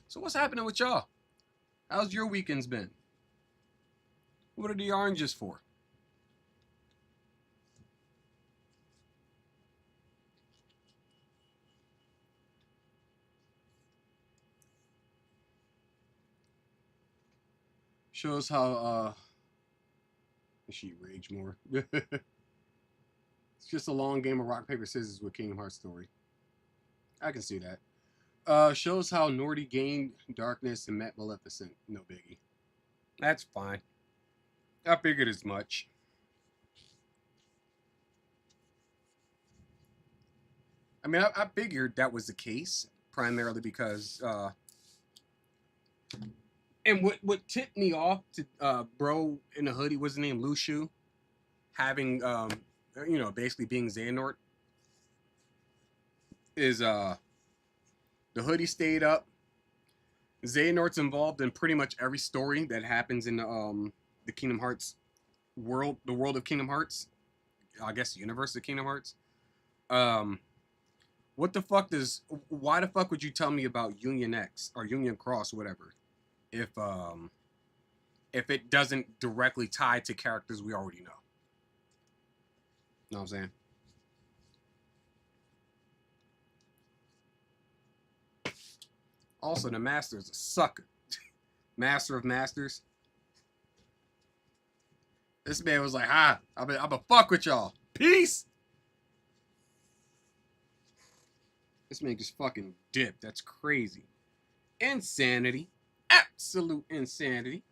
So what's happening with y'all? How's your weekends been? What are the oranges for? Shows how she rage more. It's just a long game of rock, paper, scissors with Kingdom Hearts story. I can see that. Shows how Nordy gained darkness and met Maleficent. No biggie. That's fine. I figured as much. I mean, I figured that was the case, primarily because, and what tipped me off to, bro in the hoodie, was his name, Lushu, having, you know, basically being Xehanort, is, the hoodie stayed up. Xehanort's involved in pretty much every story that happens in the Kingdom Hearts world, the world of Kingdom Hearts. I guess the universe of Kingdom Hearts. What the fuck does? Why the fuck would you tell me about Union X or Union Cross, or whatever, if it doesn't directly tie to characters we already know? Know what I'm saying? Also, the Master's a sucker. Master of Masters. This man was like, I'ma fuck with y'all. Peace. This man just fucking dipped. That's crazy. Insanity. Absolute insanity.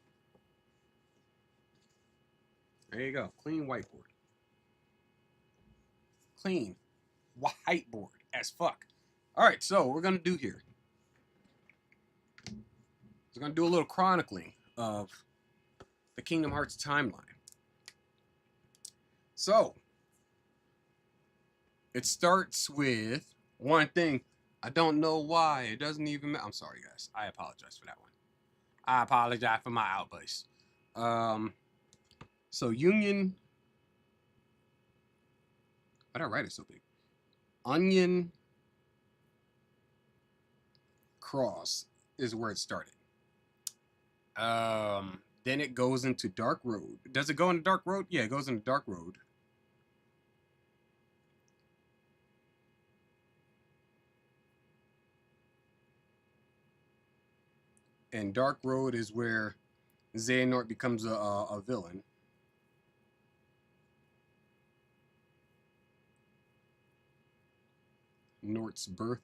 There you go. Clean whiteboard. Clean whiteboard as fuck. Alright, so what we're gonna do here. We're gonna do a little chronicling of the Kingdom Hearts timeline. So it starts with one thing. I don't know why. It doesn't even matter. I'm sorry, guys. I apologize for that one. I apologize for my outburst. So Union. Why did I write it so big? Onion Cross is where it started. Then it goes into Dark Road. Does it go into Dark Road? Yeah, it goes into Dark Road. And Dark Road is where Xehanort becomes a villain. Nort's birth.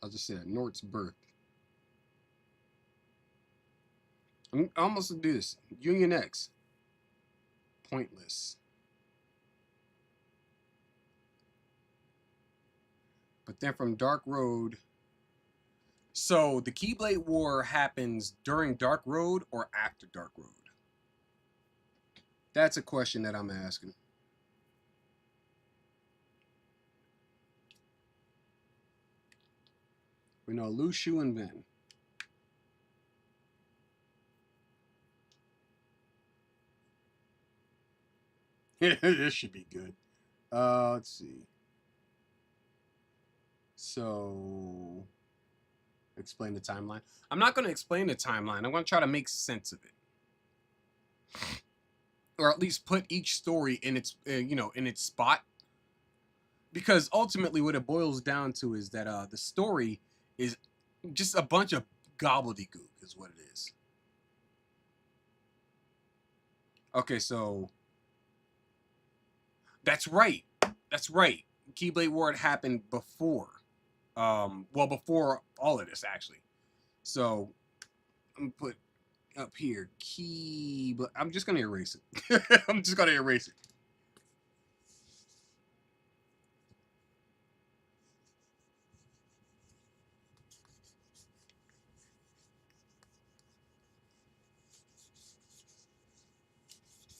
I'll just say that. Nort's birth. I'm almost gonna do this. Union X. Pointless. But then from Dark Road. So the Keyblade War happens during Dark Road or after Dark Road? That's a question that I'm asking. We know Lu Shu and Ven. This should be good. Let's see. So, explain the timeline. I'm not going to explain the timeline. I'm going to try to make sense of it, or at least put each story in its, in its spot. Because ultimately, what it boils down to is that the story is just a bunch of gobbledygook, is what it is. Okay, so that's right. That's right. Keyblade War happened before. Well, before all of this, actually. So, I'm going to put up here, Keyblade. I'm just going to erase it. I'm just going to erase it.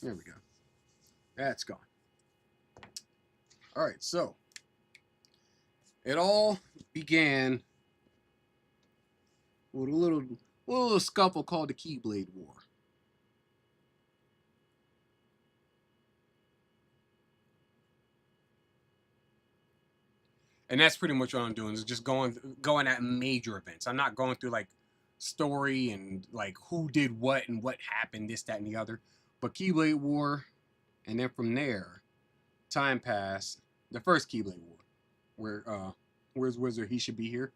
There we go. That's gone. All right, so it all began with a little scuffle called the Keyblade War. And that's pretty much what I'm doing, is just going at major events. I'm not going through like story and like who did what and what happened, this, that, and the other. But Keyblade War, and then from there, time passed. The first Keyblade War, where's Wizard? He should be here.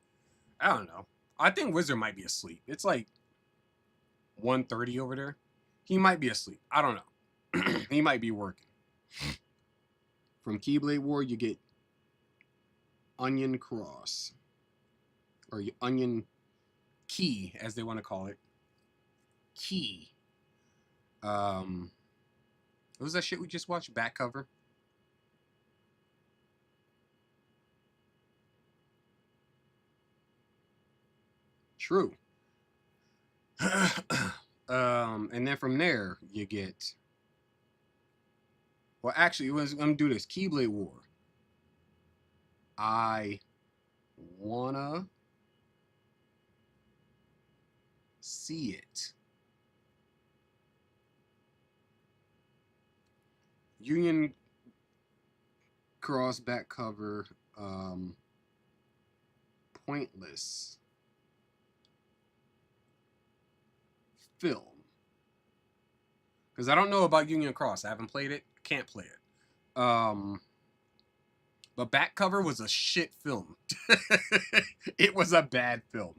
I don't know. I think Wizard might be asleep. It's like 1:30 over there. He might be asleep. I don't know. He might be working. From Keyblade War, you get Onion Cross, or Onion Key, as they want to call it. Key. What was that shit we just watched? Back cover. True. And then from there you get. Well, actually, I'm gonna do this. Keyblade War. I wanna see it. Union Cross back cover. Pointless film. Because I don't know about Union Cross. I haven't played it. Can't play it. But back cover was a shit film. It was a bad film.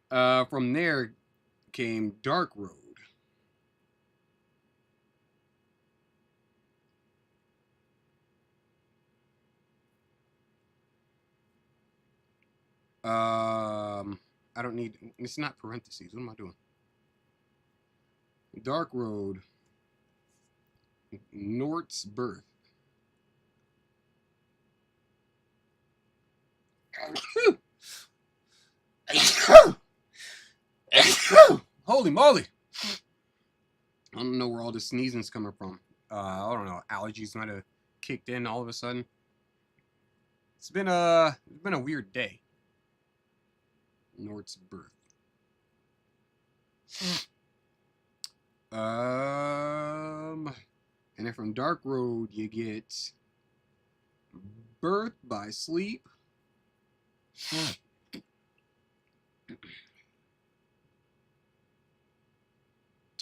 From there came Dark Road. I don't need, it's not parentheses. What am I doing? Dark Road. Nort's Birth. Holy moly. I don't know where all this sneezing's coming from. I don't know. Allergies might have kicked in all of a sudden. It's been a weird day. Nort's Birth. And then from Dark Road you get Birth by Sleep.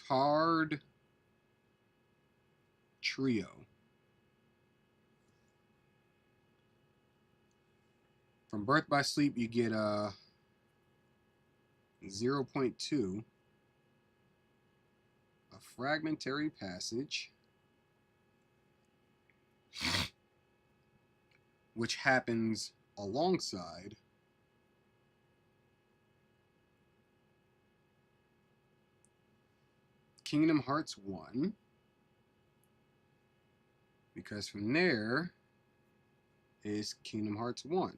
Tarred Trio. From Birth by Sleep you get 0.2, a fragmentary passage, which happens alongside Kingdom Hearts 1, because from there is Kingdom Hearts 1.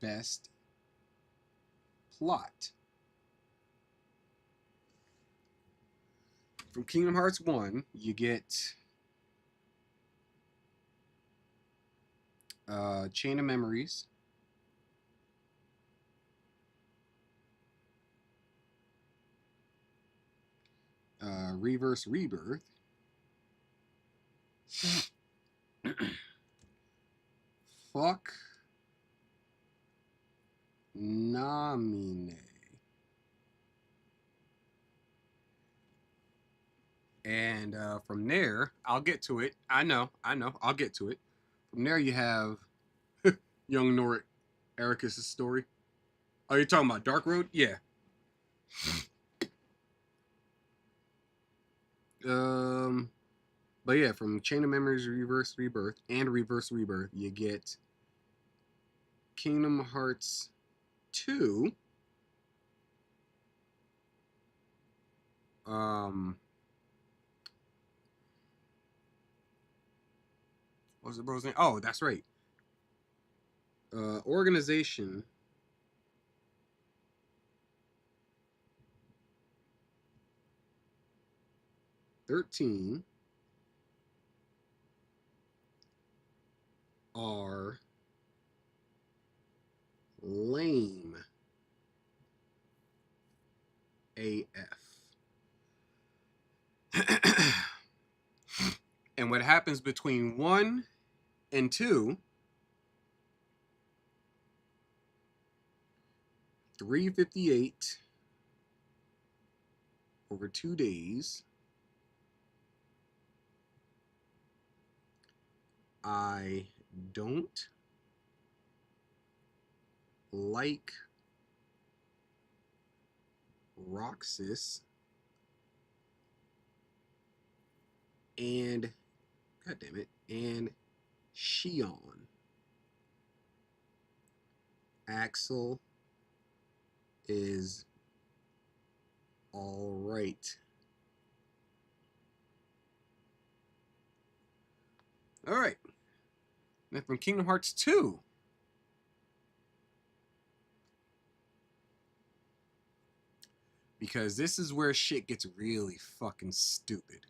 Best plot. From Kingdom Hearts 1, you get Chain of Memories, Reverse Rebirth, Fuck Namine, and from there, I'll get to it. I know, I'll get to it. From there, you have Young Nort, Ericus' story. Oh, you're talking about Dark Road? Yeah. But yeah, from Chain of Memories, Reverse Rebirth, and Reverse Rebirth, you get Kingdom Hearts 2. What was the bro's name? Oh, that's right. Organization. (13) are lame AF. And what happens between 1 and 2, 358 over 2 days. I don't like Roxas and, god damn it, and Shion. Axel is all right. All right. Then from Kingdom Hearts 2. Because this is where shit gets really fucking stupid.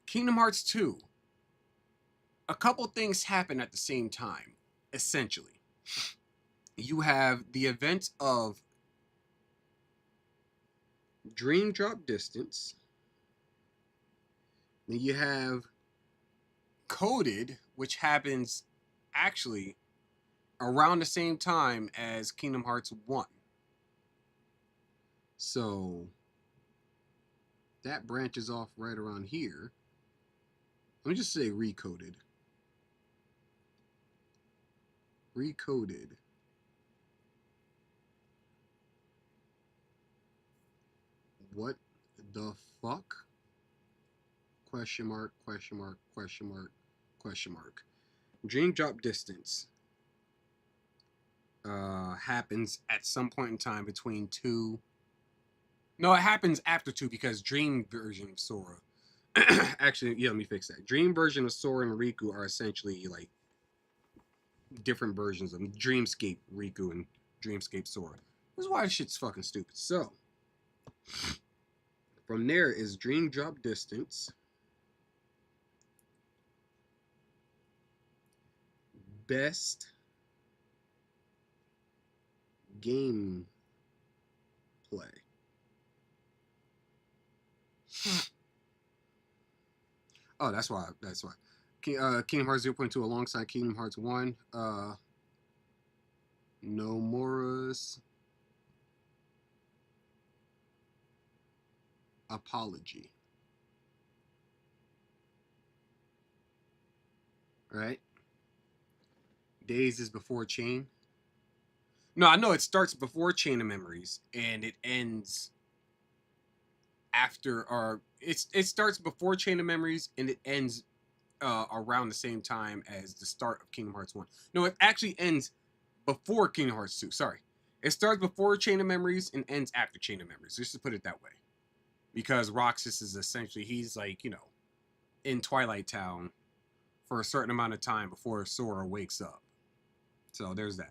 Kingdom Hearts 2. A couple things happen at the same time, essentially. You have the event of Dream Drop Distance. Then you have Coded, which happens actually around the same time as Kingdom Hearts 1. So that branches off right around here. Let me just say recoded. Recoded. What the fuck? Question mark, question mark, question mark, question mark. Dream drop distance happens at some point in time between 2. No, it happens after 2 because Dream version of Sora. Actually, yeah, let me fix that. Dream version of Sora and Riku are essentially like different versions of Dreamscape Riku and Dreamscape Sora. This is why this shit's fucking stupid. So, from there is Dream drop distance. Best game play. Oh, that's why. That's why. Kingdom Hearts 0.2 alongside Kingdom Hearts 1. Nomura's Apology. Right? Days is before Chain. No, I know it starts before Chain of Memories and it ends after, or it starts before Chain of Memories and it ends around the same time as the start of Kingdom Hearts 1. No, it actually ends before Kingdom Hearts 2. Sorry. It starts before Chain of Memories and ends after Chain of Memories. Just to put it that way. Because Roxas is essentially, he's like, you know, in Twilight Town for a certain amount of time before Sora wakes up. So there's that.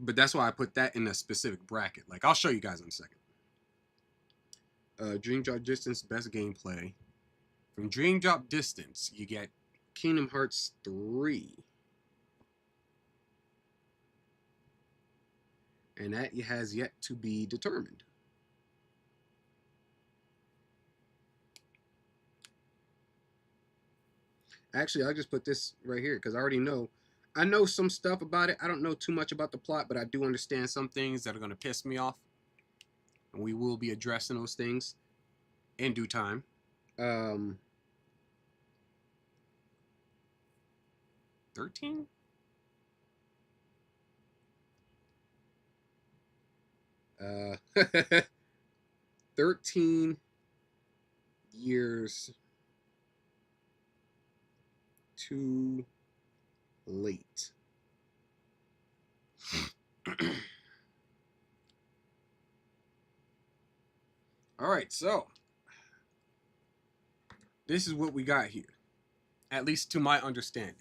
But that's why I put that in a specific bracket. Like, I'll show you guys in a second. Dream Drop Distance, best gameplay. From Dream Drop Distance, you get Kingdom Hearts 3. And that has yet to be determined. Actually, I'll just put this right here because I already know. I know some stuff about it. I don't know too much about the plot, but I do understand some things that are going to piss me off. And we will be addressing those things in due time. 13? Uh, 13 years too late. All right, so this is what we got here, at least to my understanding.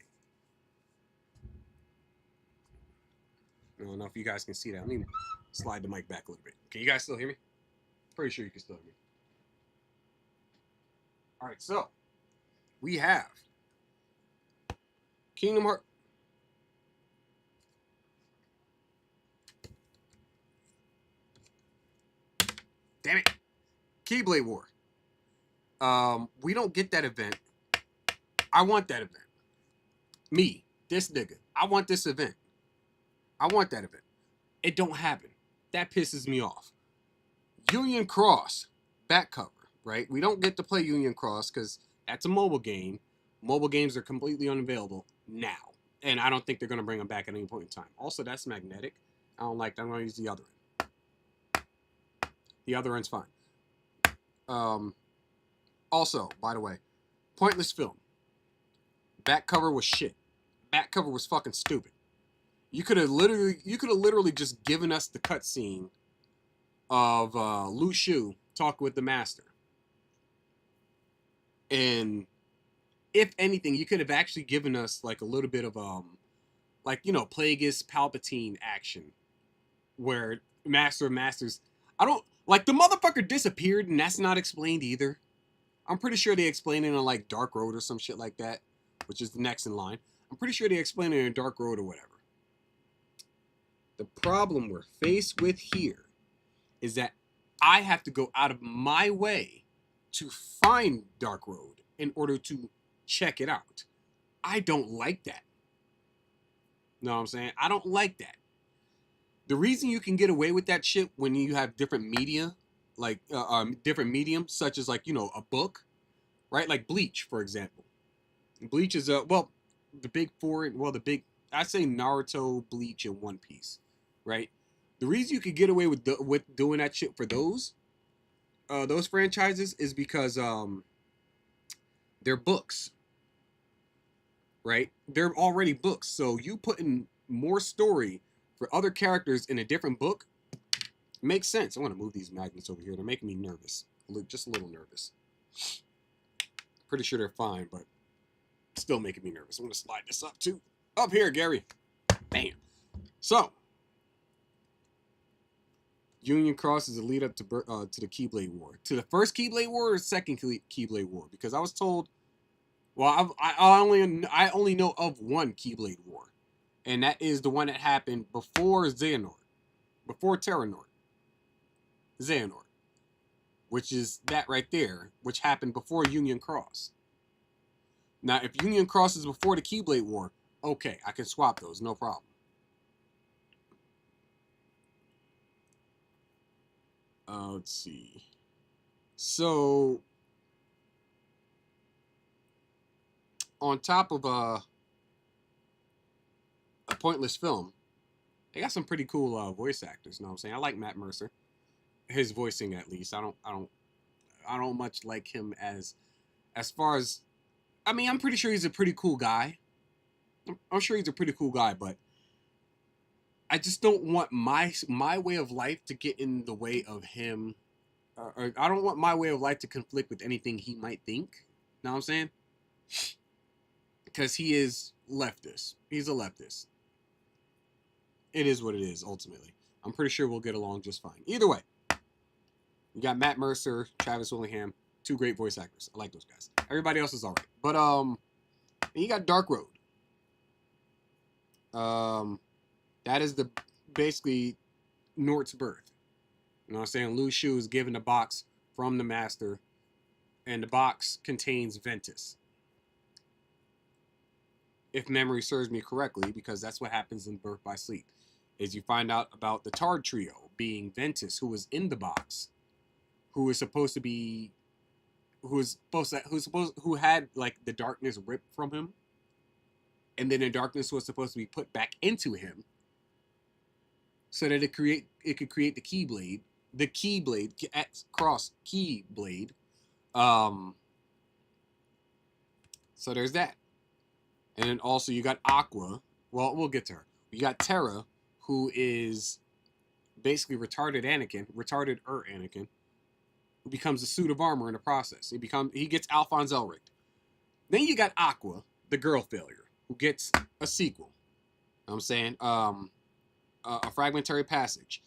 I don't know if you guys can see that. Let me slide the mic back a little bit. Can you guys still hear me? Pretty sure you can still hear me. All right, so we have Kingdom Hearts. Damn it. Keyblade War. We don't get that event. I want that event. Me, this nigga. I want this event. I want that event. It don't happen. That pisses me off. Union Cross back cover, right? We don't get to play Union Cross because that's a mobile game. Mobile games are completely unavailable now. And I don't think they're going to bring them back at any point in time. Also, that's magnetic. I don't like that. I'm going to use the other end. The other end's fine. Also, by the way, Pointless Film. Back cover was shit. Back cover was fucking stupid. You could have literally just given us the cutscene of Lu Shu talking with the Master. And if anything, you could have actually given us like a little bit of like, you know, Plagueis Palpatine action where Master of Masters, I don't like, the motherfucker disappeared and that's not explained either. I'm pretty sure they explain it in like Dark Road or some shit like that, which is the next in line. I'm pretty sure they explain it in Dark Road or whatever. The problem we're faced with here is that I have to go out of my way to find Dark Road in order to check it out. I don't like that. Know what I'm saying? I don't like that. The reason you can get away with that shit when you have different media different mediums, such as like, you know, a book, right? Like Bleach, for example. Bleach is well, the big four. Well, I say Naruto, Bleach, and One Piece, right? The reason you could get away with doing that shit for those franchises is because they're books, right? They're already books, so you putting more story for other characters in a different book makes sense. I want to move these magnets over here. They're making me nervous, just a little nervous. Pretty sure they're fine, but still making me nervous. I'm gonna slide this up too. Up here, Gary. Bam. So, Union Cross is a lead up to the Keyblade War. To the first Keyblade War or second Keyblade War? Because I was told, well, I only know of one Keyblade War, and that is the one that happened before Xehanort, before Terranort, Xehanort, which is that right there, which happened before Union Cross. Now, if Union Cross is before the Keyblade War, okay, I can swap those, no problem. Let's see. So, on top of a pointless film, they got some pretty cool voice actors. You know what I'm saying? I like Matt Mercer, his voicing at least. I don't much like him as far as. I mean, I'm pretty sure he's a pretty cool guy. I'm sure he's a pretty cool guy, but I just don't want my way of life to get in the way of him. Or I don't want my way of life to conflict with anything he might think. Know what I'm saying? Because he is leftist. He's a leftist. It is what it is, ultimately. I'm pretty sure we'll get along just fine. Either way, you got Matt Mercer, Travis Willingham, two great voice actors. I like those guys. Everybody else is alright. But and you got Dark Road. That is basically Nort's birth. You know what I'm saying? Lu Shu is given a box from the master, and the box contains Ventus. If memory serves me correctly, because that's what happens in Birth by Sleep, is you find out about the Tard trio being Ventus, who was in the box, who had like the darkness ripped from him, and then the darkness was supposed to be put back into him, so that it could create the Keyblade, cross Keyblade. So there's that, and then also you got Aqua. Well, we'll get to her. You got Terra, who is basically retarded Anakin, who becomes a suit of armor in the process. He gets Alphonse Elric. Then you got Aqua, the girl failure, who gets a sequel. You know what I'm saying? A fragmentary passage.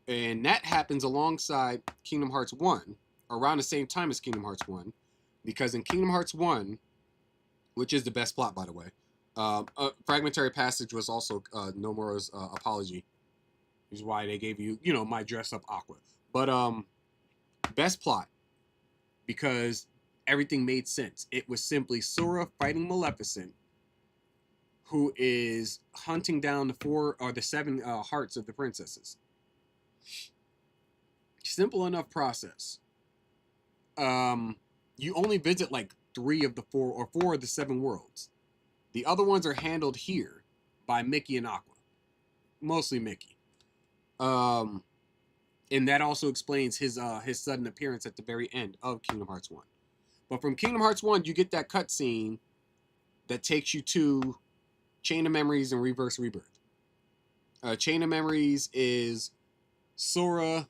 And that happens alongside Kingdom Hearts 1, around the same time as Kingdom Hearts 1, because in Kingdom Hearts 1, which is the best plot, by the way, fragmentary passage was also Nomura's apology, which is why they gave you, my dress up Aqua. But best plot, because everything made sense. It was simply Sora fighting Maleficent, who is hunting down the 7 hearts of the princesses. Simple enough process. You only visit like 3 of the 4 or 4 of the 7 worlds. The other ones are handled here by Mickey and Aqua. Mostly Mickey. And that also explains his sudden appearance at the very end of Kingdom Hearts 1. But from Kingdom Hearts 1, you get that cutscene that takes you to Chain of Memories and Reverse Rebirth. Chain of Memories is Sora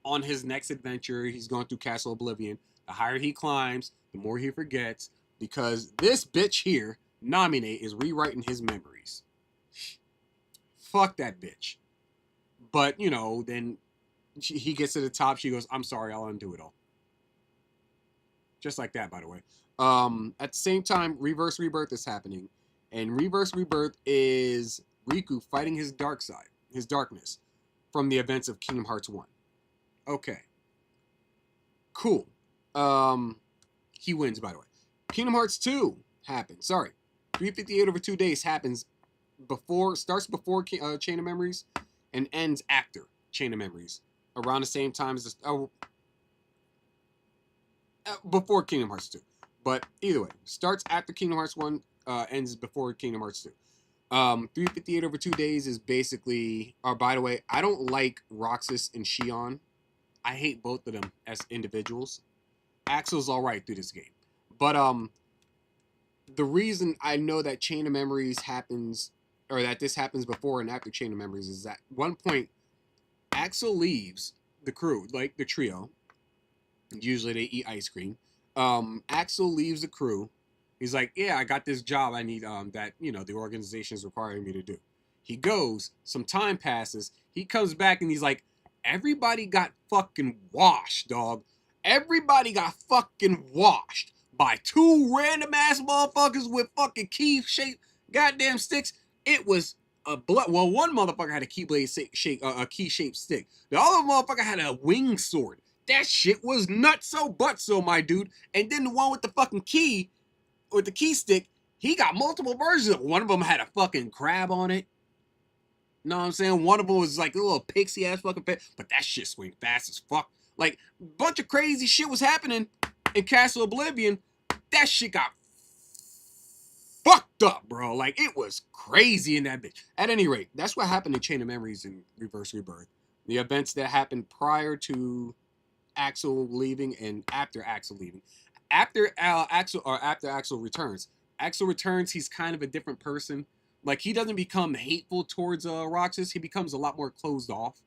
on his next adventure. He's going through Castle Oblivion. The higher he climbs, the more he forgets, because this bitch here, Naminé, is rewriting his memories. Fuck that bitch. But, then he gets to the top. She goes, I'm sorry, I'll undo it all. Just like that, by the way. At the same time, Reverse Rebirth is happening. And Reverse Rebirth is Riku fighting his dark side, his darkness, from the events of Kingdom Hearts 1. Okay. Cool. He wins, by the way. Kingdom Hearts 2 happens. 358 over 2 days starts before Chain of Memories and ends after Chain of Memories. around the same time as before Kingdom Hearts 2. But either way, starts after Kingdom Hearts 1, ends before Kingdom Hearts 2. 358 over 2 days is basically... by the way, I don't like Roxas and Xion. I hate both of them as individuals. Axel's alright through this game. But the reason I know that Chain of Memories happens, or that this happens before and after Chain of Memories, is that at one point, Axel leaves the crew, like the trio. Usually they eat ice cream. Axel leaves the crew. He's like, yeah, I got this job I need that, you know, the organization is requiring me to do. He goes, some time passes, he comes back and he's like, everybody got fucking washed, dog. Everybody got fucking washed by 2 random ass motherfuckers with fucking key-shaped goddamn sticks. It was a one motherfucker had a key-shaped stick. The other motherfucker had a wing sword. That shit was nutso butso, my dude. And then the one with the fucking key, with the key stick, he got multiple versions. One of them had a fucking crab on it. Know what I'm saying? One of them was like a little pixie ass fucking pet, but that shit swing fast as fuck. Like, a bunch of crazy shit was happening in Castle Oblivion. That shit got fucked up, bro. Like, it was crazy in that bitch. At any rate, that's what happened in Chain of Memories and Reverse Rebirth. The events that happened prior to Axel leaving and after Axel leaving. After Axel returns. Axel returns, he's kind of a different person. Like, he doesn't become hateful towards Roxas. He becomes a lot more closed off.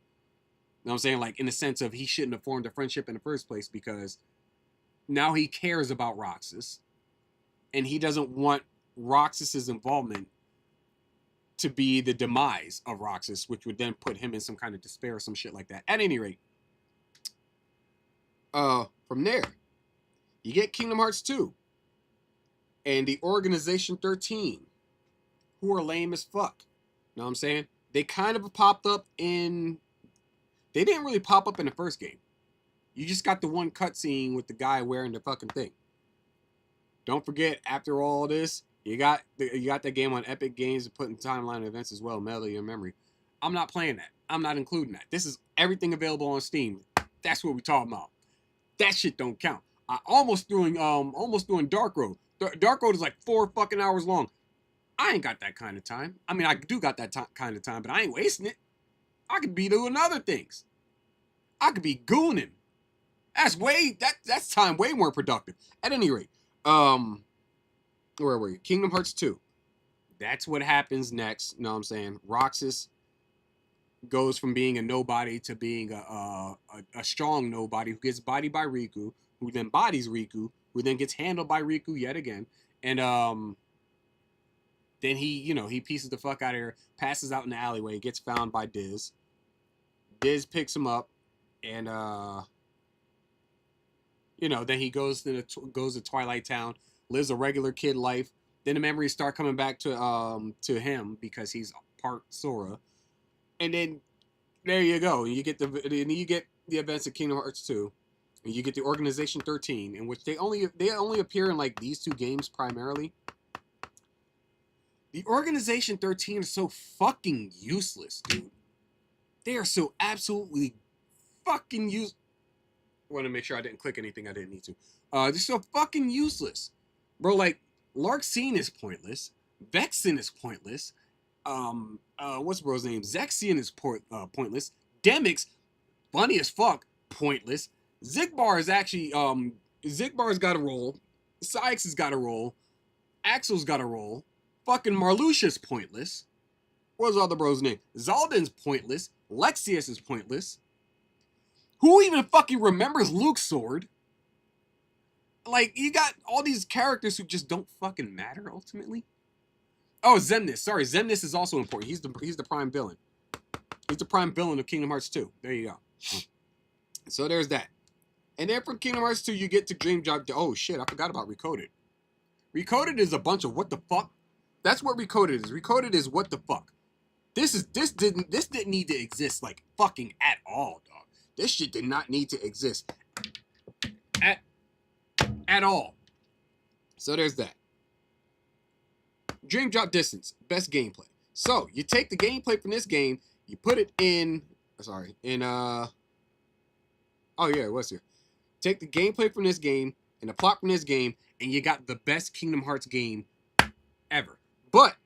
You know what I'm saying? Like, in the sense of he shouldn't have formed a friendship in the first place because now he cares about Roxas. And he doesn't want Roxas's involvement to be the demise of Roxas, which would then put him in some kind of despair or some shit like that. At any rate, from there, you get Kingdom Hearts 2 and the Organization 13, who are lame as fuck. You know what I'm saying? They kind of popped up in... They didn't really pop up in the first game. You just got the one cutscene with the guy wearing the fucking thing. Don't forget, after all this, you got that game on Epic Games putting timeline events as well, Melody and Memory. I'm not playing that. I'm not including that. This is everything available on Steam. That's what we talking about. That shit don't count. I almost doing Dark Road. Dark Road is like 4 fucking hours long. I ain't got that kind of time. I mean, I do got that kind of time, but I ain't wasting it. I could be doing other things. I could be gooning. That's time way more productive. At any rate, where were you? Kingdom Hearts 2. That's what happens next. You know what I'm saying? Roxas goes from being a nobody to being a strong nobody who gets bodied by Riku, who then bodies Riku, who then gets handled by Riku yet again. And then he pieces the fuck out of here, passes out in the alleyway, gets found by Diz. Diz picks him up, and then he goes to Twilight Town, lives a regular kid life. Then the memories start coming back to him because he's part Sora. And then there you go. You get the events of Kingdom Hearts 2. And you get the Organization 13, in which they only appear in like these 2 games primarily. The Organization 13 is so fucking useless, dude. They are so absolutely fucking useless. I want to make sure I didn't click anything I didn't need to. They're so fucking useless. Bro, like, Larxene is pointless. Vexen is pointless. What's bro's name? Zexion is pointless. Demyx, funny as fuck, pointless. Xigbar is actually, Xigbar's got a role. Sykes has got a role. Axel's got a role. Fucking Marluxia's pointless. What's the other bro's name? Xaldin's pointless. Lexius is pointless. Who even fucking remembers Luke's sword? Like, you got all these characters who just don't fucking matter, ultimately. Oh, Xemnas. Sorry, Xemnas is also important. He's the prime villain. He's the prime villain of Kingdom Hearts 2. There you go. So there's that. And then from Kingdom Hearts 2, you get to Dream Drop. Oh, shit, I forgot about Recoded. Recoded is a bunch of what the fuck. That's what Recoded is. Recoded is what the fuck. This didn't need to exist, like, fucking at all, dog. This shit did not need to exist. At all. So there's that. Dream Drop Distance, best gameplay. So you take the gameplay from this game, you put it in Oh yeah, it was here. Take the gameplay from this game and the plot from this game, and you got the best Kingdom Hearts game ever. But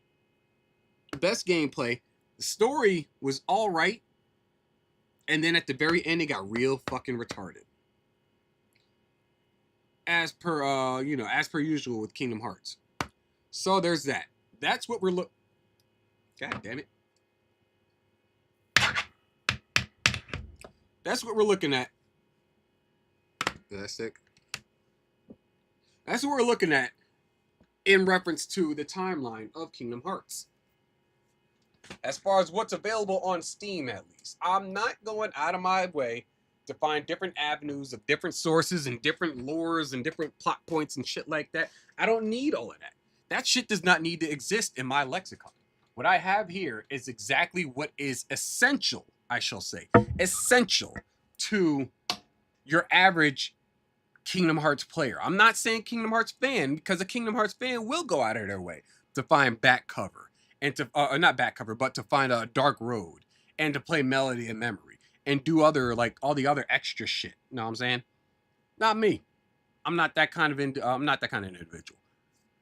the best gameplay, the story was all right, and then at the very end, it got real fucking retarded. As per as per usual with Kingdom Hearts. So there's that. That's what we're God damn it. That's what we're looking at. That's sick. That's what we're looking at in reference to the timeline of Kingdom Hearts. As far as what's available on Steam, at least. I'm not going out of my way to find different avenues of different sources and different lores and different plot points and shit like that. I don't need all of that. That shit does not need to exist in my lexicon. What I have here is exactly what is essential, I shall say, essential to your average Kingdom Hearts player. I'm not saying Kingdom Hearts fan, because a Kingdom Hearts fan will go out of their way to find back cover and to not back cover, but to find a Dark Road and to play Melody and Memory and do other like all the other extra shit. You know what I'm saying? Not me. I'm not that kind of individual.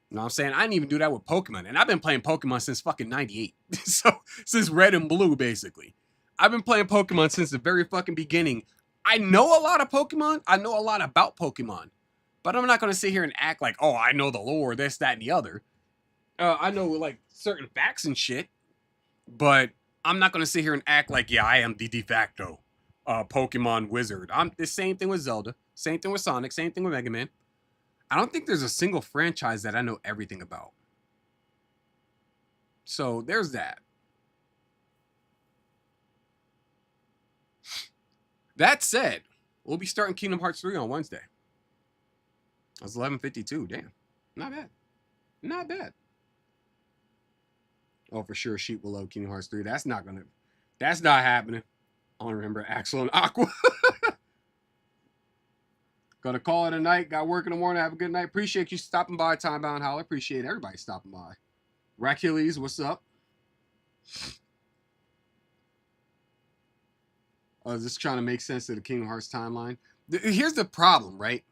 You know what I'm saying? I didn't even do that with Pokemon, and I've been playing Pokemon since fucking '98. So since Red and Blue, basically, I've been playing Pokemon since the very fucking beginning. I know a lot of Pokemon. I know a lot about Pokemon. But I'm not going to sit here and act like, oh, I know the lore, this, that, and the other. I know, like, certain facts and shit. But I'm not going to sit here and act like, yeah, I am the de facto Pokemon wizard. I'm the same thing with Zelda. Same thing with Sonic. Same thing with Mega Man. I don't think there's a single franchise that I know everything about. So, there's that. That said, we'll be starting Kingdom Hearts 3 on Wednesday. That's 11:52. Damn. Not bad. Not bad. Oh, for sure, Sheep will load Kingdom Hearts 3. That's not happening. I only remember Axel and Aqua. Gonna call it a night. Got work in the morning. Have a good night. Appreciate you stopping by, Timebound Holler. Appreciate everybody stopping by. Racules, what's up? Just trying to make sense of the Kingdom Hearts timeline. Here's the problem, right?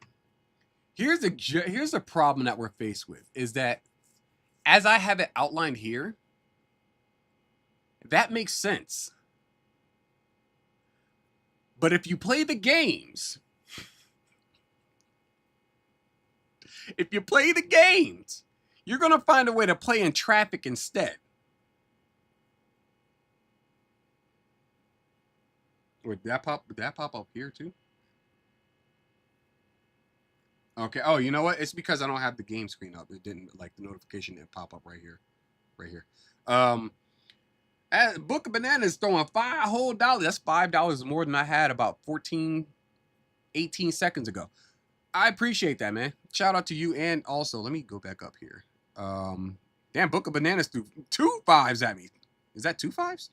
Here's the problem that we're faced with, is that as I have it outlined here, that makes sense. But if you play the games, you're going to find a way to play in traffic instead. Wait, did that pop up here too? Okay. Oh, you know what? It's because I don't have the game screen up. It didn't, like, the notification didn't pop up right here. Right here. Book of Bananas throwing $5 whole. That's $5 more than I had about 18 seconds ago. I appreciate that, man. Shout out to you. And also, let me go back up here. Damn, Book of Bananas threw 2 5s at me. Is that 2 5s?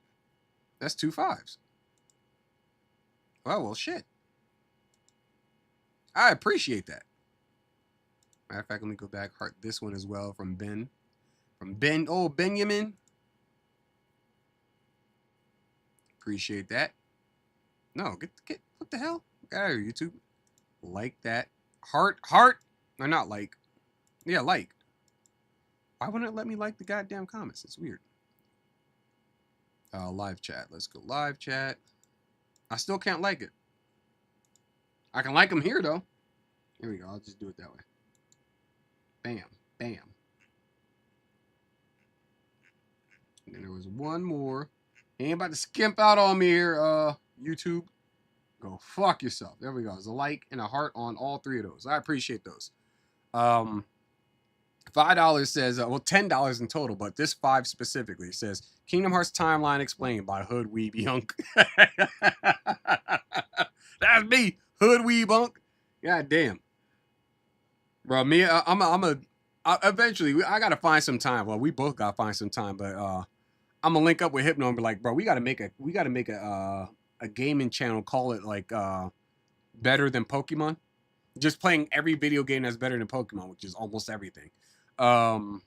That's 2 5s. Oh, well, shit. I appreciate that. Matter of fact, let me go back. Heart this one as well from Ben. From Ben. Oh, Benjamin. Appreciate that. No, get what the hell? Get out of here, YouTube. Like that. Heart. Or not like. Yeah, like. Why wouldn't it let me like the goddamn comments? It's weird. Live chat. Let's go live chat. I still can't like it. I can like them here, though. Here we go. I'll just do it that way. Bam. Bam. And then there was one more. Ain't about to skimp out on me here, YouTube. Go fuck yourself. There we go. There's a like and a heart on all 3 of those. I appreciate those. $5 says, well, $10 in total, but this 5 specifically says, Kingdom Hearts Timeline Explained by Hood Weeby Hunk. That's me, Hood Weeb Hunk. God damn. Bro, me, eventually, I gotta find some time. Well, we both gotta find some time, but I'm gonna link up with Hypno and be like, bro, we gotta make a gaming channel, call it like better than Pokemon. Just playing every video game that's better than Pokemon, which is almost everything. I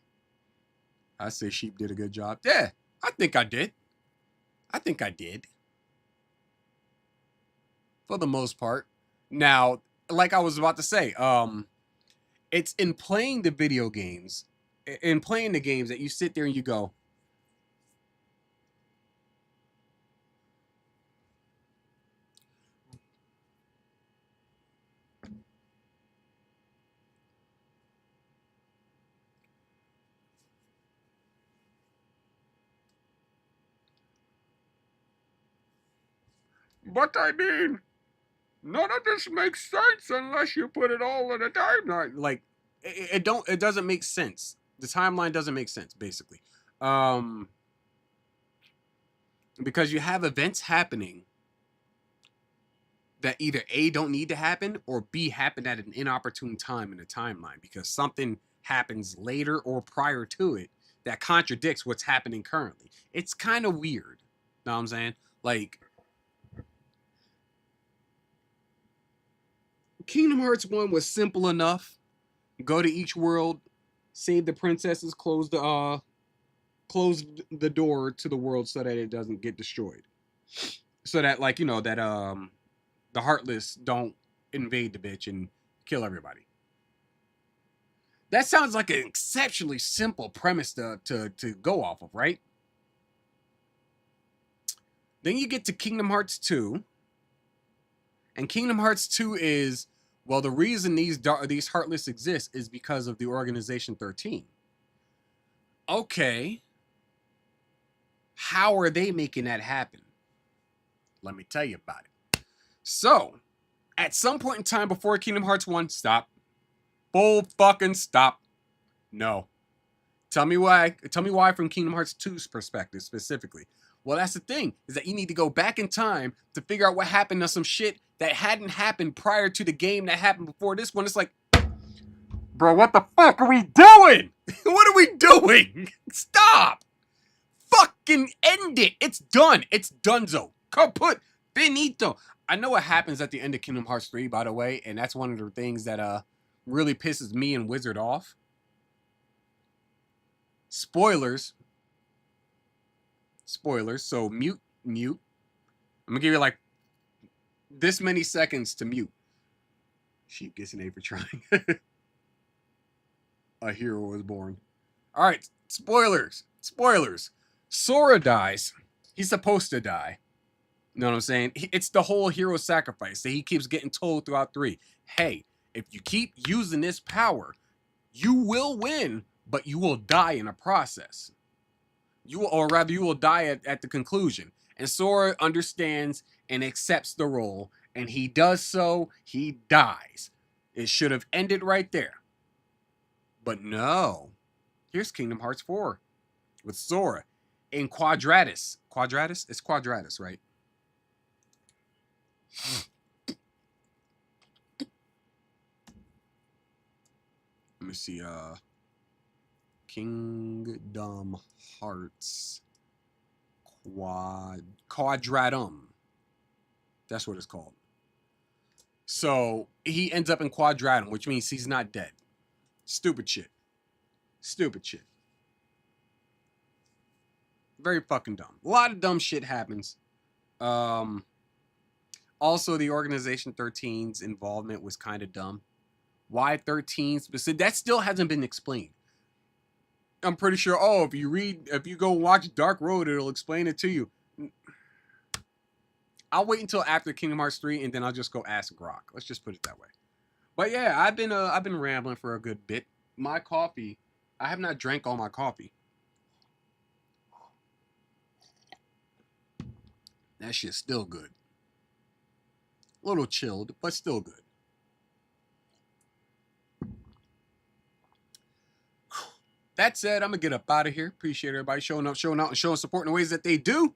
say Sheep did a good job. Yeah, I think I did. For the most part. Now, like I was about to say, it's in playing the video games, in playing the games that you sit there and you go, but I mean, none of this makes sense unless you put it all in a timeline. Like, it doesn't make sense. The timeline doesn't make sense, basically. Because you have events happening that either A, don't need to happen, or B, happen at an inopportune time in the timeline because something happens later or prior to it that contradicts what's happening currently. It's kind of weird. Know what I'm saying? Like, Kingdom Hearts 1 was simple enough. Go to each world, save the princesses, close the door to the world so that it doesn't get destroyed. So that, like, you know, that the Heartless don't invade the bitch and kill everybody. That sounds like an exceptionally simple premise to go off of, right? Then you get to Kingdom Hearts 2. And Kingdom Hearts 2 is, well, the reason these Heartless exist is because of the Organization 13. Okay. How are they making that happen? Let me tell you about it. So, at some point in time before Kingdom Hearts 1, stop. Full fucking stop. No. Tell me why from Kingdom Hearts 2's perspective specifically. Well, that's the thing, is that you need to go back in time to figure out what happened to some shit that hadn't happened prior to the game that happened before this one. It's like, bro, what the fuck are we doing? What are we doing? Stop. Fucking end it. It's done. It's donezo. Kaput. Finito. I know what happens at the end of Kingdom Hearts 3, by the way, and that's one of the things that really pisses me and Wizard off. Spoilers. So mute. I'm gonna give you like this many seconds to mute. Sheep gets an A for trying. A hero was born. All right, spoilers. Sora dies. He's supposed to die. You know what I'm saying? It's the whole hero sacrifice that he keeps getting told throughout 3. Hey, if you keep using this power, you will win, but you will die in a process. You will die at the conclusion. And Sora understands and accepts the role, and he does so. He dies. It should have ended right there. But no. Here's Kingdom Hearts 4 with Sora in Quadratus. Quadratus? It's Quadratus, right? Let me see. Kingdom Hearts Quadratum. That's what it's called. So he ends up in Quadratum, which means he's not dead. Stupid shit. Very fucking dumb. A lot of dumb shit happens. Also, the Organization 13's involvement was kind of dumb. Why 13 specific? That still hasn't been explained. I'm pretty sure, if you go watch Dark Road, it'll explain it to you. I'll wait until after Kingdom Hearts 3, and then I'll just go ask Grok. Let's just put it that way. But yeah, I've been rambling for a good bit. My coffee, I have not drank all my coffee. That shit's still good. A little chilled, but still good. That said, I'm gonna get up out of here. Appreciate everybody showing up, showing out, and showing support in the ways that they do.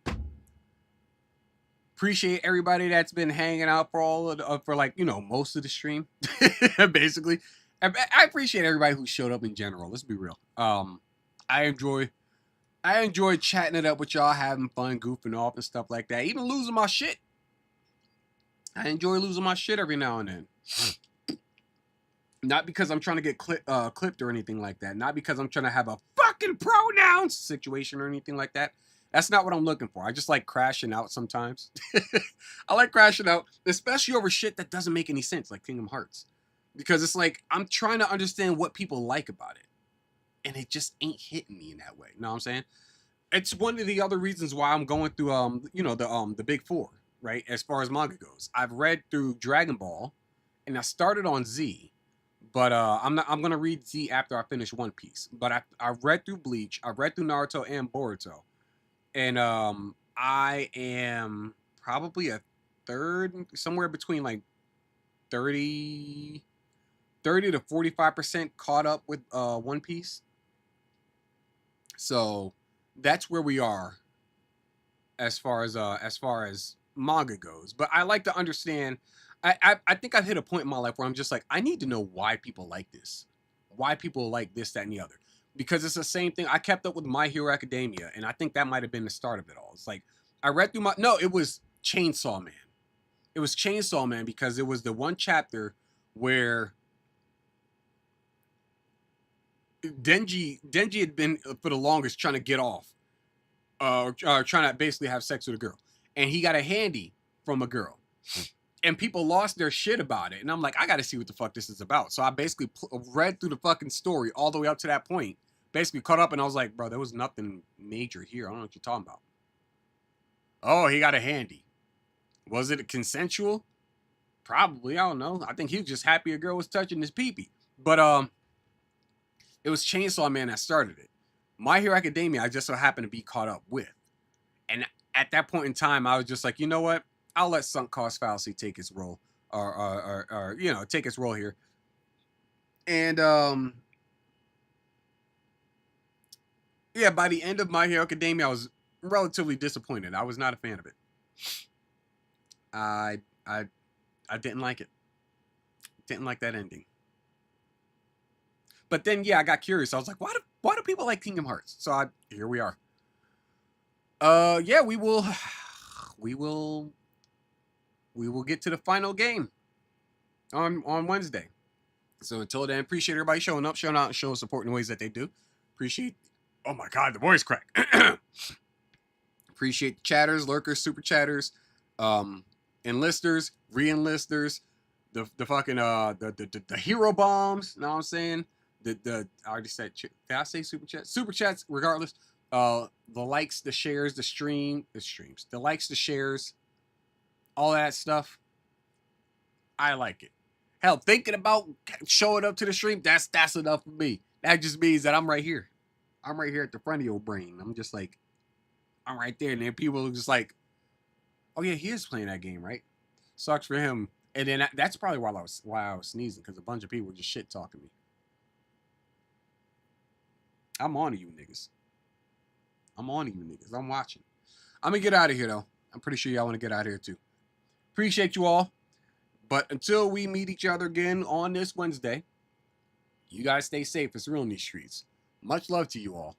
Appreciate everybody that's been hanging out for like, you know, most of the stream, basically. I appreciate everybody who showed up in general. Let's be real. I enjoy chatting it up with y'all, having fun, goofing off and stuff like that. Even losing my shit. I enjoy losing my shit every now and then. Not because I'm trying to get clipped or anything like that. Not because I'm trying to have a fucking pronouns situation or anything like that. That's not what I'm looking for. I just like crashing out sometimes. I like crashing out, especially over shit that doesn't make any sense, like Kingdom Hearts. Because it's like, I'm trying to understand what people like about it. And it just ain't hitting me in that way. You know what I'm saying? It's one of the other reasons why I'm going through, the big four, right? As far as manga goes. I've read through Dragon Ball, and I started on Z. But I'm gonna read Z after I finish One Piece. But I read through Bleach, I read through Naruto and Boruto. And I am probably a third, somewhere between like 30 to 45% caught up with One Piece. So that's where we are as far as manga goes. But I like to understand. I think I've hit a point in my life where I'm just like, I need to know why people like this, why people like this, that, and the other. Because it's the same thing. I kept up with My Hero Academia, and I think that might have been the start of it all. It's like, I read through it was Chainsaw Man. It was Chainsaw Man because it was the one chapter where Denji had been for the longest trying to get off, trying to basically have sex with a girl. And he got a handy from a girl. And people lost their shit about it. And I'm like, I got to see what the fuck this is about. So I basically read through the fucking story all the way up to that point. Basically caught up, and I was like, bro, there was nothing major here. I don't know what you're talking about. Oh, he got a handy. Was it consensual? Probably. I don't know. I think he was just happy a girl was touching his pee-pee. But it was Chainsaw Man that started it. My Hero Academia, I just so happened to be caught up with. And at that point in time, I was just like, you know what? I'll let sunk cost fallacy take its role, or take its role here. And by the end of My Hero Academia, I was relatively disappointed. I was not a fan of it. I didn't like it. Didn't like that ending. But then, I got curious. I was like, why do people like Kingdom Hearts? So here we are. We will get to the final game on Wednesday. So until then, appreciate everybody showing up, showing out, and showing support in ways that they do. Appreciate, oh my God, the voice crack. Appreciate the chatters, lurkers, super chatters, enlisters, re-enlisters, the fucking the hero bombs. You know what I'm saying? I already said, did I say super chats? Super chats, regardless. The likes, the shares, the streams, the likes, the shares, all that stuff. I like it. Hell, thinking about showing up to the stream, that's enough for me. That just means that I'm right here. I'm right here at the front of your brain. I'm just like, I'm right there. And then people are just like, oh yeah, he is playing that game, right? Sucks for him. And then that's probably why I was sneezing, because a bunch of people were just shit talking me. I'm on to you niggas. I'm watching. I'm gonna get out of here though. I'm pretty sure y'all want to get out of here too. Appreciate you all. But until we meet each other again on this Wednesday, you guys stay safe. It's real in these streets. Much love to you all,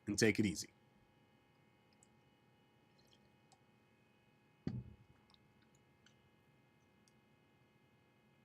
and take it easy.